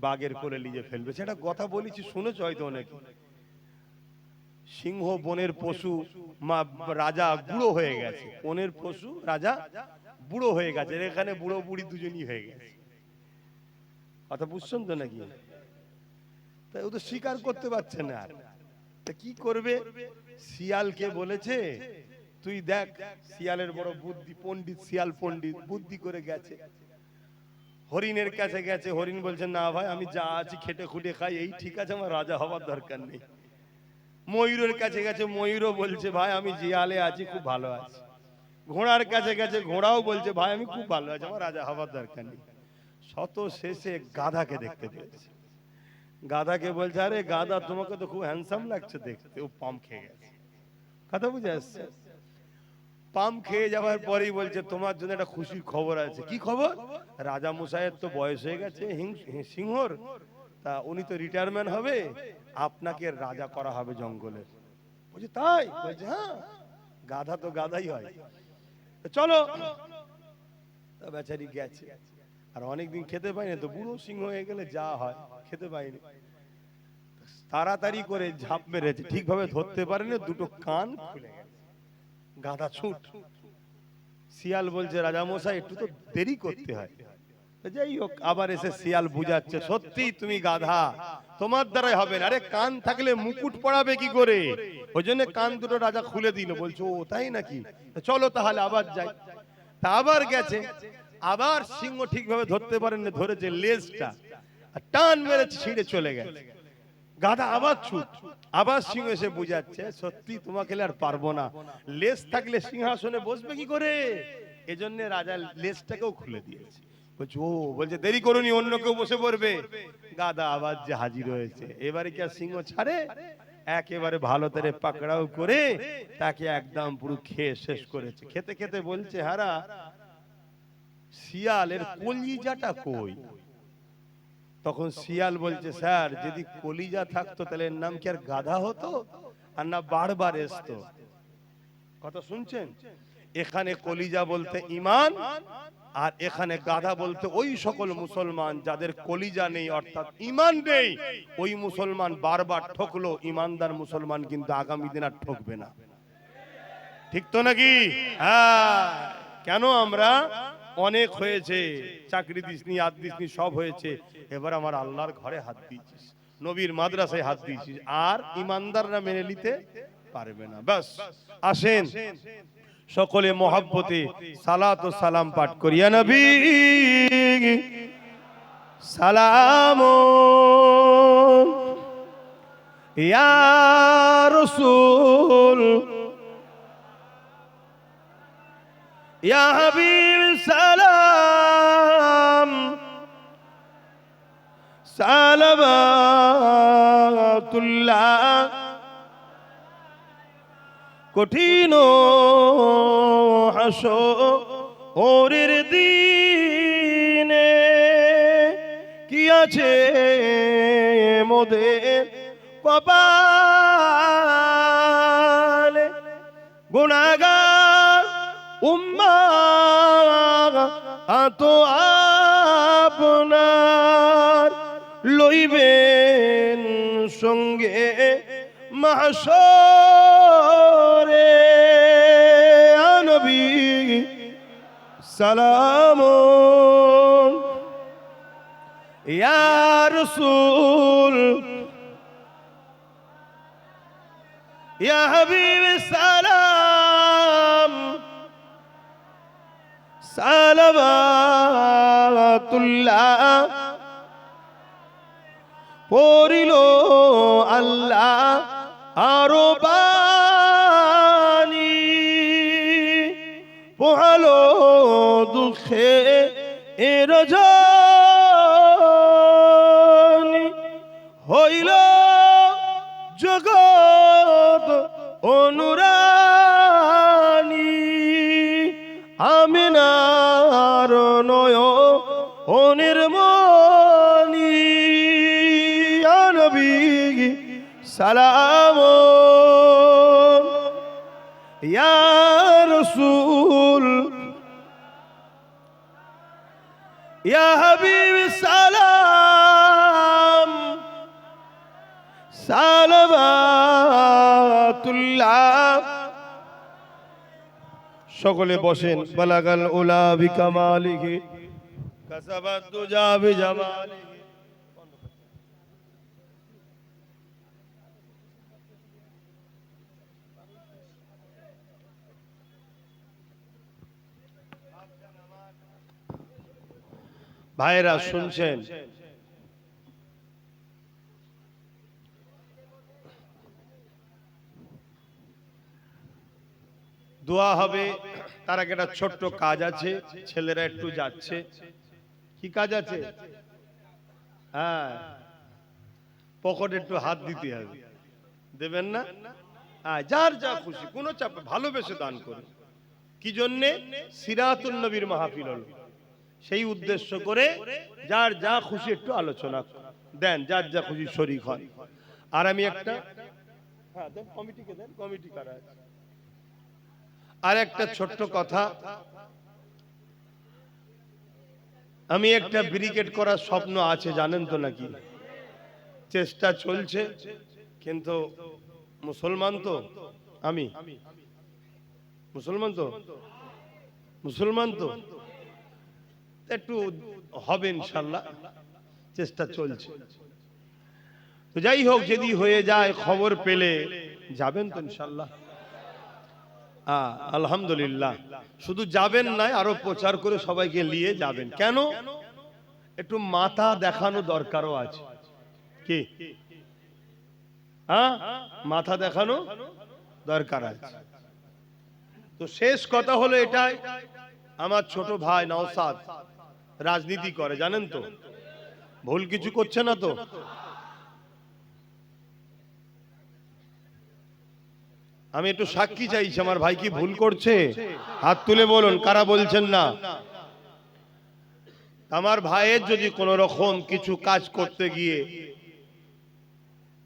বাঘের কোলে নিয়ে ফেলবে। সেটা কথা বলেছি, শুনেছ হয়তো অনেকে। সিংহ বনের পশু, রাজা বুড়ো হয়ে গেছে, বনের পশু রাজা বুড়ো হয়ে গেছে, এখানে বুড়ো বুড়ি দুজনই হয়ে গেছে। কথা বুঝছেন তো নাকি? তাই ও তো স্বীকার করতে পারছে না, তা কি করবে? শিয়ালকে বলেছে তুই দেখ, শিয়ালের বড় বুদ্ধি, পণ্ডিত শিয়াল, পণ্ডিত বুদ্ধি করে গেছে, হরিণের কাছে গেছে, হরিণ বলছে না ভাই, আমি যা আছি খেটে খুটে খাই, এই ঠিক আছে, আমার রাজা হবার দরকার নেই। ময়ূরের কাছে গেছে, ময়ূরও বলছে ভাই আমি জিয়ালে আছি, খুব ভালো আছি। ঘোড়ার কাছে গেছে, ঘোড়াও বলছে ভাই আমি খুব ভালো আছি, আমার রাজা হবার দরকার নেই। শত শেষে গাধাকে দেখতে পেয়েছে। গাধাকে বলছে আরে গাধা, তোমাকে তো খুব হ্যান্ডসাম লাগছে দেখতে। ও পাম খেয়ে গেছে। কথা বুঝে আসছে? পাম খেয়ে যাওয়ার পরেই বলছে তোমার জন্য একটা খুশির খবর আছে। কি খবর? রাজা মশাইয়ের তো বয়স হয়ে গেছে সিংহর, তা উনি তো রিটায়ারমেন্ট হবে, আপনাকে রাজা করা হবে জঙ্গলের। বলছে তাই? বলছে হ্যাঁ, গাধা তো গাধাই হয়, চলো। তা বেচারি গেছে, আর অনেকদিন খেতে পাইনি, তো বুড়ো সিংহ হয়ে গেলে যা হয়, খেতে পাইনি, তাড়াতাড়ি করে ঝাঁপ মেরেছে, ঠিকভাবে ধরতে পারেনি, দুটো কান খুলে গেছে, গাধা ছুট। শিয়াল বলছে রাজা মশাই একটু তো দেরি করতে হয়। যাই হোক, আবার এসে শিয়াল বুঝাচ্ছে সত্যি তুমি গাধা, তোমার দ্বারাই হবে না, আরে কান থাকলে মুকুট পড়াবে কি করে, ওই জন্য কান দুটো রাজা খুলে দিল। বলছো ও তাই নাকি, চলো তাহলে আবার যাই। তা আবার গেছে, আবার সিংহ ঠিকভাবে ধরতে পারেননি, ধরেছে লেজটা, টান মেরে ছিঁড়ে চলে গেছে। গাধা আবার ছুট, আবার সিংহ এসে বুঝাচ্ছে সত্যি তোমাকে আর পারবো না, লেজ থাকলে সিংহাসনে বসবে কি করে, এজন্য রাজা লেজটাকেও খুলে দিয়েছে। বলছে ও, বলছে দেরি করুনি, অন্য কেউ বসে পড়বে। গাধা আবার যে হাজির হয়েছে, এবারে কি আর সিংহ ছাড়ে? একেবারে ভালো করে পাকড়াও করে তাকে একদম পুরো খেয়ে শেষ করেছে। খেতে খেতে বলছে হারা, শিয়ালের কলিজাটা কই? তখন শিয়াল বলছে, স্যার যদি কলিজা থাকতো তাহলে এর নাম কি আর গাধা হতো, আর না বারবার আসতো? কথা শুনছেন? এখানে কলিজা বলতে ঈমান, আর এখানে গাধা বলতে ওই সকল মুসলমান যাদের কলিজা নেই অর্থাৎ ঈমান নেই। ওই মুসলমান বারবার ঠকলো, ঈমানদার মুসলমান কিন্তু আগামী দিন আর ঠকবে না। ঠিক তো নাকি? হ্যাঁ। কেন আমরা অনেক হয়েছে, চাকরি দিসনি, হাত দিসনি, সব হয়েছে, এবার আমার আল্লাহর ঘরে হাত দিয়েছিস, নবীর মাদ্রাসায় হাত দিয়েছিস, আর ঈমানদাররা মেনে নিতে পারবে না। বাস আসেন সকলে মহব্বতে সালাত ও সালাম পাঠ করিয়া নবী সালাম ইয়া রাসূল ইয়া হাবিব সালাম সালাওয়াতুল্লাহ। কঠিন হাসরের দিনে কি আছে মোদের কপালে, গুনাহগার উম্মাত আপনার লইবেন সঙ্গে মাহশরে। নবী সালাম ইয়া রাসূল ইয়া হাবিব সালাম সালাওয়াতুল্লাহ। পড়িল আল্লাহ আরো বাণী, পোহালো দুঃখে এর রজনী, হইল জগৎ অনুরানী, আমিনার নয়নের মনি। নবী সালাম ইয়া রাসূল ইয়া হাবিব সালাম সালাওয়াতুল্লাহ। সকলে বসেন। বালাগাল উলা বিকামালিহি কাসাবাত দুজা বিজামালিহি। ভাইরা শুনছেন? দোয়া হবে, তার আগে একটা ছোট্ট কাজ আছে, ছেলেরা একটু যাচ্ছে। কি কাজ আছে? হ্যাঁ, পকেটে একটু হাত দিতে হবে, দেবেন না? যার যা খুশি, কোনো চাপে, ভালোবেসে দান করে। কি জন্যে? সিরাতুন নবীর মাহফিল হলো, সেই উদ্দেশ্য করে যার যা খুশি একটু আলোচনা দেন, যার যা খুশি শরীক হন। আর আমি একটা, হ্যাঁ দেন, কমিটিকে দেন, কমিটি কারা আছে। আর একটা ছোট্ট কথা, আমি একটা ব্রিগেড করার স্বপ্ন আছে, জানেন তো নাকি? চেষ্টা চলছে, কিন্তু মুসলমান তো, আমি মুসলমান তো একটু হবে ইনশাল্লাহ, চেষ্টা চলছে। তো যাই হোক, যদি হয়ে যায় খবর পেলে যাবেন তো ইনশাল্লাহ? আলহামদুলিল্লাহ। শুধু যাবেন নয়, আরো প্রচার করে সবাইকে নিয়ে যাবেন। কেন? একটু মাথা দেখানো দরকারও আছে। কি? মাথা দেখানো দরকার আছে। তো শেষ কথা হলো এটাই, আমার ছোট ভাই নওশাদ রাজনীতি করে, জানেন তো? ভুল কিছু করছে না তো? আমি একটু সাক্ষী চাইছি, আমার ভাই কি ভুল করছে? হাত তুলে বলুন কারা বলছেন না। আমার ভাইয়ের যদি কোনো রকম কিছু কাজ করতে গিয়ে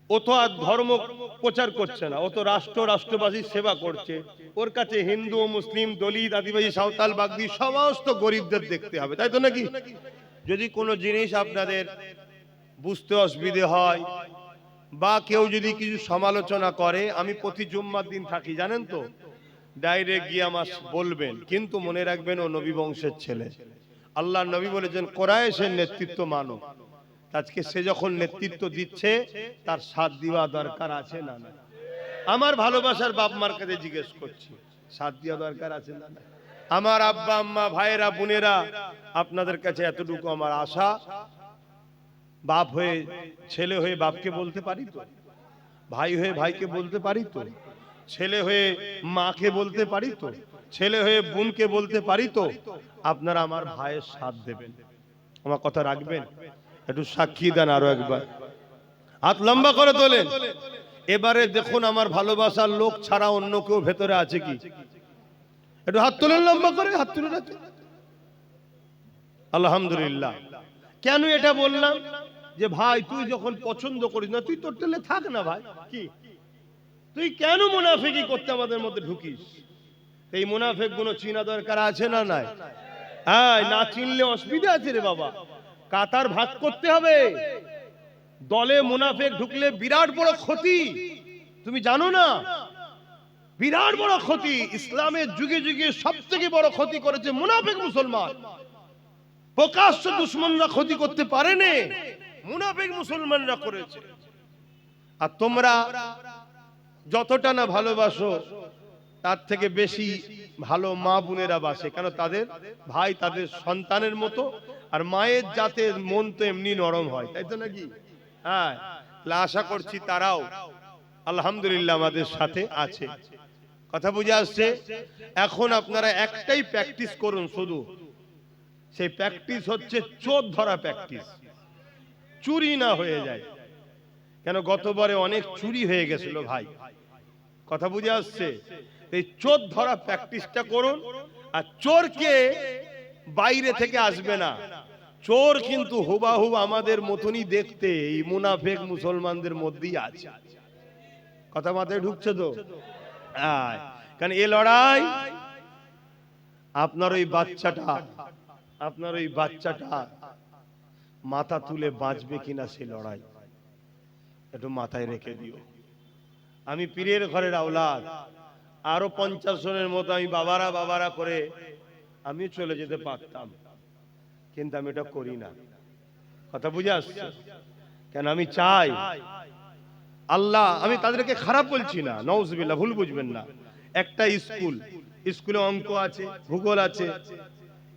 ও তো আর ধর্ম প্রচার করছে না, ও তো রাষ্ট্রবাসীর সেবা করছে, ওর কাছে হিন্দু মুসলিম দলিত আদিবাসী সাঁওতাল বাগদি সমস্ত গরিবদের দেখতে হবে, তাই তো নাকি? যদি কোনো জিনিস আপনাদের বুঝতে অসুবিধে হয় বা কেউ যদি কিছু সমালোচনা করে, আমি প্রতি জুম্মার দিন থাকি জানেন তো, ডাইরেক্ট গিয়ে আমার বলবেন, কিন্তু মনে রাখবেন ও নবী বংশের ছেলে। আল্লাহ নবী বলেছেন কোরাইশের নেতৃত্ব মানো। আজকে সে যখন নেতৃত্ব দিচ্ছে তার সাথ দেওয়া দরকার আছে না না? আমার ভালোবাসার বাপ মার কাছে জিজ্ঞেস করছি, সাথ দেওয়া দরকার আছে না না? আমার আব্বা আম্মা ভাইয়েরা বোনেরা, আপনাদের কাছে এতটুকু আমার আশা, বাপ হয়ে ছেলে হয়ে বাপকে বলতে পারি তো, ভাই হয়ে ভাইকে বলতে পারি তো, ছেলে হয়ে মাকে বলতে পারি তো, ছেলে হয়ে বোনকে বলতে পারি তো, আপনারা আমার ভাইয়ের সাথ দেবেন, আমার কথা রাখবেন? একটু সাক্ষী দেন আরো একবার, হাত লম্বা করে তোলেন। এবারে দেখুন আমার ভালোবাসার লোক ছাড়া অন্য কেউ ভেতরে আছে কি? একটু হাত তোলেন লম্বা করে, হাত তুলে রাখেন। আলহামদুলিল্লাহ। কেন এটা বললাম? যে ভাই তুই যখন পছন্দ করিস না, তুই তোর টেলে থাক না ভাই, কি তুই কেন মুনাফিকি করতে আমাদের মধ্যে ঢুকিস? এই মুনাফিক গুলো চিনা দরকার আছে না নাই? হ্যাঁ, না চিনলে অসুবিধা আছে রে বাবা, কাতার ভাগ করতে হবে। দলে মুনাফিক ঢুকলে বিরাট বড় ক্ষতি, তুমি জানো না? বিরাট বড় ক্ষতি। ইসলামের যুগে যুগে সব থেকে বড় ক্ষতি করেছে মুনাফিক মুসলমান। প্রকাশ্য দুশমনরা ক্ষতি করতে পারেনি, মুনাফিক মুসলমানরা করেছে। আর তোমরা যতটা না ভালোবাসো তার থেকে বেশি ভালো মা বোনেরা বাসে, কেন তাদের ভাই তাদের সন্তানের মতো, আর মায়ের জাতের মন তো এমনি নরম হয়, তাই তো নাকি? হ্যাঁ, আশা করছি তারাও আলহামদুলিল্লাহ আমাদের সাথে আছে। কথা বুঝে আসছে? এখন আপনারা একটাই প্র্যাকটিস করুন শুধু, সেই প্র্যাকটিস হচ্ছে চোর ধরা প্র্যাকটিস, চুরি না হয়ে যায়। কেন গতবারে অনেক চুরি হয়ে গেছিল ভাই, কথা বুঝে আসছে? এই চোর ধরা প্র্যাকটিসটা করুন। আর চোরকে বাইরে থেকে আসবে না, চোর কিন্তু হুবাহুব আমাদের মতনই দেখতে, এই মুনাফিক মুসলমানদের মধ্যেই আছে। কথা মাথায় ঢুকছে তো? কারণ এই লড়াই আপনার ওই বাচ্চাটা মাথা তুলে বাঁচবে কিনা সে লড়াই একটু মাথায় রেখে দিও। আমি পীরের ঘরের আওলাদ, আরো 50 জনের মতো আমি বাবারা করে আমি চলে যেতে পারতাম, কিন্তু আমি এটা করি না। কথা বুঝে আসছে? কেন আমি চাই আল্লাহ, আমি তাদেরকে খারাপ বলছি না, নাউজুবিল্লাহ, ভুল বুঝবেন না। একটা স্কুলে অঙ্ক আছে, ভূগোল আছে,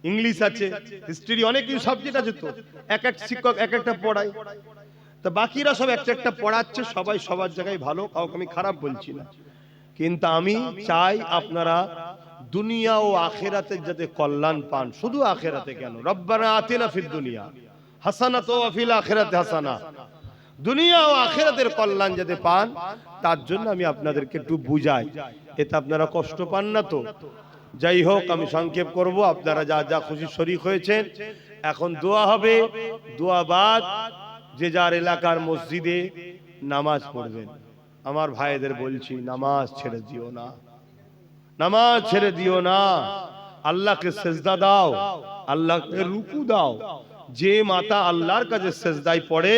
ইংলিশ আছে, হিস্ট্রি, অনেক কিছু সাবজেক্ট আছে, তো এক এক শিক্ষক এক একটা পড়ায়, তো বাকিরা সব একটা একটা পড়াচ্ছে, সবাই সবার জায়গায় ভালো, কাউকে আমি খারাপ বলছি না। কিন্তু আমি চাই আপনারা দুনিয়া ও আখিরাতের যাতে কল্যাণ পান। শুধু আখিরাতে কেন, রব্বানা আতিনা ফিদ দুনিয়া হাসানাতুন ওয়া ফিল আখিরাতি হাসানা, দুনিয়া ও আখিরাতের কল্যাণ যাতে পান, তার জন্য আমি আপনাদেরকে একটু বুঝাই, এতে আপনারা কষ্ট পান না তো? যাই হোক, আমি সংক্ষেপ করব, আপনারা যা যা খুশি শরীক হয়েছেন। এখন দোয়া হবে, দোয়া বাদ যে যার এলাকার মসজিদে নামাজ পড়বেন। আমার ভাইদের বলছি, নামাজ ছেড়ে দিও না, নামাজ ছেড়ে দিও না। আল্লাহকে সেজদা দাও, আল্লাহকে রুকু দাও। যে মাথা আল্লাহর কাছে সেজদায় পড়ে,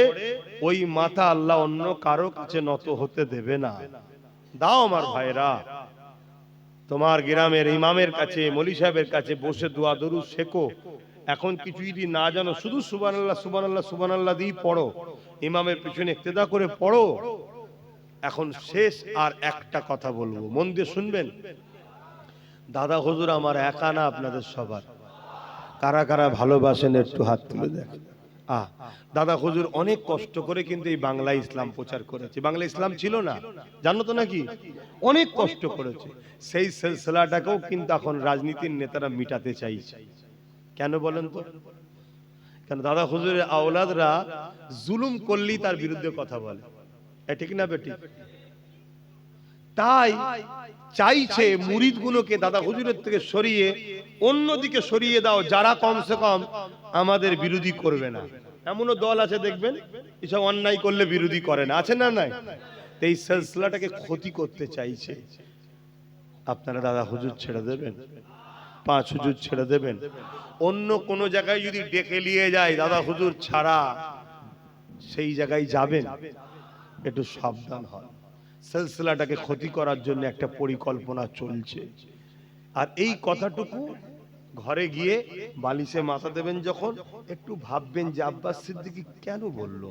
ওই মাথা আল্লাহ অন্য কারো কাছে নত হতে দেবে না। দাও আমার ভাইরা, তোমার গ্রামের ইমামের কাছে, মৌলী সাহেবের কাছে বসে দোয়া দরুদ শেখো। এখন কিছু যদি না জানো, শুধু সুবহানাল্লাহ সুবহানাল্লাহ সুবহানাল্লাহ দিয়ে পড়ো, ইমামের পিছনে ইক্তেদা করে পড়ো। এখন শেষ আর একটা কথা বলবো, মন দিয়ে শুনবেন। দাদা হুজুর আমার একা না, আপনাদের সবার। কারা কারা ভালোবাসেন একটু হাত তুলে দেখেন। দাদা হুজুর অনেক কষ্ট করে কিন্তু এই বাংলা ইসলাম প্রচার করেছে। বাংলা ইসলাম ছিল না, জানো তো নাকি? অনেক কষ্ট করেছে। সেই সিলসিলাটাকেও কিন্তু এখন রাজনীতির নেতারা মিটাতে চাইছে। কেন বলেন তো? কেন দাদা হুজুরের আওলাদরা জুলুম করলেই তার বিরুদ্ধে কথা বলে, ঠিক না বেটি? তাই চাইছে মুরিদগুলোকে দাদা হুজুরের থেকে সরিয়ে অন্যদিকে সরিয়ে দাও, যারা কমসে কম আমাদের বিরোধী করবে না। এমনও দল আছে দেখবেন এসব অন্যায় করলে বিরোধী করে না, আছে না নাই? এই সিলসিলাটাকে ক্ষতি করতে চাইছে। আপনারা দাদা হুজুর ছেড়ে দেবেন, পাঁচ হুজুর ছেড়ে দেবেন। অন্য কোন জায়গায় যদি ডেকে নিয়ে যায় দাদা হুজুর ছাড়া, সেই জায়গায় যাবেন, একটু সাবধান হন। সিলসিলাটাকে ক্ষতি করার জন্য একটা পরিকল্পনা চলছে। আর এই কথাটুকু ঘরে গিয়ে বালিশে মাথা দেবেন যখন, একটু ভাববেন যে আব্বাস সিদ্দিকী কেন বললো,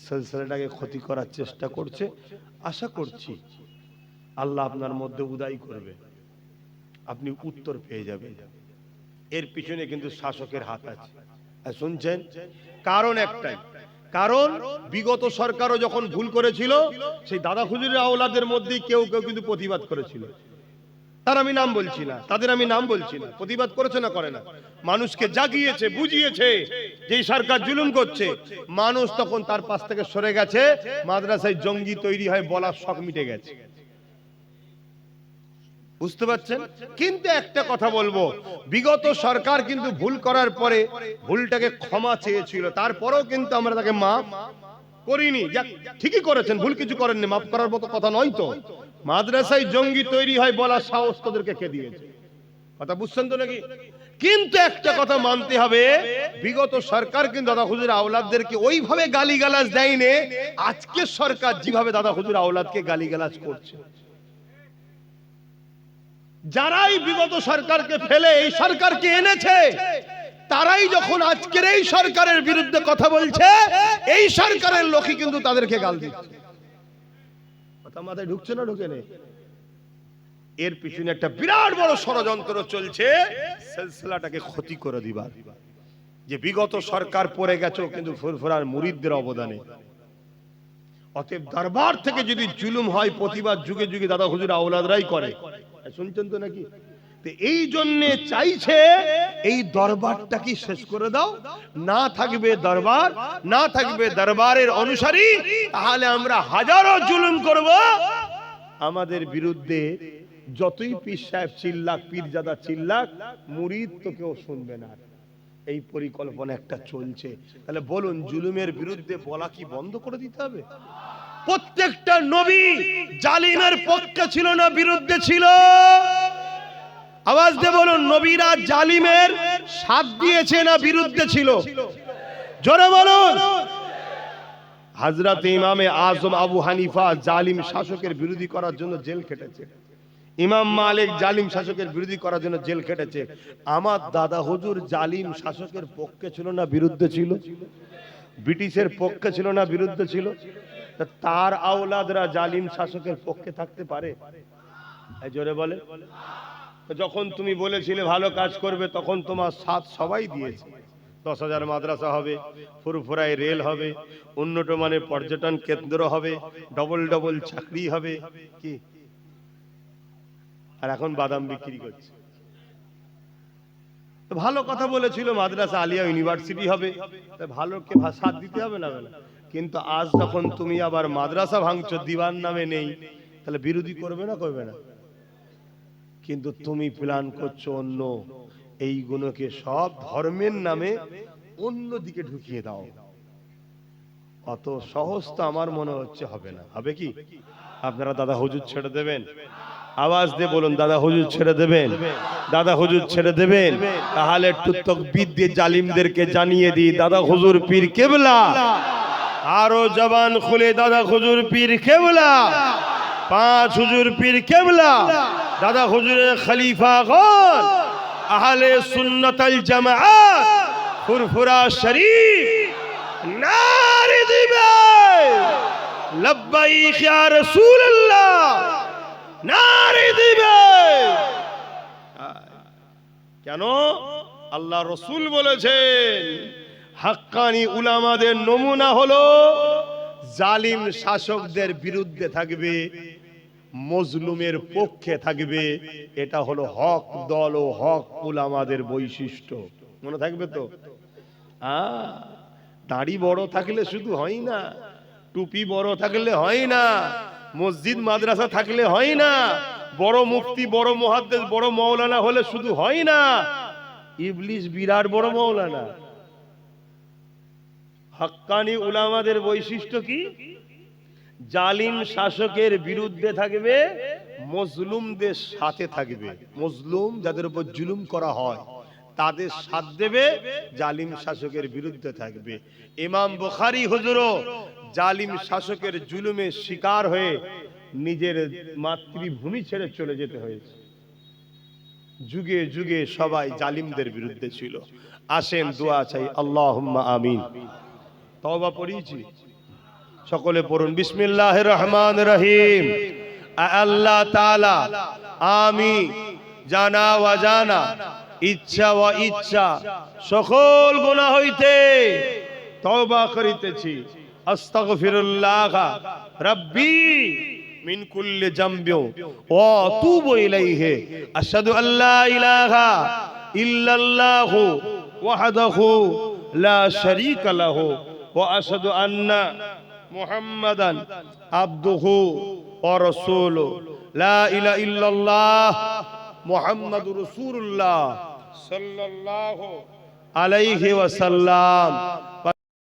সিলসিলাটাকে ক্ষতি করার চেষ্টা করছে। আশা করছি আল্লাহ আপনার মধ্যে উদয় করবে, আপনি উত্তর পেয়ে যাবেন। এর পিছনে কিন্তু শাসকের হাত আছে, শুনছেন? কারণ একটাই, কারণ বিগত সরকারও যখন ভুল করেছিল, সেই দাদা হুজুরের আওলাদের মধ্যেই কেউ কেউ কিন্তু প্রতিবাদ করেছিল। তার আমি নাম বলছি না, তাদের আমি নাম বলছি না, প্রতিবাদ করেছে না করে না, মানুষকে জাগিয়েছে, বুঝিয়েছে যে সরকার জুলুম করছে। মানুষ তখন তার পাশ থেকে সরে গেছে, মাদ্রাসায় জঙ্গি তৈরি হয় বলার শখ মিটে গেছে। বুঝতে পারছেন? কিন্তু একটা কথা বলবো, বিগত সরকার কিন্তু ভুল করার পরে ভুলটাকে ক্ষমা চেয়েছিল, তারপরেও কিন্তু আমরা তাকে মাফ করিনি। ঠিকই করেছেন, ভুল কিছু করেননি, মাফ করার মতো কথা নয় তো। মাদ্রাসায় জঙ্গি তৈরি হয় বলার সাহস তোদেরকে কে দিয়েছে? কথা বুঝছেন তো নাকি? কিন্তু একটা কথা মানতে হবে, বিগত সরকার কিন্তু দাদা হুজুর আওলাদদেরকে ওইভাবে গালিগালাজ দেয়নি আজকে সরকার যেভাবে দাদা হুজুর আওলাদকে গালিগালাজ করছে। যারাই বিগত সরকারকে ফেলে এই সরকারকে এনেছে, তারাই যখন আজকের এই সরকারের বিরুদ্ধে কথা বলছে, এই সরকারের লোকই কিন্তু তাদেরকে গাল দিচ্ছে। কথা মাথায় ঢুকছে না ঢুকে নেই? এর পিছনে একটা বিরাট বড় ষড়যন্ত্র চলছে সিলসিলাটাকে ক্ষতি করে দিবার। যে বিগত সরকার পড়ে গেছে কিন্তু ফুরফুরার মুরিদদের অবদানে। অতএব দরবার থেকে যদি জুলুম হয়, প্রতিবাদ যুগে যুগে দাদা হুজুর আওলাদরাই করে, শুনছেন তো নাকি? এই জন্য চাইছে এই দরবারটাকে শেষ করে দাও, না থাকবে দরবার, না থাকবে দরবারের অনুসারী, তাহলে আমরা হাজারো জুলুম করব। আমাদের বিরুদ্ধে যতই পীর সাহেব চিল্লাক, পীরজাদা চিল্লাক, মুরিদ তো কেউ শুনবে না। এই পরিকল্পনা একটা চলছে। তাহলে বলুন, জুলুমের বিরুদ্ধে বলা কি বন্ধ করে দিতে হবে? প্রত্যেকটা নবী জালিমের পক্ষে ছিল না বিরুদ্ধে ছিল? আওয়াজ দিয়ে বলুন, নবীরা জালিমের সাথ দিয়েছে না বিরুদ্ধে ছিল? জোরে বলুন। হযরত ইমামে আজম আবু হানিফা জালিম শাসকের বিরোধী করার জন্য জেল খেটেছে। ইমাম মালিক জালিম শাসকের বিরোধী করার জন্য জেল খেটেছে। আমার দাদা হুজুর জালিম শাসকের পক্ষে ছিল না বিরুদ্ধে ছিল? ব্রিটিশের পক্ষে ছিল না বিরুদ্ধে ছিল? তার আওলাদরা জালিম শাসকের পক্ষে থাকতে পারে? জোরে বলে। যখন তুমি বলেছিলে ভালো কাজ করবে, তখন তোমার সাথ সবাই দিয়েছে। 10,000 মাদ্রাসা হবে, ফুরফুরায় রেল হবে, উন্নত মানের পর্যটন কেন্দ্র হবে, ডবল ডবল চাকরি হবে, কি? আর এখন বাদাম বিক্রি করছে। ভালো কথা বলেছিল, মাদ্রাসা আলিয়া ইউনিভার্সিটি হবে, ভালোকে সাথ দিতে হবে না? কিন্তু আজ যখন তুমি আবার মাদ্রাসা ভাঙছো, দিওয়ান নামে নেই, তাহলে বিরোধী করবে না করবে না? কিন্তু তুমি প্ল্যান করছো অন্য, এইগুলোকে সব ধর্মের নামে অন্য দিকে ঢুকিয়ে দাও। অত সহজ তো আমার মনে হচ্ছে হবে না। হবে কি? আপনারা দাদা হুজুর ছেড়ে দেবেন? আওয়াজ দিয়ে বলুন, দাদা হুজুর ছেড়ে দেবেন? দাদা হুজুর ছেড়ে দেবেন? তাহলে একটু তাকবীর দিয়ে জালিমদেরকে জানিয়ে দিই, দাদা হুজুর পীর কেবলা। আরো জবান খুলে দাদা হুজুর পীর কেবলা, পাঁচ হুজুর পীর কেবলা, দাদা হুজুরের খলিফাগণ, আহলে সুন্নাত আল জামাআত, ফুরফুরা শরীফ নারে দিবে লব্বাইক ইয়া রাসূলুল্লাহ, নারে দিবে। কেন? আল্লাহ রসুল বলেছেন, হাক্কানি উলামাদের নমুনা হলো জালিম শাসকদের বিরুদ্ধে থাকবে, মজলুমের পক্ষে থাকবে। এটা হলো হক দল ও হক উলামাদের বৈশিষ্ট্য। মনে থাকবে তো? দাড়ি বড় থাকলে শুধু হয় না, টুপি বড় থাকলে হয় না, মসজিদ মাদ্রাসা থাকলে হয় না, বড় মুফতি বড় মুহাদ্দিস বড় মাওলানা হলে শুধু হয় না, ইবলিস বিরাট বড় মাওলানা। হাক্কানি উলামাদের বৈশিষ্ট্য কি? জালিম শাসকের বিরুদ্ধে থাকবে, মজলুমদের সাথে থাকবে। মজলুম যাদের উপর জুলুম করা হয় তাদের সাথ দেবে, জালিম শাসকের বিরুদ্ধে থাকবে। ইমাম বুখারী হুজুরও জালিম শাসকের জুলুমের শিকার হয়ে নিজের মাতৃভূমি ছেড়ে চলে যেতে হয়েছে। যুগে যুগে সবাই জালিমদের বিরুদ্ধে ছিল। আসেন দোয়া চাই, আল্লাহুম্মা আমিন। তওবা পড়িয়েছি, সকলে পড়ুন বিসমিল্লাহির রহমানির রহিম। আল্লাহ তাআলা, আমি জানা অজানা ইচ্ছা ও ইচ্ছা সকল গুনাহ হইতে তওবা করিতেছি। আস্তাগফিরুল্লাহ রাব্বি মিন কুল্লি যামবি ওয়া আতুবু ইলাইহি। আশহাদু আল্লা ইলাহা ইল্লাল্লাহু ওয়াহদাহু লা শারীকা লাহু ওয়া আশহাদু আন্না মুহাম্মাদান আবদুহু ওয়া রাসূলুহু। লা ইলাহা ইল্লাল্লাহ মুহাম্মাদুর রাসূলুল্লাহ সাল্লাল্লাহু আলাইহি ওয়াসাল্লাম।